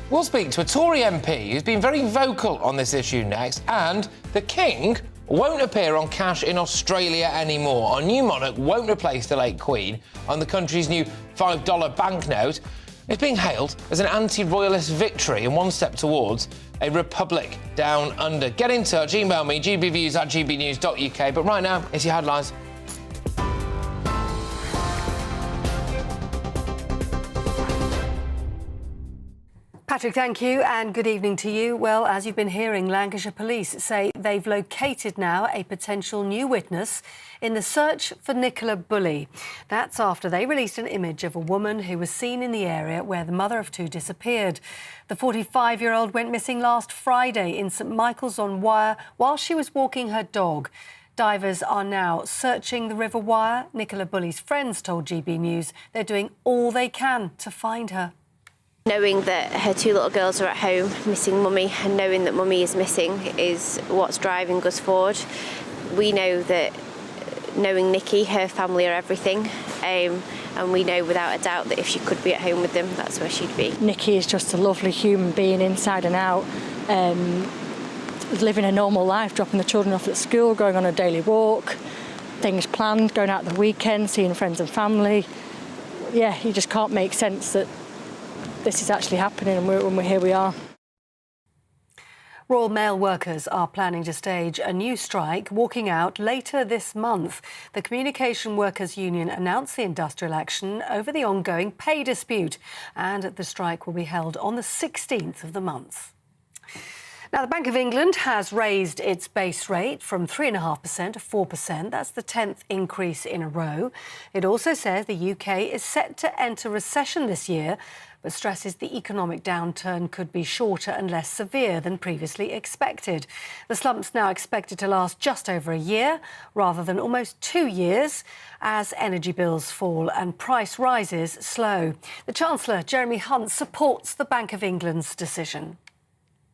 We'll speak to a Tory MP who's been very vocal on this issue next, and the King won't appear on cash in Australia anymore. Our new monarch won't replace the late Queen on the country's new $5 banknote. It's being hailed as an anti-royalist victory and one step towards a republic down under. Get in touch, email me, gbviews@gbnews.uk. But right now, it's your headlines. Patrick, thank you, and good evening to you. Well, as you've been hearing, Lancashire Police say they've located now a potential new witness in the search for Nicola Bulley. That's after they released an image of a woman who was seen in the area where the mother of two disappeared. The 45-year-old went missing last Friday in St Michael's-on-Wyre while she was walking her dog. Divers are now searching the River Wyre. Nicola Bulley's friends told GB News they're doing all they can to find her. Knowing that her two little girls are at home missing mummy, and knowing that mummy is missing is what's driving us forward. We know that knowing Nikki, her family are everything, and we know without a doubt that if she could be at home with them, that's where she'd be. Nikki is just a lovely human being inside and out, living a normal life, dropping the children off at school, going on a daily walk, things planned, going out the weekend, seeing friends and family. Yeah, you just can't make sense that this is actually happening, and here we are. Royal Mail workers are planning to stage a new strike, walking out later this month. The Communication Workers Union announced the industrial action over the ongoing pay dispute, and the strike will be held on the 16th of the month. Now, the Bank of England has raised its base rate from 3.5% to 4%. That's the 10th increase in a row. It also says the UK is set to enter recession this year, but stresses the economic downturn could be shorter and less severe than previously expected. The slump's now expected to last just over a year, rather than almost 2 years, as energy bills fall and price rises slow. The Chancellor, Jeremy Hunt, supports the Bank of England's decision.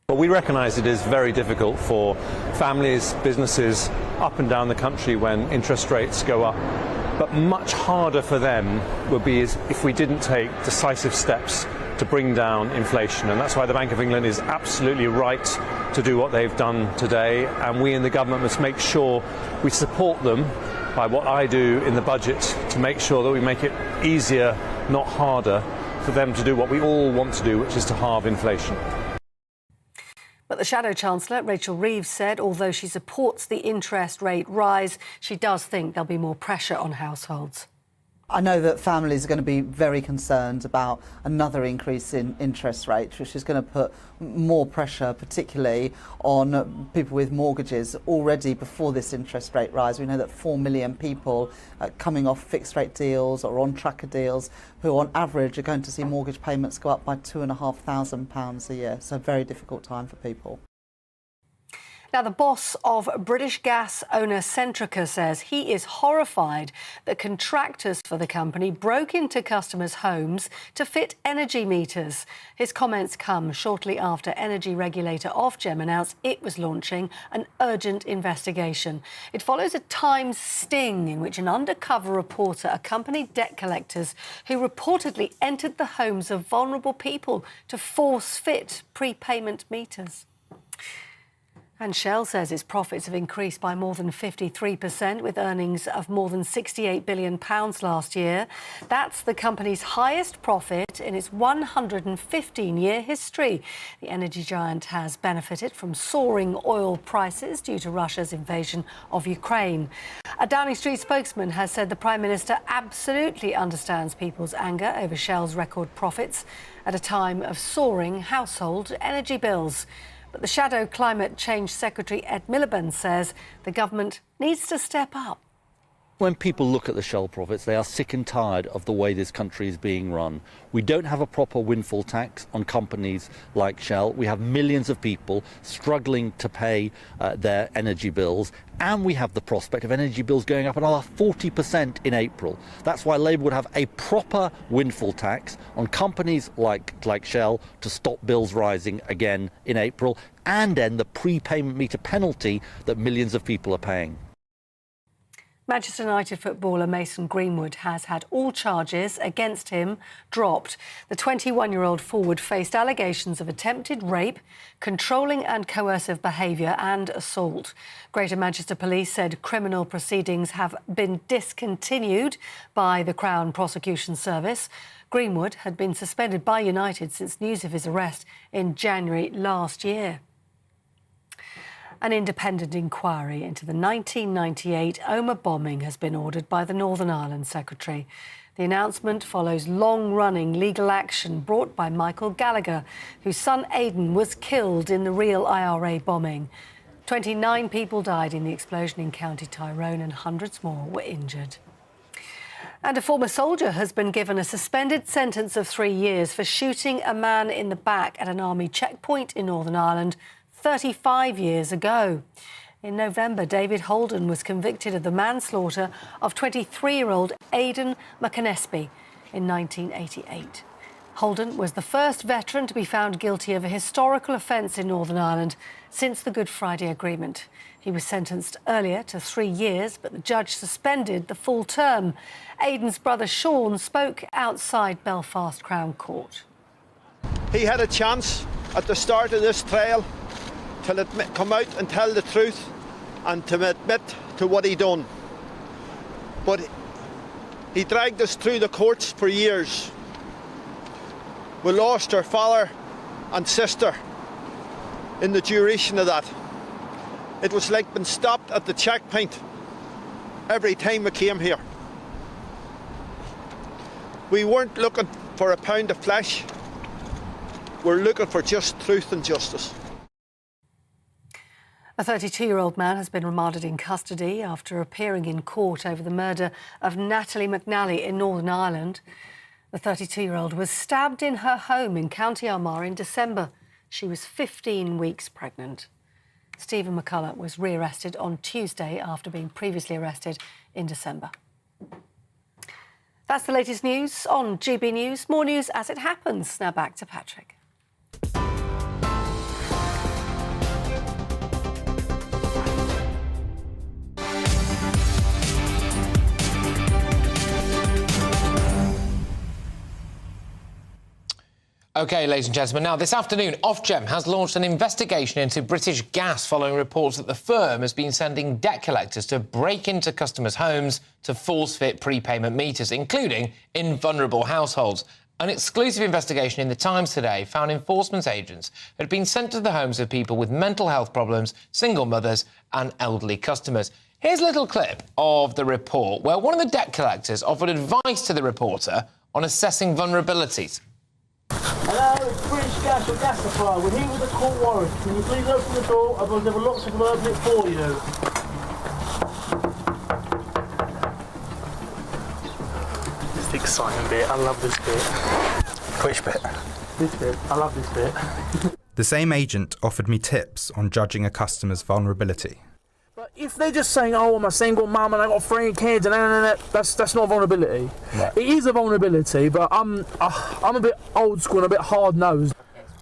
Well, we recognise it is very difficult for families, businesses up and down the country when interest rates go up. But much harder for them would be if we didn't take decisive steps to bring down inflation. And that's why the Bank of England is absolutely right to do what they've done today. And we in the government must make sure we support them by what I do in the budget to make sure that we make it easier, not harder, for them to do what we all want to do, which is to halve inflation. But the Shadow Chancellor, Rachel Reeves, said although she supports the interest rate rise, she does think there'll be more pressure on households. I know that families are going to be very concerned about another increase in interest rates, which is going to put more pressure, particularly on people with mortgages. Already before this interest rate rise, we know that 4 million people coming off fixed rate deals or on tracker deals who on average are going to see mortgage payments go up by £2,500 a year. So a very difficult time for people. Now, the boss of British gas owner Centrica says he is horrified that contractors for the company broke into customers' homes to fit energy meters. His comments come shortly after energy regulator Ofgem announced it was launching an urgent investigation. It follows a Times sting in which an undercover reporter accompanied debt collectors who reportedly entered the homes of vulnerable people to force-fit prepayment meters. And Shell says its profits have increased by more than 53%, with earnings of more than £68 billion last year. That's the company's highest profit in its 115-year history. The energy giant has benefited from soaring oil prices due to Russia's invasion of Ukraine. A Downing Street spokesman has said the Prime Minister absolutely understands people's anger over Shell's record profits at a time of soaring household energy bills. But the Shadow Climate Change Secretary Ed Miliband says the government needs to step up. When people look at the Shell profits, they are sick and tired of the way this country is being run. We don't have a proper windfall tax on companies like Shell. We have millions of people struggling to pay their energy bills. And we have the prospect of energy bills going up another 40% in April. That's why Labour would have a proper windfall tax on companies like Shell to stop bills rising again in April and end the prepayment meter penalty that millions of people are paying. Manchester United footballer Mason Greenwood has had all charges against him dropped. The 21-year-old forward faced allegations of attempted rape, controlling and coercive behaviour and assault. Greater Manchester Police said criminal proceedings have been discontinued by the Crown Prosecution Service. Greenwood had been suspended by United since news of his arrest in January last year. An independent inquiry into the 1998 Omagh bombing has been ordered by the Northern Ireland Secretary. The announcement follows long-running legal action brought by Michael Gallagher, whose son Aidan was killed in the real IRA bombing. 29 people died in the explosion in County Tyrone and hundreds more were injured. And a former soldier has been given a suspended sentence of 3 years for shooting a man in the back at an army checkpoint in Northern Ireland 35 years ago. In November, David Holden was convicted of the manslaughter of 23-year-old Aidan McAnespie in 1988. Holden was the first veteran to be found guilty of a historical offence in Northern Ireland since the Good Friday Agreement. He was sentenced earlier to 3 years, but the judge suspended the full term. Aidan's brother Sean spoke outside Belfast Crown Court. He had a chance at the start of this trial to come out and tell the truth and to admit to what he done. But he dragged us through the courts for years. We lost our father and sister in the duration of that. It was like being stopped at the checkpoint every time we came here. We weren't looking for a pound of flesh. We're looking for just truth and justice. A 32-year-old man has been remanded in custody after appearing in court over the murder of Natalie McNally in Northern Ireland. The 32-year-old was stabbed in her home in County Omagh in December. She was 15 weeks pregnant. Stephen McCullough was rearrested on Tuesday after being previously arrested in December. That's the latest news on GB News. More news as it happens. Now back to Patrick. OK, ladies and gentlemen, now this afternoon, Ofgem has launched an investigation into British Gas following reports that the firm has been sending debt collectors to break into customers' homes to force-fit prepayment meters, including in vulnerable households. An exclusive investigation in The Times today found enforcement agents had been sent to the homes of people with mental health problems, single mothers and elderly customers. Here's a little clip of the report where one of the debt collectors offered advice to the reporter on assessing vulnerabilities. Hello, it's British Gas or Gas Supply. We're here with a court warrant. Can you please open the door? Otherwise, there are lots of them open it for you. It's the exciting bit. I love this bit. Which bit? This bit. I love this bit. The same agent offered me tips on judging a customer's vulnerability. But if they're just saying, "Oh, I'm a single mum and I got 3 kids," and that's not vulnerability. Right. It is a vulnerability, but I'm a bit old school and a bit hard nosed.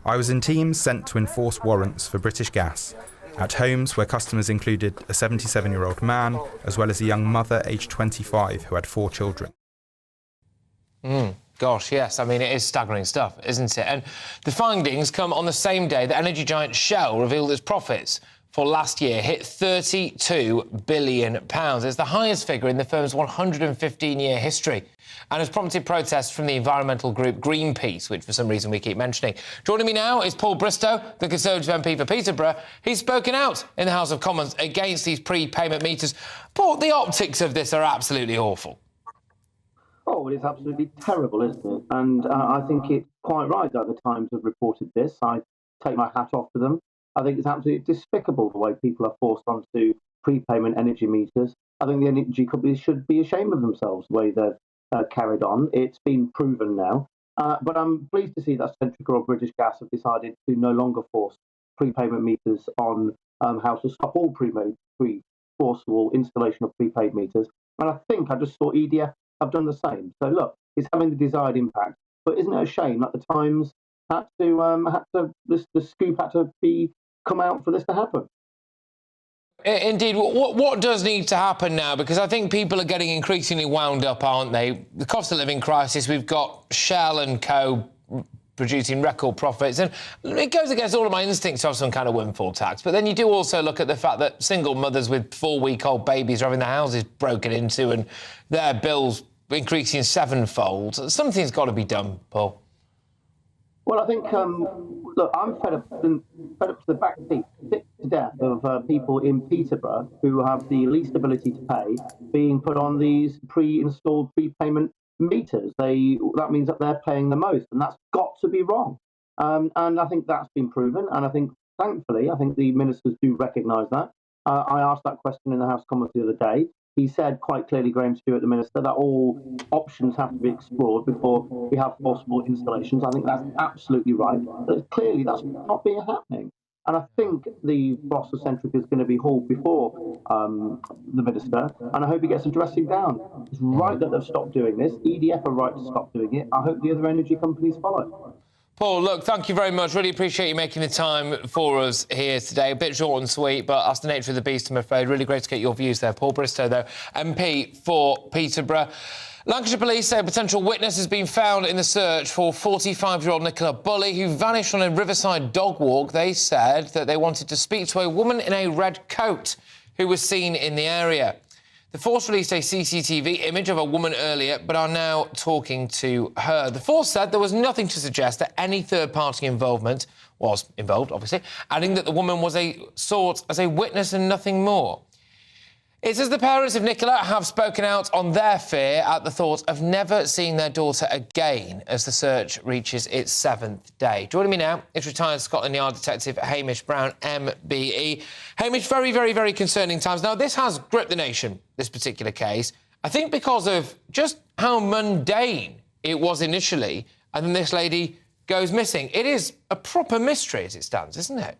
I was in teams sent to enforce warrants for British Gas at homes where customers included a 77-year-old man as well as a young mother aged 25 who had 4 children. Gosh, yes. I mean, it is staggering stuff, isn't it? And the findings come on the same day that energy giant Shell revealed its profits for last year hit £32 billion. It's the highest figure in the firm's 115-year history and has prompted protests from the environmental group Greenpeace, which for some reason we keep mentioning. Joining me now is Paul Bristow, the Conservative MP for Peterborough. He's spoken out in the House of Commons against these prepayment meters. Paul, the optics of this are absolutely awful. Oh, well, it's absolutely terrible, isn't it? And I think it's quite right that the Times have reported this. I take my hat off to them. I think it's absolutely despicable the way people are forced onto prepayment energy meters. I think the energy companies should be ashamed of themselves the way they've carried on. It's been proven now. But I'm pleased to see that Centrica or British Gas have decided to no longer force prepayment meters on how to stop all forcible installation of prepaid meters. And I just saw EDF have done the same. So look, it's having the desired impact. But isn't it a shame that the Times the scoop had to come out for this to happen? Indeed. What does need to happen now? Because I think people are getting increasingly wound up, aren't they? The cost of living crisis, we've got Shell and co producing record profits, and it goes against all of my instincts to have some kind of windfall tax. But then you do also look at the fact that single mothers with 4-week-old babies are having their houses broken into and their bills increasing 7-fold. Something's got to be done, Paul. Well, I think, look, I'm fed up to the back seat, sick to death of people in Peterborough who have the least ability to pay being put on these pre-installed prepayment meters. That means that they're paying the most, and that's got to be wrong. And I think that's been proven, and I think, thankfully, the ministers do recognise that. I asked that question in the House of Commons the other day. He said quite clearly, Graham Stewart, the minister, that all options have to be explored before we have forcible installations. I think that's absolutely right. But clearly that's not being happening. And I think the boss of Centrica is going to be hauled before the minister, and I hope he gets a dressing down. It's right that they've stopped doing this. EDF are right to stop doing it. I hope the other energy companies follow. Paul, look, thank you very much. Really appreciate you making the time for us here today. A bit short and sweet, but that's the nature of the beast, I'm afraid. Really great to get your views there. Paul Bristow, though, MP for Peterborough. Lancashire Police say a potential witness has been found in the search for 45-year-old Nicola Bulley, who vanished on a riverside dog walk. They said that they wanted to speak to a woman in a red coat who was seen in the area. The force released a CCTV image of a woman earlier, but are now talking to her. The force said there was nothing to suggest that any third-party involvement was involved, obviously, adding that the woman was sought as a witness and nothing more. It says the parents of Nicola have spoken out on their fear at the thought of never seeing their daughter again as the search reaches its 7th day. Joining me now is retired Scotland Yard detective Hamish Brown, MBE. Hamish, very, very, very concerning times. Now, this has gripped the nation, this particular case, I think because of just how mundane it was initially, and then this lady goes missing. It is a proper mystery as it stands, isn't it?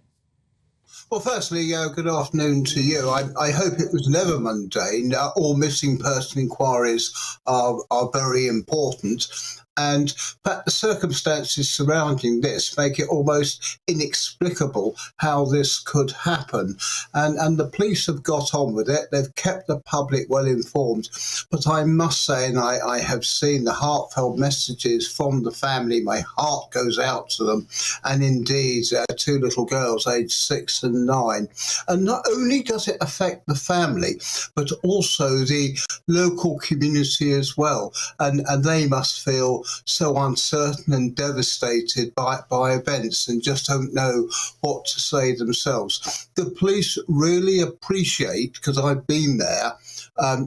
Well, firstly, good afternoon to you. I hope it was never mundane. All missing person inquiries are very important. And but the circumstances surrounding this make it almost inexplicable how this could happen. And the police have got on with it. They've kept the public well informed. But I must say, and I have seen the heartfelt messages from the family, my heart goes out to them. And indeed, 2 little girls aged 6 and 9. And not only does it affect the family, but also the local community as well. And they must feel feel so uncertain and devastated by events and just don't know what to say themselves. The police really appreciate, because I've been there,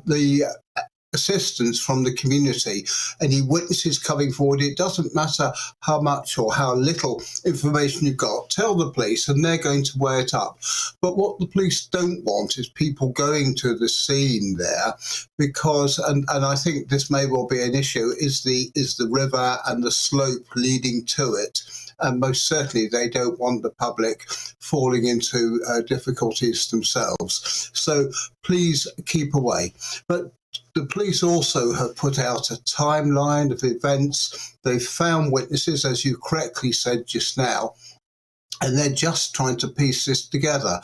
the assistance from the community. Any witnesses coming forward, it doesn't matter how much or how little information you've got, tell the police and they're going to weigh it up. But what the police don't want is people going to the scene there because, and I think this may well be an issue, is the river and the slope leading to it. And most certainly they don't want the public falling into difficulties themselves. So please keep away. But the police also have put out a timeline of events. They've found witnesses, as you correctly said just now, and they're just trying to piece this together.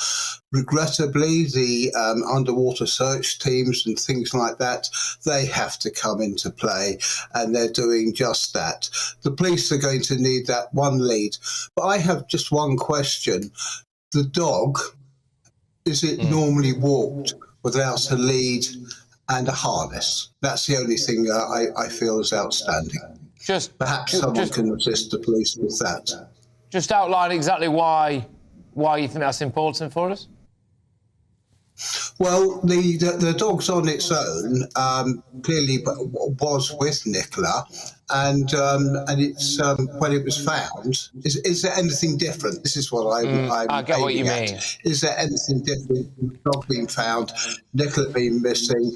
Regrettably, the underwater search teams and things like that, they have to come into play, and they're doing just that. The police are going to need that one lead. But I have just one question. The dog, is it normally walked without a lead and a harness? That's the only thing I feel is outstanding. Perhaps someone can assist the police with that. Just outline exactly why you think that's important for us. Well, the dog's on its own clearly was with Nicola, and it's when it was found. Is there anything different? This is what I get what you mean. Is there anything different? The dog being found, Nicola being missing.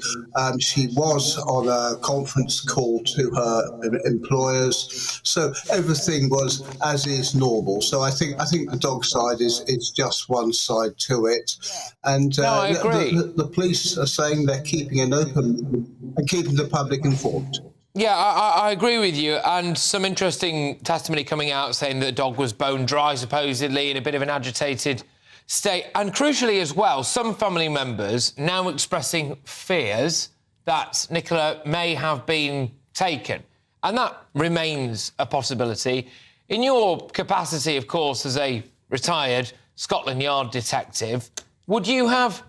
She was on a conference call to her employers, so everything was as is normal. So I think the dog side is just one side to it, and I agree. The police are saying they're keeping an open and keeping the public informed. Yeah, I agree with you. And some interesting testimony coming out saying that the dog was bone dry, supposedly, in a bit of an agitated state. And crucially as well, some family members now expressing fears that Nicola may have been taken. And that remains a possibility. In your capacity, of course, as a retired Scotland Yard detective, would you have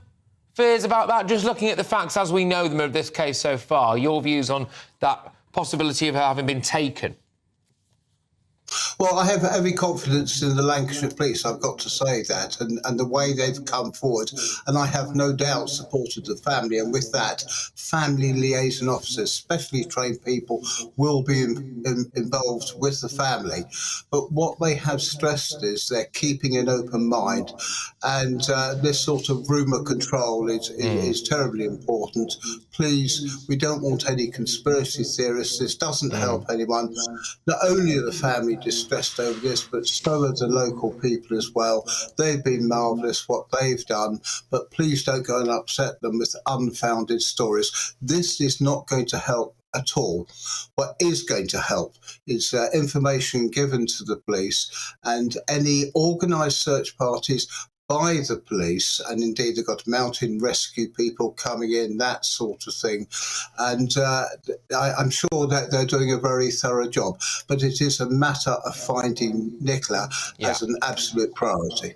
fears about that? Just looking at the facts as we know them of this case so far, your views on that possibility of her having been taken? Well, I have every confidence in the Lancashire Police, I've got to say that, and the way they've come forward, and I have no doubt supported the family, and with that, family liaison officers, specially trained people, will be involved with the family. But what they have stressed is they're keeping an open mind, and this sort of rumour control is terribly important. Please, we don't want any conspiracy theorists. This doesn't help anyone. Not only are the family distressed over this, but so are the local people as well. They've been marvellous what they've done, but please don't go and upset them with unfounded stories. This is not going to help at all. What is going to help is information given to the police and any organised search parties by the police, and indeed they've got mountain rescue people coming in, that sort of thing. And I'm sure that they're doing a very thorough job, but it is a matter of finding Nicola as an absolute priority.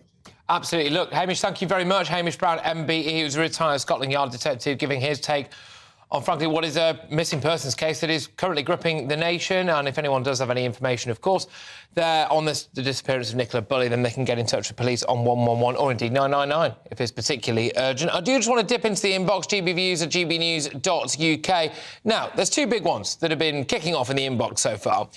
Absolutely. Look, Hamish, thank you very much. Hamish Brown, MBE, who's a retired Scotland Yard detective, giving his take on, frankly, what is a missing persons case that is currently gripping the nation. And if anyone does have any information, of course, they're on the disappearance of Nicola Bulley, then they can get in touch with police on 111 or indeed 999 if it's particularly urgent. I do just want to dip into the inbox, gbviews at gbnews.uk. Now, there's two big ones that have been kicking off in the inbox so far.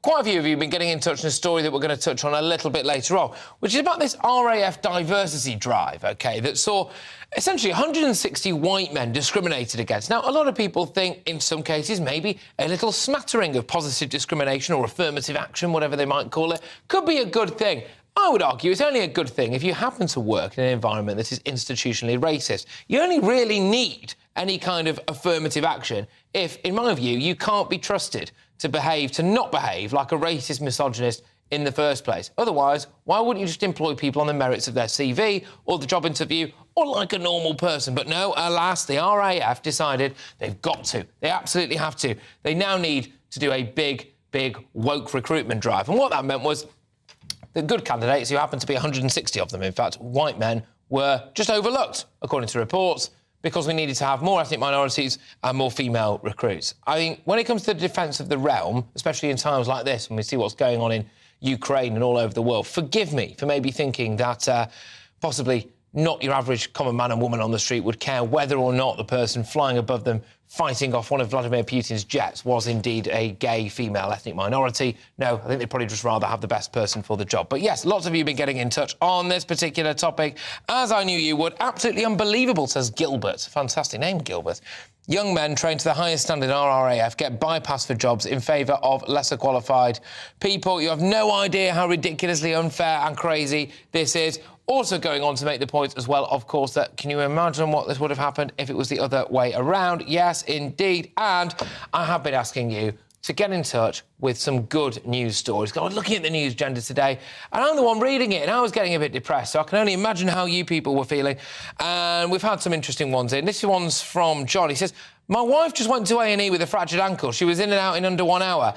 Quite a few of you have been getting in touch in a story that we're going to touch on a little bit later on, which is about this RAF diversity drive, OK, that saw essentially 160 white men discriminated against. Now, a lot of people think, in some cases, maybe a little smattering of positive discrimination or affirmative action, whatever they might call it, could be a good thing. I would argue it's only a good thing if you happen to work in an environment that is institutionally racist. You only really need any kind of affirmative action if, in my view, you can't be trusted to not behave like a racist misogynist in the first place. Otherwise, why wouldn't you just employ people on the merits of their CV or the job interview or like a normal person? But no, alas, the RAF decided they've got to. They absolutely have to. They now need to do a big, big woke recruitment drive. And what that meant was the good candidates, who happened to be 160 of them, in fact, white men, were just overlooked, according to reports, because we needed to have more ethnic minorities and more female recruits. I think when it comes to the defence of the realm, especially in times like this, when we see what's going on in Ukraine and all over the world, forgive me for maybe thinking that possibly not your average common man and woman on the street would care whether or not the person flying above them fighting off one of Vladimir Putin's jets was indeed a gay female ethnic minority. No, I think they'd probably just rather have the best person for the job. But yes, lots of you have been getting in touch on this particular topic, as I knew you would. Absolutely unbelievable, says Gilbert. Fantastic name, Gilbert. Young men trained to the highest standard in RRAF get bypassed for jobs in favour of lesser qualified people. You have no idea how ridiculously unfair and crazy this is. Also going on to make the point as well, of course, that can you imagine what this would have happened if it was the other way around? Yes, indeed. And I have been asking you to get in touch with some good news stories. I was looking at the news agenda today, and I'm the one reading it, and I was getting a bit depressed, so I can only imagine how you people were feeling. And we've had some interesting ones in. This one's from John. He says, my wife just went to A&E with a fractured ankle. She was in and out in under 1 hour.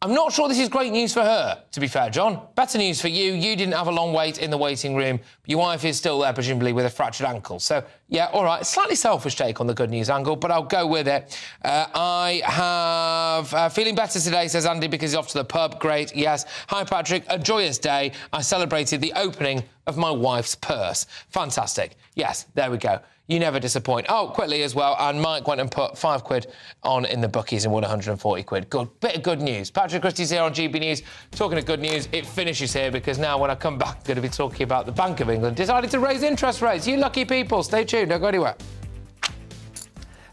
I'm not sure this is great news for her, to be fair, John. Better news for you. You didn't have a long wait in the waiting room. Your wife is still there, presumably, with a fractured ankle. So, yeah, all right. Slightly selfish take on the good news angle, but I'll go with it. I have... feeling better today, says Andy, because he's off to the pub. Great, yes. Hi, Patrick. A joyous day. I celebrated the opening of my wife's purse. Fantastic. Yes, there we go. You never disappoint. Oh, quickly as well, and Mike went and put £5 on in the bookies and won 140 quid. Good. Bit of good news. Patrick Christys here on GB News. Talking of good news, it finishes here because now when I come back, I'm going to be talking about the Bank of England decided to raise interest rates. You lucky people. Stay tuned. Don't go anywhere.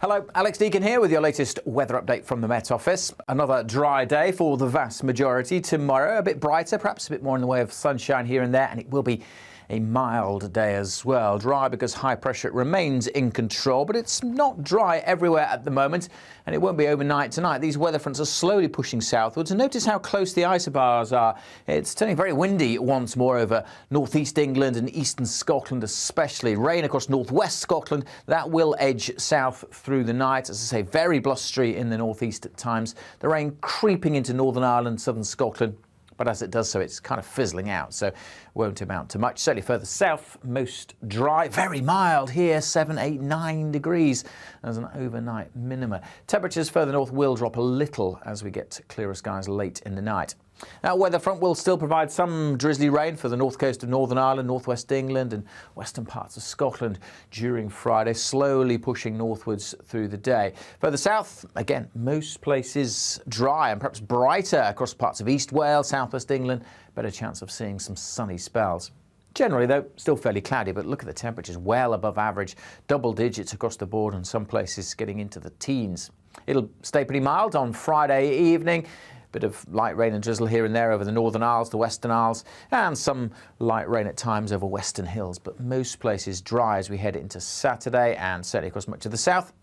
Hello, Alex Deacon here with your latest weather update from the Met Office. Another dry day for the vast majority. Tomorrow, a bit brighter, perhaps a bit more in the way of sunshine here and there, and it will be a mild day as well. Dry because high pressure remains in control, but it's not dry everywhere at the moment, and it won't be overnight tonight. These weather fronts are slowly pushing southwards, and notice how close the isobars are. It's turning very windy once more over northeast England and eastern Scotland especially. Rain across northwest Scotland, that will edge south through the night. As I say, very blustery in the northeast at times. The rain creeping into Northern Ireland, southern Scotland. But as it does so, it's kind of fizzling out, so won't amount to much. Certainly further south, most dry, very mild here, 7, 8, 9 degrees as an overnight minima. Temperatures further north will drop a little as we get clearer skies late in the night. That weather front will still provide some drizzly rain for the north coast of Northern Ireland, northwest England and western parts of Scotland during Friday, slowly pushing northwards through the day. Further south, again, most places dry and perhaps brighter across parts of East Wales, southwest England. Better chance of seeing some sunny spells. Generally, though, still fairly cloudy, but look at the temperatures, well above average, double digits across the board, and some places getting into the teens. It'll stay pretty mild on Friday evening. Bit of light rain and drizzle here and there over the Northern Isles, the Western Isles, and some light rain at times over Western Hills, but most places dry as we head into Saturday, and certainly across much of the south.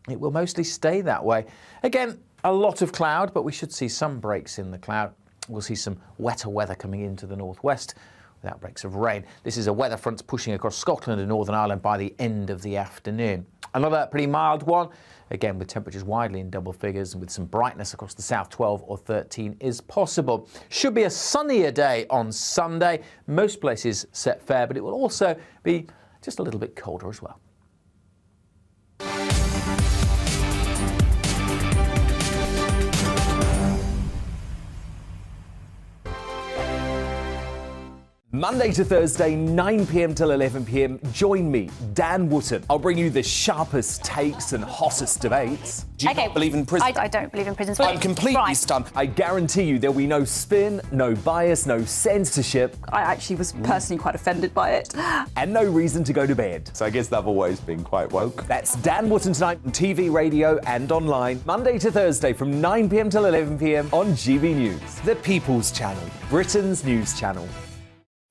It will mostly stay that way. Again, a lot of cloud, but we should see some breaks in the cloud. We'll see some wetter weather coming into the northwest without breaks of rain. This is a weather front pushing across Scotland and Northern Ireland by the end of the afternoon. Another pretty mild one, again with temperatures widely in double figures and with some brightness across the south, 12 or 13 is possible. Should be a sunnier day on Sunday. Most places set fair, but it will also be just a little bit colder as well. Monday to Thursday, 9 p.m. till 11 p.m. Join me, Dan Wootton. I'll bring you the sharpest takes and hottest debates. Do you not believe in prisons? I don't believe in prisons. I'm completely stunned. I guarantee you there'll be no spin, no bias, no censorship. I actually was personally quite offended by it. And no reason to go to bed. So I guess they've always been quite woke. That's Dan Wootton tonight on TV, radio and online. Monday to Thursday from 9 p.m. till 11 p.m. on GB News. The People's Channel, Britain's news channel.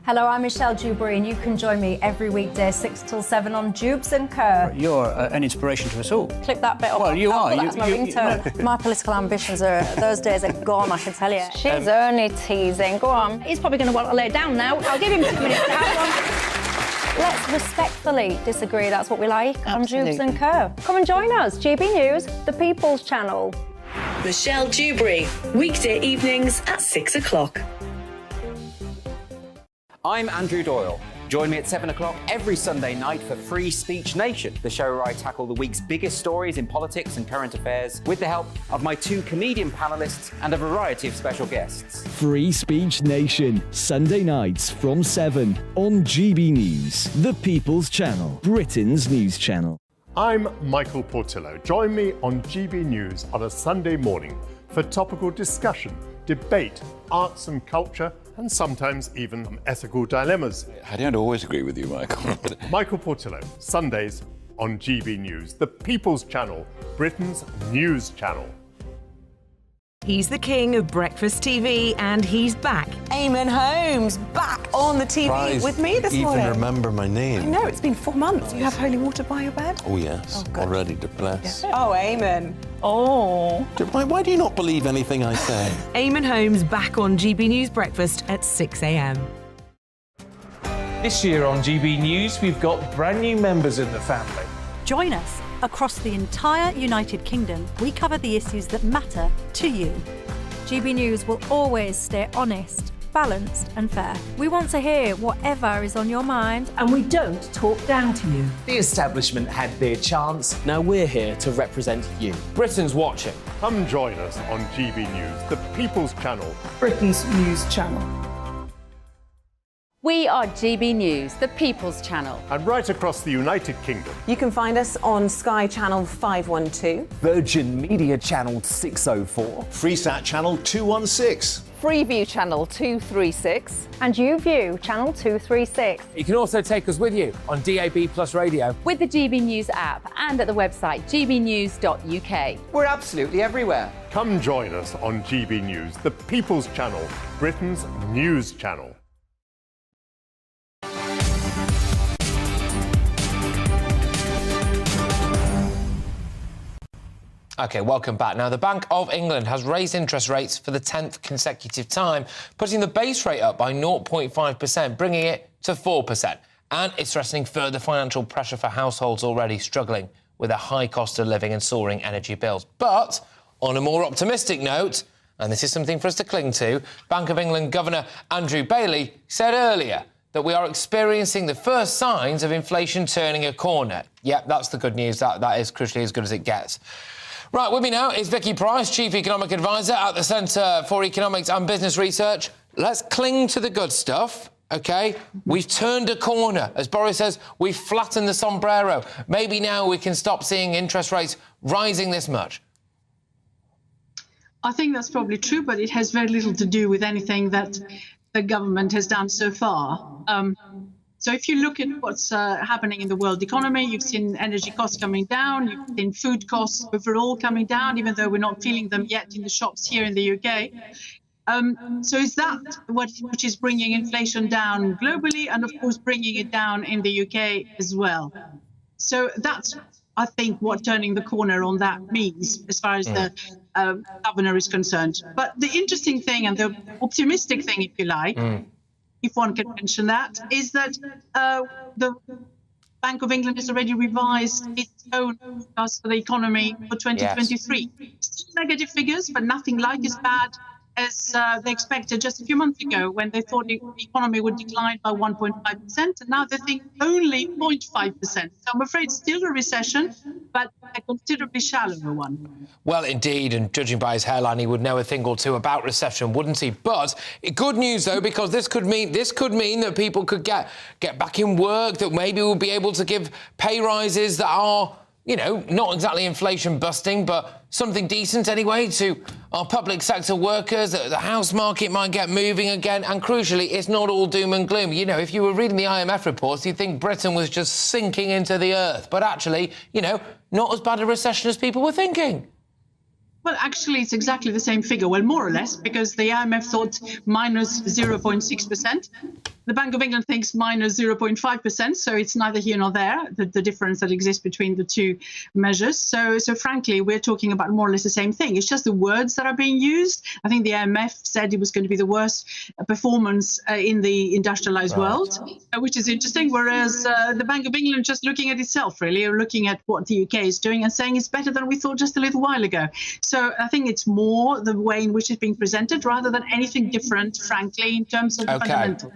Hello, I'm Michelle Dewberry, and you can join me every weekday 6 till 7 on Jubes and Kerr. You're an inspiration to us all. Click that bit up. Well, you are. That's my ringtone. My political ambitions are, those days are gone, I can tell you. She's only teasing. Go on. He's probably going to want to lay down now. I'll give him 2 minutes to have one. Let's respectfully disagree. That's what we like on Jubes and Kerr. Come and join us. GB News, the People's Channel. Michelle Dewberry, weekday evenings at 6 o'clock. I'm Andrew Doyle. Join me at 7 o'clock every Sunday night for Free Speech Nation, the show where I tackle the week's biggest stories in politics and current affairs with the help of my 2 comedian panellists and a variety of special guests. Free Speech Nation, Sunday nights from 7 on GB News, the People's Channel, Britain's news channel. I'm Michael Portillo. Join me on GB News on a Sunday morning for topical discussion, debate, arts and culture, and sometimes even ethical dilemmas. I don't always agree with you, Michael. Michael Portillo, Sundays on GB News, the People's Channel, Britain's news channel. He's the king of breakfast TV, and he's back. Eamon Holmes, back on the TV with me this morning. Even remember my name. I know, it's been 4 months. You have holy water by your bed? Oh, yes. Oh, already to bless. Yeah. Oh, Eamon. Oh. Why do you not believe anything I say? Eamon Holmes back on GB News Breakfast at 6 a.m. This year on GB News, we've got brand new members in the family. Join us. Across the entire United Kingdom, we cover the issues that matter to you. GB News will always stay honest, balanced and fair. We want to hear whatever is on your mind. And we don't talk down to you. The establishment had their chance. Now we're here to represent you. Britain's watching. Come join us on GB News, the People's Channel, Britain's news channel. We are GB News, the People's Channel. And right across the United Kingdom. You can find us on Sky Channel 512. Virgin Media Channel 604. Freesat Channel 216. Freeview Channel 236. And YouView Channel 236. You can also take us with you on DAB Plus Radio. With the GB News app and at the website gbnews.uk. We're absolutely everywhere. Come join us on GB News, the People's Channel, Britain's news channel. OK, welcome back. Now, the Bank of England has raised interest rates for the 10th consecutive time, putting the base rate up by 0.5%, bringing it to 4%. And it's threatening further financial pressure for households already struggling with a high cost of living and soaring energy bills. But on a more optimistic note, and this is something for us to cling to, Bank of England Governor Andrew Bailey said earlier that we are experiencing the first signs of inflation turning a corner. Yep, that's the good news. That is crucially as good as it gets. Right, with me now is Vicky Price, Chief Economic Advisor at the Centre for Economics and Business Research. Let's cling to the good stuff, OK? We've turned a corner. As Boris says, we've flattened the sombrero. Maybe now we can stop seeing interest rates rising this much. I think that's probably true, but it has very little to do with anything that the government has done so far. So if you look at what's happening in the world economy, you've seen energy costs coming down, you've seen food costs overall coming down, even though we're not feeling them yet in the shops here in the UK. So is that which is bringing inflation down globally and, of course, bringing it down in the UK as well? So that's, I think, what turning the corner on that means as far as the governor is concerned. But the interesting thing and the optimistic thing, if you like, if one can mention that, is that the Bank of England has already revised its own forecast for the economy for 2023. Yes. Still negative figures, but nothing like as bad as they expected just a few months ago when they thought the economy would decline by 1.5%, and now they think only 0.5%. So I'm afraid still a recession, but a considerably shallower one. Well, indeed, and judging by his hairline, he would know a thing or two about recession, wouldn't he? But good news, though, because this could mean that people could get back in work, that maybe we'll be able to give pay rises that are, you know, not exactly inflation busting, but something decent anyway to our public sector workers. The house market might get moving again. And crucially, it's not all doom and gloom. You know, if you were reading the IMF reports, you'd think Britain was just sinking into the earth. But actually, you know, not as bad a recession as people were thinking. Well, actually, it's exactly the same figure. Well, more or less, because the IMF thought minus 0.6%. The Bank of England thinks minus 0.5%, so it's neither here nor there, the difference that exists between the two measures. So frankly, we're talking about more or less the same thing. It's just the words that are being used. I think the IMF said it was going to be the worst performance in the industrialized world, which is interesting, whereas the Bank of England just looking at itself, really, or looking at what the UK is doing and saying it's better than we thought just a little while ago. So I think it's more the way in which it's being presented rather than anything different, frankly, in terms of the fundamental.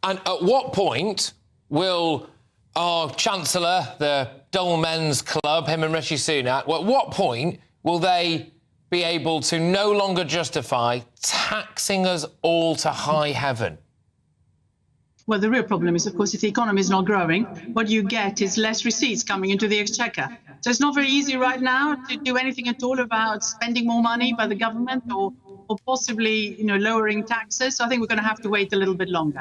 And at what point will our Chancellor, the Dull Men's Club, him and Rishi Sunak, at what point will they be able to no longer justify taxing us all to high heaven? Well, the real problem is, of course, if the economy is not growing, what you get is less receipts coming into the exchequer. So it's not very easy right now to do anything at all about spending more money by the government or possibly, lowering taxes. So I think we're going to have to wait a little bit longer.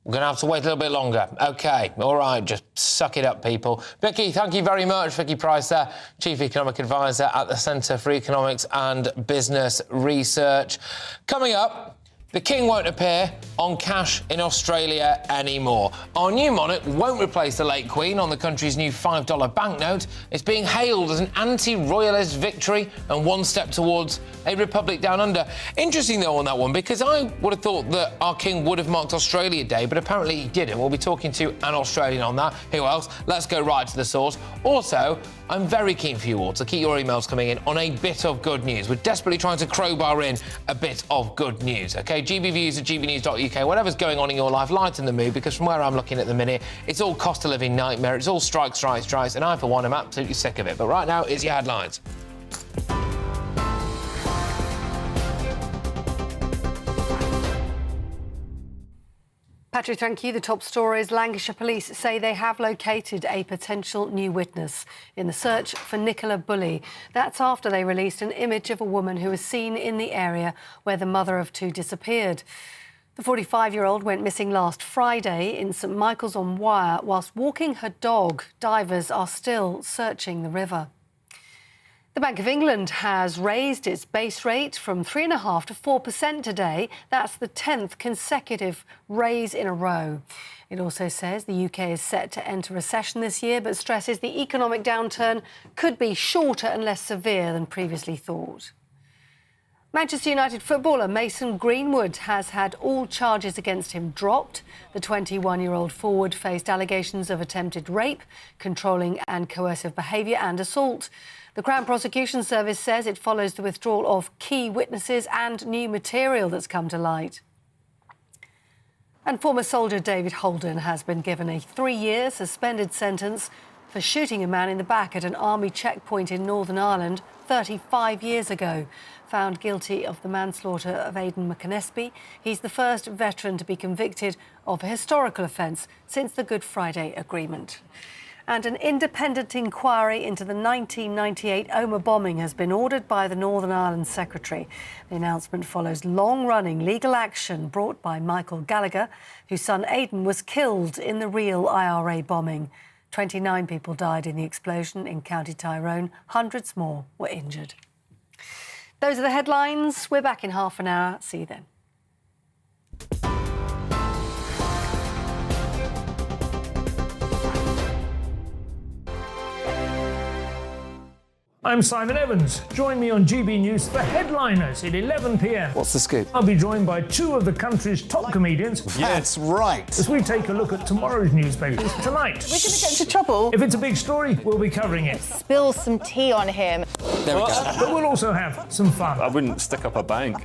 We're going to have to wait a little bit longer. OK, all right, just suck it up, people. Vicky, thank you very much. Vicky Price there, Chief Economic Advisor at the Centre for Economics and Business Research. Coming up, the King won't appear on cash in Australia anymore. Our new monarch won't replace the late Queen on the country's new $5 banknote. It's being hailed as an anti-royalist victory and one step towards a republic down under. Interesting, though, on that one, because I would have thought that our King would have marked Australia Day, but apparently he didn't. We'll be talking to an Australian on that. Who else? Let's go right to the source. Also, I'm very keen for you all to keep your emails coming in on a bit of good news. We're desperately trying to crowbar in a bit of good news, OK? gbviews@gbnews.uk. Whatever's going on in your life, lighten the mood, because from where I'm looking at the minute, it's all cost of living nightmare. It's all strikes, and I, for one, am absolutely sick of it. But right now, it's your headlines. Patrick, thank you. The top stories. Lancashire police say they have located a potential new witness in the search for Nicola Bulley. That's after they released an image of a woman who was seen in the area where the mother of two disappeared. The 45-year-old went missing last Friday in St Michael's-on-Wyre whilst walking her dog. Divers are still searching the river. The Bank of England has raised its base rate from 3.5% to 4% today. That's the 10th consecutive raise in a row. It also says the UK is set to enter recession this year, but stresses the economic downturn could be shorter and less severe than previously thought. Manchester United footballer Mason Greenwood has had all charges against him dropped. The 21-year-old forward faced allegations of attempted rape, controlling and coercive behaviour and assault. The Crown Prosecution Service says it follows the withdrawal of key witnesses and new material that's come to light. And former soldier David Holden has been given a 3-year suspended sentence for shooting a man in the back at an army checkpoint in Northern Ireland 35 years ago. Found guilty of the manslaughter of Aidan McAnespie, he's the first veteran to be convicted of a historical offence since the Good Friday Agreement. And an independent inquiry into the 1998 Omagh bombing has been ordered by the Northern Ireland Secretary. The announcement follows long-running legal action brought by Michael Gallagher, whose son Aidan was killed in the real IRA bombing. 29 people died in the explosion in County Tyrone. Hundreds more were injured. Those are the headlines. We're back in half an hour. See you then. I'm Simon Evans. Join me on GB News for Headliners at 11 p.m. What's the scoop? I'll be joined by two of the country's top comedians. That's right. As we take a look at tomorrow's newspapers tonight. We're going to get into trouble. If it's a big story, we'll be covering it. Spill some tea on him. There we go. But we'll also have some fun. I wouldn't stick up a bank.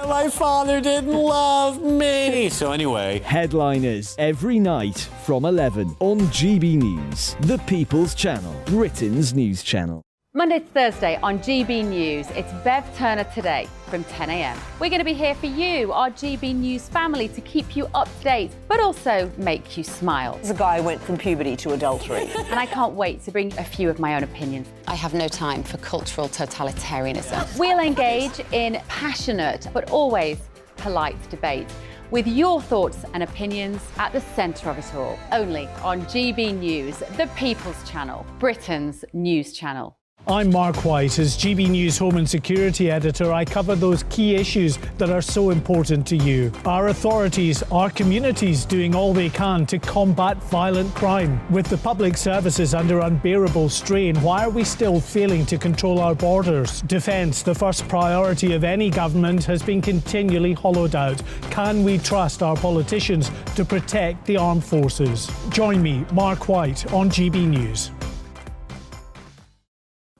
My father didn't love me. So anyway. Headliners every night from 11 on GB News, the People's Channel, Britain's news channel. Monday to Thursday on GB News, it's Bev Turner Today from 10 a.m. We're going to be here for you, our GB News family, to keep you up to date, but also make you smile. The guy went from puberty to adultery. And I can't wait to bring a few of my own opinions. I have no time for cultural totalitarianism. We'll engage in passionate, but always polite debate, with your thoughts and opinions at the centre of it all. Only on GB News, the People's Channel, Britain's news channel. I'm Mark White. As GB News Home and Security Editor, I cover those key issues that are so important to you. Our authorities, our communities doing all they can to combat violent crime. With the public services under unbearable strain, why are we still failing to control our borders? Defence, the first priority of any government, has been continually hollowed out. Can we trust our politicians to protect the armed forces? Join me, Mark White, on GB News.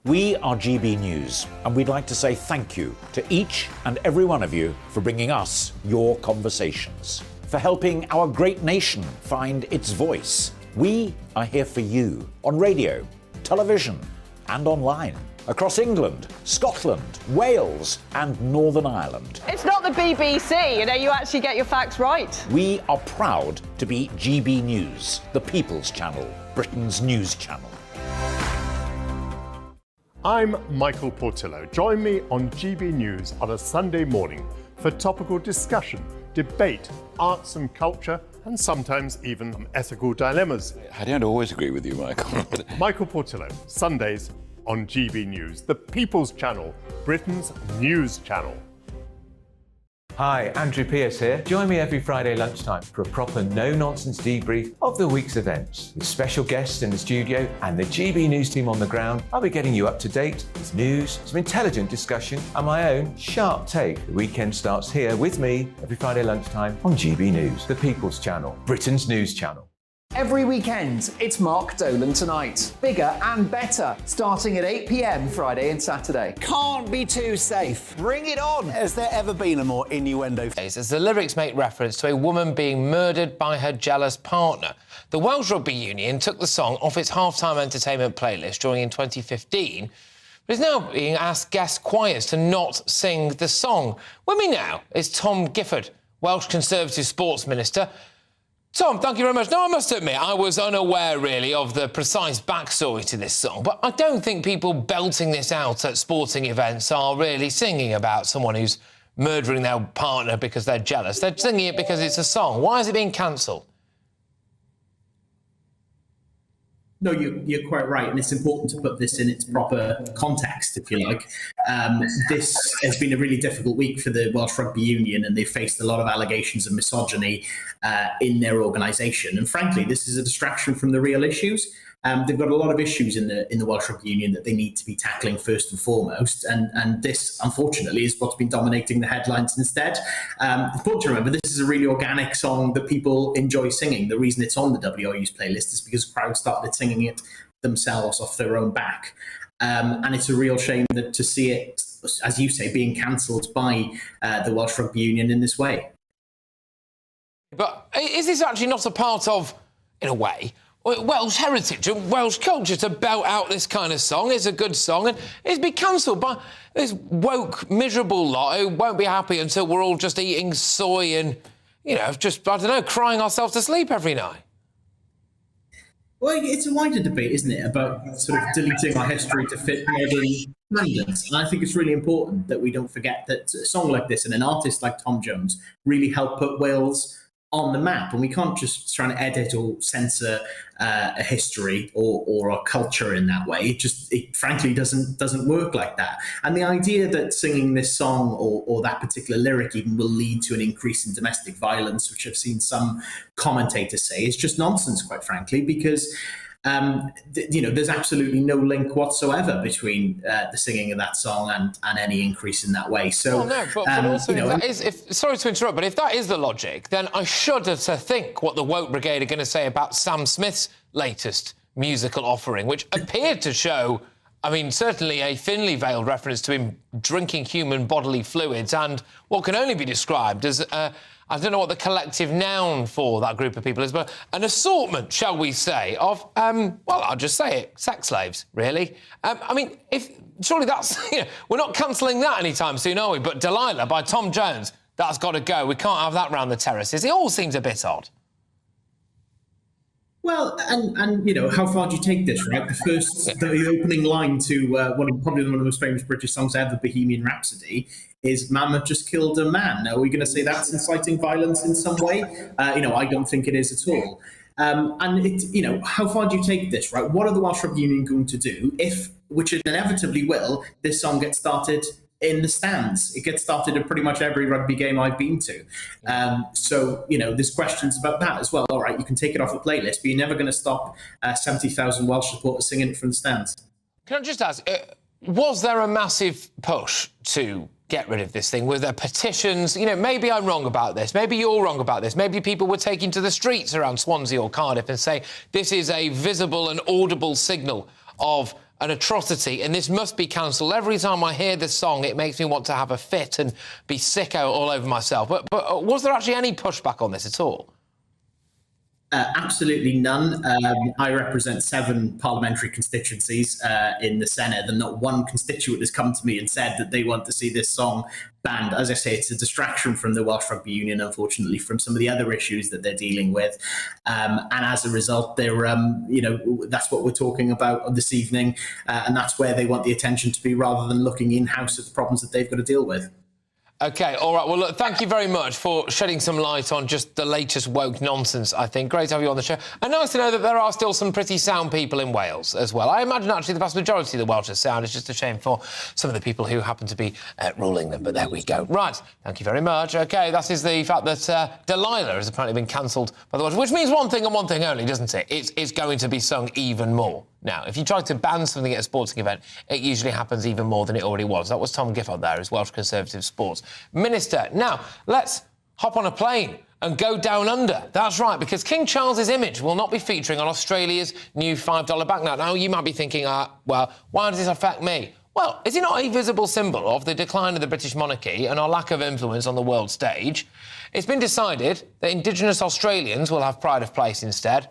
We are GB News, and we'd like to say thank you to each and every one of you for bringing us your conversations. for helping our great nation find its voice. We are here for you on radio, television, and online. Across England, Scotland, Wales, and Northern Ireland. It's not the BBC, you actually get your facts right. We are proud to be GB News, the People's Channel, Britain's news channel. I'm Michael Portillo. Join me on GB News on a Sunday morning for topical discussion, debate, arts and culture, and sometimes even some ethical dilemmas. I don't always agree with you, Michael. Michael Portillo, Sundays on GB News, the People's Channel, Britain's news channel. Hi, Andrew Pierce here. Join me every Friday lunchtime for a proper no-nonsense debrief of the week's events. With special guests in the studio and the GB News team on the ground, I'll be getting you up to date with news, some intelligent discussion, and my own sharp take. The weekend starts here with me every Friday lunchtime on GB News, the People's Channel, Britain's news channel. Every weekend, it's Mark Dolan Tonight. Bigger and better, starting at 8 p.m. Friday and Saturday. Can't be too safe. Bring it on. Has there ever been a more innuendo? As the lyrics make reference to a woman being murdered by her jealous partner. The Welsh Rugby Union took the song off its halftime entertainment playlist during in 2015, but is now being asked guest choirs to not sing the song. With me now is Tom Gifford, Welsh Conservative Sports Minister. Tom, thank you very much. Now, I must admit, I was unaware, really, of the precise backstory to this song, but I don't think people belting this out at sporting events are really singing about someone who's murdering their partner because they're jealous. They're singing it because it's a song. Why is it being cancelled? No, you're quite right, and it's important to put this in its proper context, if you like. This has been a really difficult week for the Welsh Rugby Union, and they've faced a lot of allegations of misogyny in their organisation. And frankly, this is a distraction from the real issues. They've got a lot of issues in the Welsh Rugby Union that they need to be tackling first and foremost, and this, unfortunately, is what's been dominating the headlines instead. Important to remember, this is a really organic song that people enjoy singing. The reason it's on the WRU's playlist is because crowds started singing it themselves off their own back. And it's a real shame that to see it, as you say, being cancelled by the Welsh Rugby Union in this way. But is this actually not a part of, in a way, Welsh heritage and Welsh culture to belt out this kind of song? It's a good song, and it's been cancelled by this woke, miserable lot who won't be happy until we're all just eating soy and, just, I don't know, crying ourselves to sleep every night. Well, it's a wider debate, isn't it, about sort of deleting our history to fit modern standards. And I think it's really important that we don't forget that a song like this and an artist like Tom Jones really helped put Wales on the map, and we can't just try and edit or censor a history or a culture in that way. It frankly doesn't work like that. And the idea that singing this song or that particular lyric even will lead to an increase in domestic violence, which I've seen some commentators say, is just nonsense, quite frankly, because there's absolutely no link whatsoever between the singing of that song and any increase in that way. So, but also, sorry to interrupt, but if that is the logic, then I shudder to think what the woke brigade are going to say about Sam Smith's latest musical offering, which appeared to show, certainly a thinly veiled reference to him drinking human bodily fluids and what can only be described as I don't know what the collective noun for that group of people is, but an assortment, shall we say, of, I'll just say it, sex slaves, really. Surely that's, we're not cancelling that anytime soon, are we? But Delilah by Tom Jones, that's got to go. We can't have that round the terraces. It all seems a bit odd. Well, and how far do you take this, right? The opening line to probably one of the most famous British songs ever, Bohemian Rhapsody, is "Mama just killed a man." Are we going to say that's inciting violence in some way? I don't think it is at all. And how far do you take this, right? What are the Welsh Rugby Union going to do if, which it inevitably will, this song gets started in the stands? It gets started at pretty much every rugby game I've been to. So there's questions about that as well. All right, you can take it off the playlist, but you're never going to stop 70,000 Welsh supporters singing it from the stands. Can I just ask, was there a massive push to get rid of this thing? Were there petitions? Maybe I'm wrong about this. Maybe you're wrong about this. Maybe people were taking to the streets around Swansea or Cardiff and saying this is a visible and audible signal of an atrocity, and this must be cancelled. Every time I hear this song, it makes me want to have a fit and be sicko all over myself. But was there actually any pushback on this at all? Absolutely none. I represent 7 parliamentary constituencies in the Senedd, and not one constituent has come to me and said that they want to see this song banned. As I say, it's a distraction from the Welsh Rugby Union, unfortunately, from some of the other issues that they're dealing with. And as a result, they're, that's what we're talking about this evening, and that's where they want the attention to be, rather than looking in-house at the problems that they've got to deal with. OK, all right. Well, look, thank you very much for shedding some light on just the latest woke nonsense, I think. Great to have you on the show. And nice to know that there are still some pretty sound people in Wales as well. I imagine, actually, the vast majority of the Welsh are sound. It's just a shame for some of the people who happen to be ruling them. But there we go. Right. Thank you very much. OK, that is the fact that Delilah has apparently been cancelled by the Welsh, which means one thing and one thing only, doesn't it? It's going to be sung even more. Now, if you try to ban something at a sporting event, it usually happens even more than it already was. That was Tom Gifford there, as Welsh Conservative Sports Minister. Now, let's hop on a plane and go down under. That's right, because King Charles's image will not be featuring on Australia's new $5 banknote. Now, you might be thinking, well, why does this affect me? Well, is it not a visible symbol of the decline of the British monarchy and our lack of influence on the world stage? It's been decided that Indigenous Australians will have pride of place instead.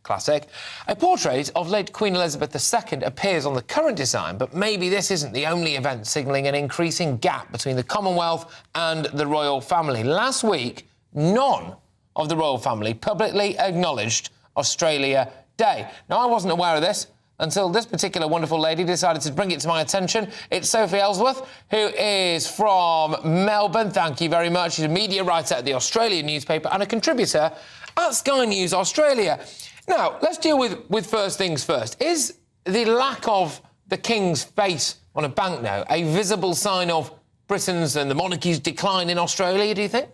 Classic. A portrait of late Queen Elizabeth II appears on the current design, but maybe this isn't the only event signalling an increasing gap between the Commonwealth and the royal family. Last week, none of the royal family publicly acknowledged Australia Day. Now, I wasn't aware of this until this particular wonderful lady decided to bring it to my attention. It's Sophie Ellsworth, who is from Melbourne. Thank you very much. She's a media writer at the Australian newspaper and a contributor at Sky News Australia. Now, let's deal with first things first. Is the lack of the King's face on a banknote a visible sign of Britain's and the monarchy's decline in Australia, do you think?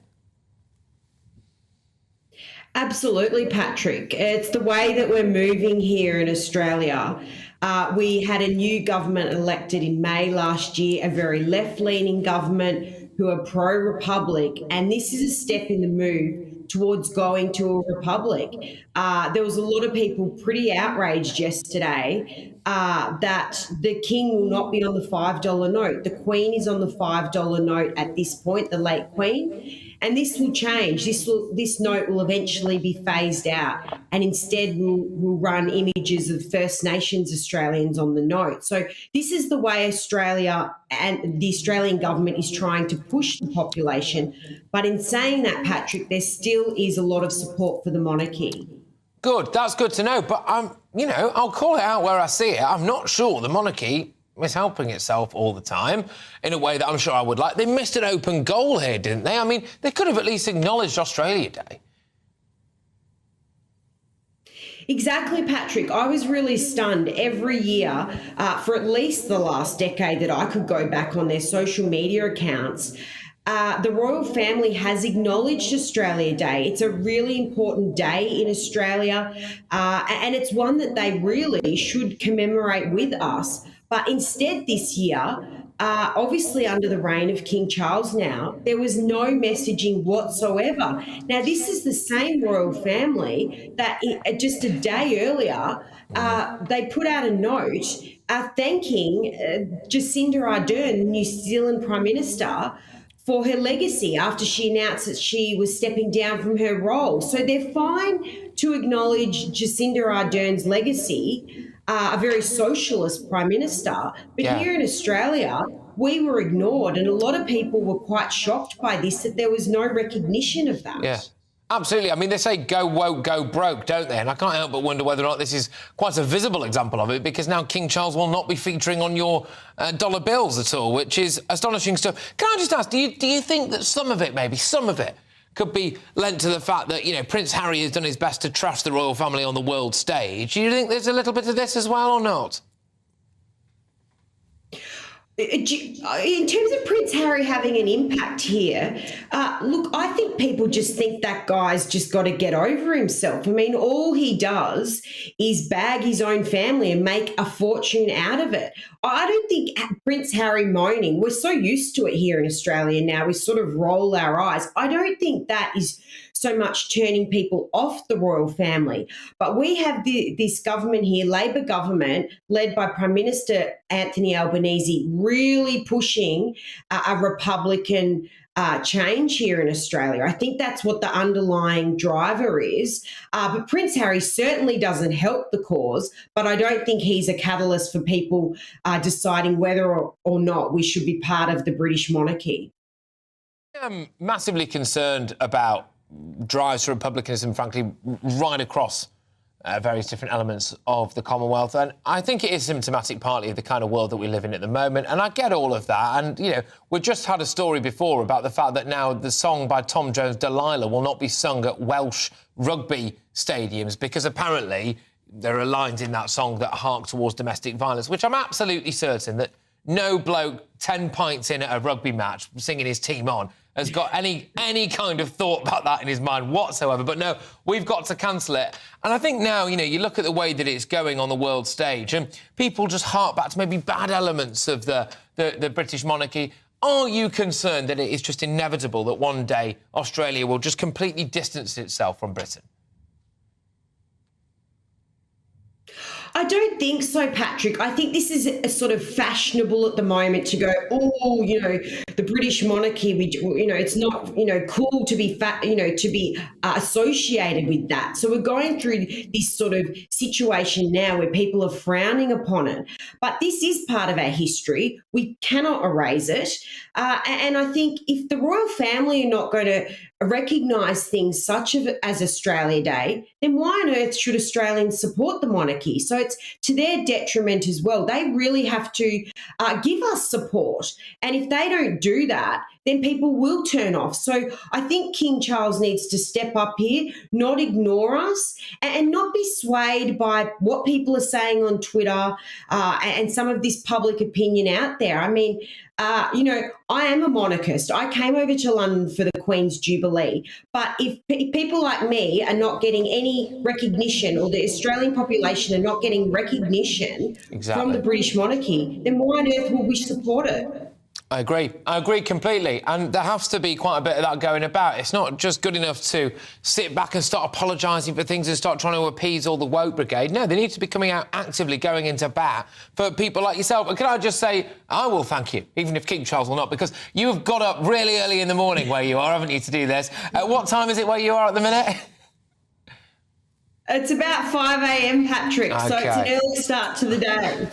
Absolutely, Patrick. It's the way that we're moving here in Australia. We had a new government elected in May last year, a very left-leaning government who are pro-republic, and this is a step in the move towards going to a republic. There was a lot of people pretty outraged yesterday that the King will not be on the $5 note. The Queen is on the $5 note at this point, the late Queen. And this will change. This note will eventually be phased out, and instead we'll run images of First Nations Australians on the note. So this is the way Australia and the Australian government is trying to push the population. But in saying that, Patrick, there still is a lot of support for the monarchy. Good, that's good to know. But, I'll call it out where I see it. I'm not sure the monarchy is helping itself all the time in a way that I'm sure I would like. They missed an open goal here, didn't they? I mean, they could have at least acknowledged Australia Day. Exactly, Patrick. I was really stunned every year for at least the last decade that I could go back on their social media accounts. The royal family has acknowledged Australia Day. It's a really important day in Australia, and it's one that they really should commemorate with us. But instead this year, obviously under the reign of King Charles now, there was no messaging whatsoever. Now, this is the same royal family that just a day earlier, they put out a note thanking Jacinda Ardern, the New Zealand Prime Minister, for her legacy after she announced that she was stepping down from her role. So they're fine to acknowledge Jacinda Ardern's legacy, a very socialist Prime Minister. But here in Australia, we were ignored, and a lot of people were quite shocked by this, that there was no recognition of that. Yeah. Absolutely. I mean, they say go woke, go broke, don't they? And I can't help but wonder whether or not this is quite a visible example of it, because now King Charles will not be featuring on your dollar bills at all, which is astonishing stuff. Can I just ask, do you think that some of it, could be lent to the fact that, Prince Harry has done his best to trash the royal family on the world stage? Do you think there's a little bit of this as well or not? In terms of Prince Harry having an impact here, look, I think people just think that guy's just got to get over himself. I mean, all he does is bag his own family and make a fortune out of it. I don't think Prince Harry moaning, we're so used to it here in Australia now, we sort of roll our eyes. I don't think that is so much turning people off the royal family. But we have this government here, Labor government, led by Prime Minister Anthony Albanese, really pushing a Republican change here in Australia. I think that's what the underlying driver is. But Prince Harry certainly doesn't help the cause, but I don't think he's a catalyst for people deciding whether or not we should be part of the British monarchy. I'm massively concerned about drives for republicanism, frankly, right across various different elements of the Commonwealth. And I think it is symptomatic partly of the kind of world that we live in at the moment. And I get all of that. And, you know, we just had a story before about the fact that now the song by Tom Jones, Delilah, will not be sung at Welsh rugby stadiums because apparently there are lines in that song that hark towards domestic violence, which I'm absolutely certain that no bloke 10 pints in at a rugby match singing his team on has got any kind of thought about that in his mind whatsoever. But no, we've got to cancel it. And I think now, you know, you look at the way that it's going on the world stage and people just hark back to maybe bad elements of the British monarchy. Are you concerned that it is just inevitable that one day Australia will just completely distance itself from Britain? I don't think so, Patrick. I think this is a sort of fashionable at the moment to go, oh, you know, the British monarchy, it's not, cool to be associated with that. So we're going through this sort of situation now where people are frowning upon it. But this is part of our history. We cannot erase it. And I think if the royal family are not going to recognise things such as Australia Day, then why on earth should Australians support the monarchy? So it's to their detriment as well. They really have to give us support. And if they don't do that, then people will turn off. So I think King Charles needs to step up here, not ignore us, and not be swayed by what people are saying on Twitter and some of this public opinion out there. I mean, I am a monarchist. I came over to London for the Queen's Jubilee. But if people like me are not getting any recognition, or the Australian population are not getting recognition from the British monarchy, then why on earth will we support it? I agree completely. And there has to be quite a bit of that going about. It's not just good enough to sit back and start apologising for things and start trying to appease all the woke brigade. No, they need to be coming out actively, going into bat for people like yourself. And can I just say, I will thank you, even if King Charles will not, because you've got up really early in the morning where you are, haven't you, to do this? What time is it where you are at the minute? It's about 5 a.m, Patrick, so it's an early start to the day.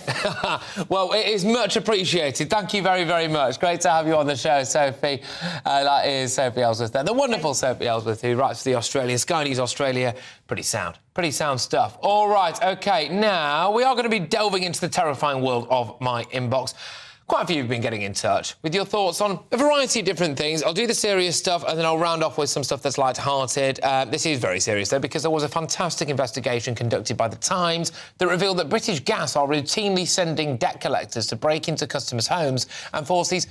Well, it is much appreciated. Thank you very, very much. Great to have you on the show, Sophie. That is Sophie Ellsworth there, the wonderful Sophie Ellsworth, who writes for the Australia, Sky News Australia. Pretty sound stuff. All right, OK, now we are going to be delving into the terrifying world of my inbox. Quite a few have been getting in touch with your thoughts on a variety of different things. I'll do the serious stuff and then I'll round off with some stuff that's light-hearted. This is very serious, though, because there was a fantastic investigation conducted by The Times that revealed that British Gas are routinely sending debt collectors to break into customers' homes and force these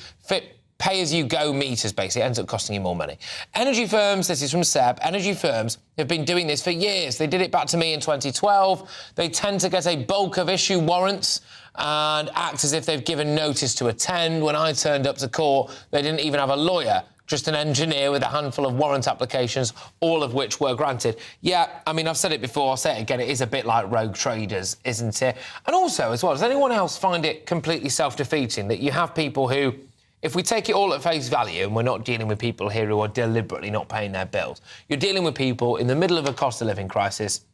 pay-as-you-go meters, basically. It ends up costing you more money. Energy firms, this is from Seb, energy firms have been doing this for years. They did it back to me in 2012. They tend to get a bulk of issue warrants and act as if they've given notice to attend. When I turned up to court, they didn't even have a lawyer, just an engineer with a handful of warrant applications, all of which were granted. Yeah, I mean, I've said it before, I'll say it again, it is a bit like rogue traders, isn't it? And also, as well, does anyone else find it completely self-defeating that you have people who, if we take it all at face value, and we're not dealing with people here who are deliberately not paying their bills, you're dealing with people in the middle of a cost-of-living crisis,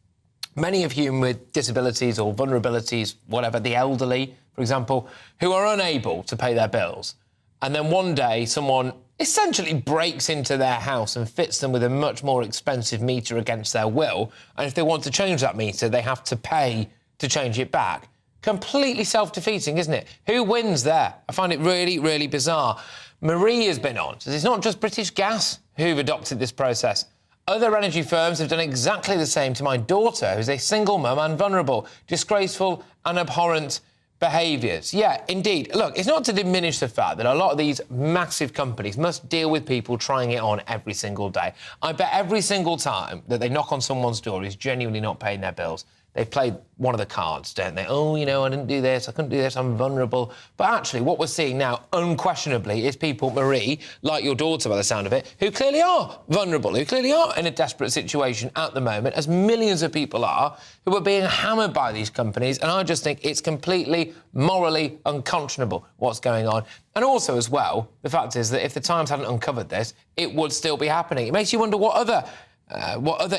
many of whom with disabilities or vulnerabilities, whatever, the elderly, for example, who are unable to pay their bills. And then one day someone essentially breaks into their house and fits them with a much more expensive meter against their will. And if they want to change that meter, they have to pay to change it back. Completely self-defeating, isn't it? Who wins there? I find it really, really bizarre. Marie has been on. It's not just British Gas who've adopted this process. Other energy firms have done exactly the same to my daughter, who's a single mum and vulnerable. Disgraceful and abhorrent behaviours. Yeah, indeed. Look, it's not to diminish the fact that a lot of these massive companies must deal with people trying it on every single day. I bet every single time that they knock on someone's door who's genuinely not paying their bills, they've played one of the cards, don't they? Oh, you know, I didn't do this, I couldn't do this, I'm vulnerable. But actually, what we're seeing now, unquestionably, is people, Marie, like your daughter by the sound of it, who clearly are vulnerable, who clearly are in a desperate situation at the moment, as millions of people are, who are being hammered by these companies. And I just think it's completely morally unconscionable what's going on. And also, as well, the fact is that if the Times hadn't uncovered this, it would still be happening. It makes you wonder what other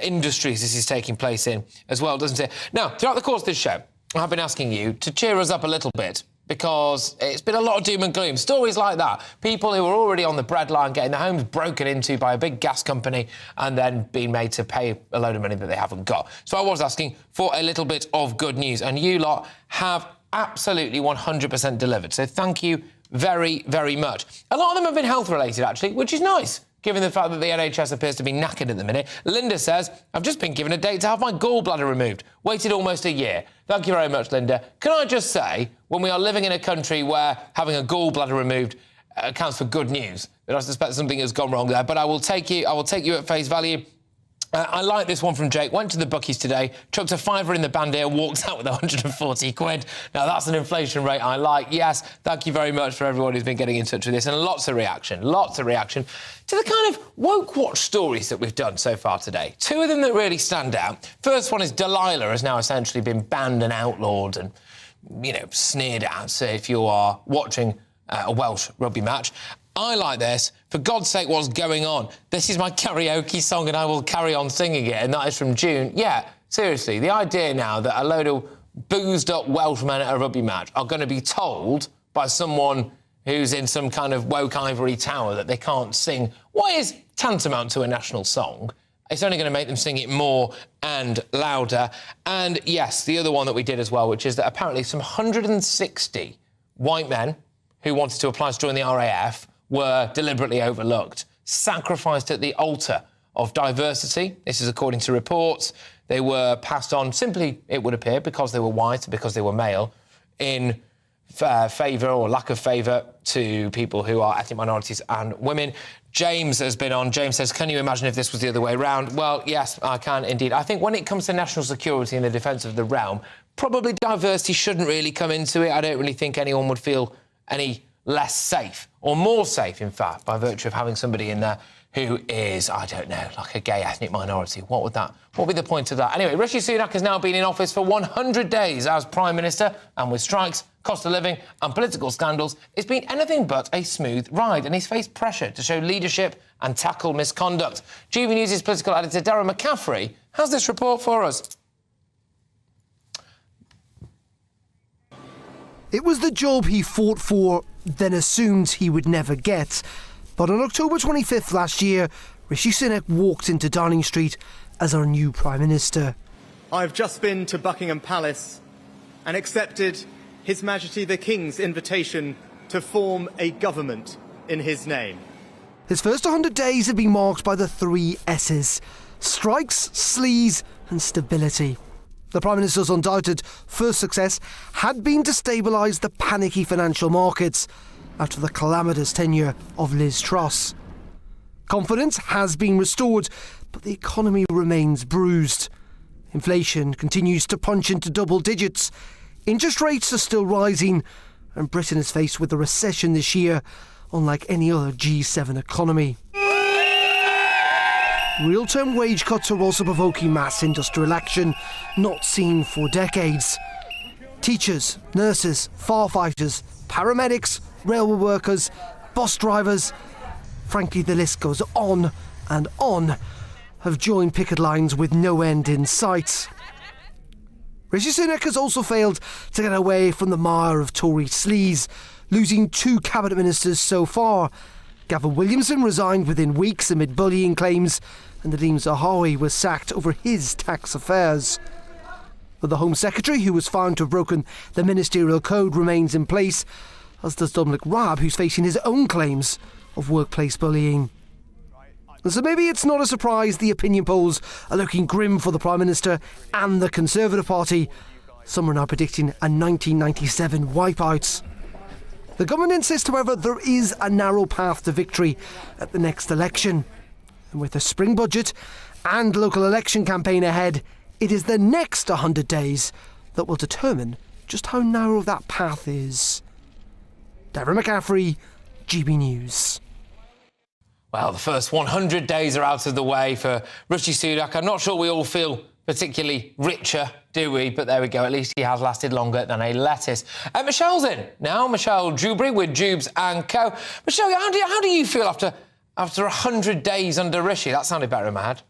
industries this is taking place in as well, doesn't it? Now, throughout the course of this show, I've been asking you to cheer us up a little bit because it's been a lot of doom and gloom. Stories like that. People who are already on the breadline getting their homes broken into by a big gas company and then being made to pay a load of money that they haven't got. So I was asking for a little bit of good news, and you lot have absolutely 100% delivered. So thank you very, very much. A lot of them have been health-related, actually, which is nice, given the fact that the NHS appears to be knackered at the minute. Linda says, I've just been given a date to have my gallbladder removed. Waited almost a year. Thank you very much, Linda. Can I just say, when we are living in a country where having a gallbladder removed accounts for good news, that I suspect something has gone wrong there, but I will take you at face value. I like this one from Jake. Went to the bookies today, chucked a £5 in the bandier, walked out with 140 quid. Now, that's an inflation rate I like. Yes, thank you very much for everyone who's been getting in touch with this. And lots of reaction to the kind of woke watch stories that we've done so far today. Two of them that really stand out. First one is Delilah has now essentially been banned and outlawed and, you know, sneered at. So if you are watching a Welsh rugby match, I like this. For God's sake, what's going on? This is my karaoke song and I will carry on singing it, and that is from June. Yeah, seriously, the idea now that a load of boozed-up Welshmen at a rugby match are going to be told by someone who's in some kind of woke ivory tower that they can't sing what is tantamount to a national song. It's only going to make them sing it more and louder. And, yes, the other one that we did as well, which is that apparently some 160 white men who wanted to apply to join the RAF were deliberately overlooked, sacrificed at the altar of diversity. This is according to reports. They were passed on simply, it would appear, because they were white, because they were male, in favour or lack of favour to people who are ethnic minorities and women. James has been on. James says, can you imagine if this was the other way around? Well, yes, I can indeed. I think when it comes to national security and the defence of the realm, probably diversity shouldn't really come into it. I don't really think anyone would feel any less safe, or more safe, in fact, by virtue of having somebody in there who is, I don't know, like a gay ethnic minority. What would be the point of that? Anyway, Rishi Sunak has now been in office for 100 days as Prime Minister, and with strikes, cost of living and political scandals, it's been anything but a smooth ride, and he's faced pressure to show leadership and tackle misconduct. GBNews' political editor, Darren McCaffrey, has this report for us. It was the job he fought for, then assumed he would never get. But on October 25th last year, Rishi Sunak walked into Downing Street as our new Prime Minister. I've just been to Buckingham Palace and accepted His Majesty the King's invitation to form a government in his name. His first 100 days have been marked by the 3 S's: strikes, sleaze and stability. The Prime Minister's undoubted first success had been to stabilise the panicky financial markets after the calamitous tenure of Liz Truss. Confidence has been restored, but the economy remains bruised. Inflation continues to punch into double digits. Interest rates are still rising, and Britain is faced with a recession this year, unlike any other G7 economy. Real-term wage cuts are also provoking mass industrial action, not seen for decades. Teachers, nurses, firefighters, paramedics, railway workers, bus drivers, frankly the list goes on and on, have joined picket lines with no end in sight. Rishi Sunak has also failed to get away from the mire of Tory sleaze, losing 2 cabinet ministers so far. Gavin Williamson resigned within weeks amid bullying claims, and Nadeem Zahawi was sacked over his tax affairs. But the Home Secretary, who was found to have broken the ministerial code, remains in place, as does Dominic Raab, who's facing his own claims of workplace bullying. And so maybe it's not a surprise the opinion polls are looking grim for the Prime Minister and the Conservative Party. Some are now predicting a 1997 wipeout. The government insists, however, there is a narrow path to victory at the next election. And with the spring budget and local election campaign ahead, it is the next 100 days that will determine just how narrow that path is. Darren McCaffrey, GB News. Well, the first 100 days are out of the way for Rishi Sunak. I'm not sure we all feel particularly richer, do we? But there we go. At least he has lasted longer than a lettuce. Michelle's in now. Michelle Dewberry with Jubes and Co. Michelle, how do you feel after 100 days under Rishi? That sounded better in my head.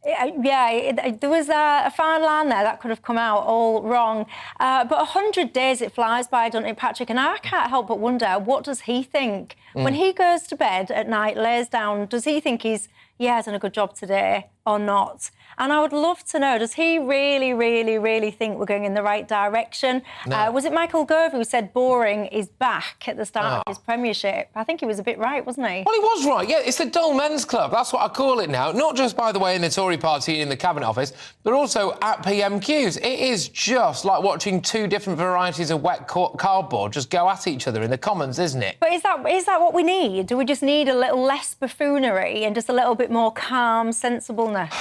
There was a fine line there that could have come out all wrong. But 100 days, it flies by, doesn't it, Patrick? And I can't help but wonder, what does he think? When he goes to bed at night, lays down, does he think he's done a good job today or not? And I would love to know, does he really, really, really think we're going in the right direction? No. Was it Michael Gove who said boring is back at the start of his premiership? I think he was a bit right, wasn't he? Well, he was right, yeah. It's the dull men's club. That's what I call it now. Not just, by the way, in the Tory party in the Cabinet Office, but also at PMQs. It is just like watching two different varieties of wet cardboard just go at each other in the Commons, isn't it? But is that what we need? Do we just need a little less buffoonery and just a little bit more calm sensibleness?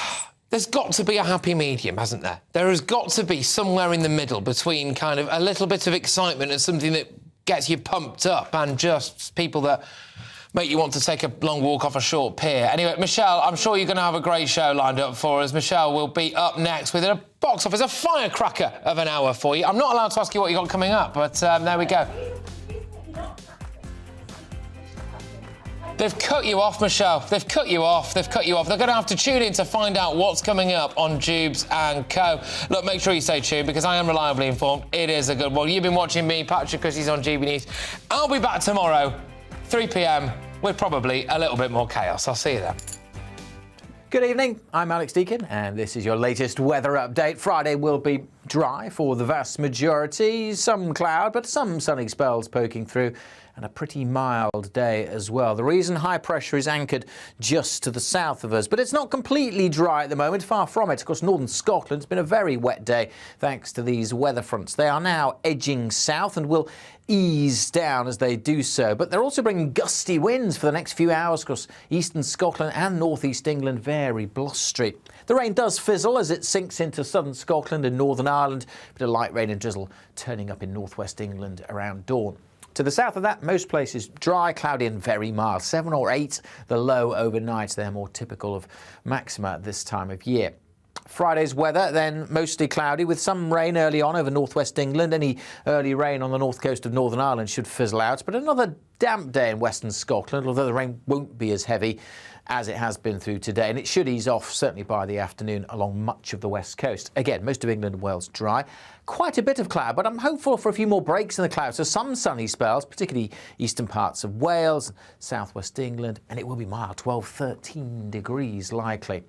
There's got to be a happy medium, hasn't there? There has got to be somewhere in the middle between kind of a little bit of excitement and something that gets you pumped up and just people that make you want to take a long walk off a short pier. Anyway, Michelle, I'm sure you're going to have a great show lined up for us. Michelle will be up next with a box office, a firecracker of an hour for you. I'm not allowed to ask you what you got coming up, but there we go. They've cut you off, Michelle. They've cut you off. They're going to have to tune in to find out what's coming up on Jubes and Co. Look, make sure you stay tuned because I am reliably informed. It is a good one. You've been watching me, Patrick Christys, on GB News. I'll be back tomorrow, 3 p.m, with probably a little bit more chaos. I'll see you then. Good evening, I'm Alex Deakin, and this is your latest weather update. Friday will be dry for the vast majority. Some cloud, but some sunny spells poking through, and a pretty mild day as well. The reason high pressure is anchored just to the south of us, but it's not completely dry at the moment, far from it. Of course, northern Scotland's been a very wet day thanks to these weather fronts. They are now edging south and will ease down as they do so, but they're also bringing gusty winds for the next few hours because eastern Scotland and northeast England very blustery. The rain does fizzle as it sinks into southern Scotland and Northern Ireland, but a light rain and drizzle turning up in northwest England around dawn. To the south of that, most places dry, cloudy and very mild. 7 or 8, the low overnight. They're more typical of maxima at this time of year. Friday's weather, then mostly cloudy with some rain early on over northwest England. Any early rain on the north coast of Northern Ireland should fizzle out, but another damp day in western Scotland, although the rain won't be as heavy as it has been through today, and it should ease off certainly by the afternoon along much of the west coast. Again, most of England and Wales dry. Quite a bit of cloud, but I'm hopeful for a few more breaks in the clouds. So some sunny spells, particularly eastern parts of Wales, southwest England, and it will be mild, 12, 13 degrees likely.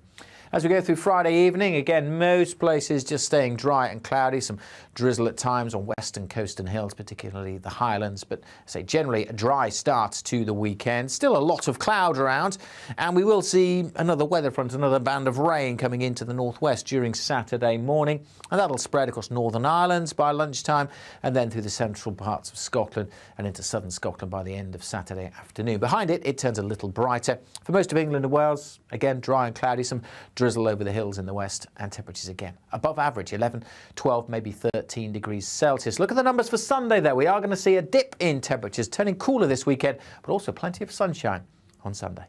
As we go through Friday evening, again, most places just staying dry and cloudy. Some drizzle at times on western coast and hills, particularly the Highlands. But I say generally a dry start to the weekend. Still a lot of cloud around. And we will see another weather front, another band of rain coming into the northwest during Saturday morning. And that'll spread across Northern Ireland by lunchtime and then through the central parts of Scotland and into southern Scotland by the end of Saturday afternoon. Behind it, it turns a little brighter. For most of England and Wales, again, dry and cloudy. Some drizzle over the hills in the west and temperatures again above average, 11, 12, maybe 13 degrees Celsius. Look at the numbers for Sunday, though. We are going to see a dip in temperatures, turning cooler this weekend, but also plenty of sunshine on Sunday.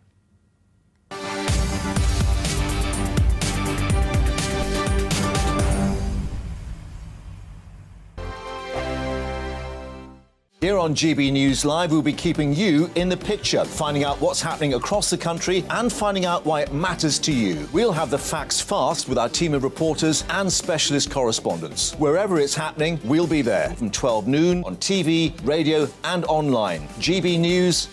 Here on GB News Live, we'll be keeping you in the picture, finding out what's happening across the country and finding out why it matters to you. We'll have the facts fast with our team of reporters and specialist correspondents. Wherever it's happening, we'll be there from 12 noon on TV, radio and online. GB News.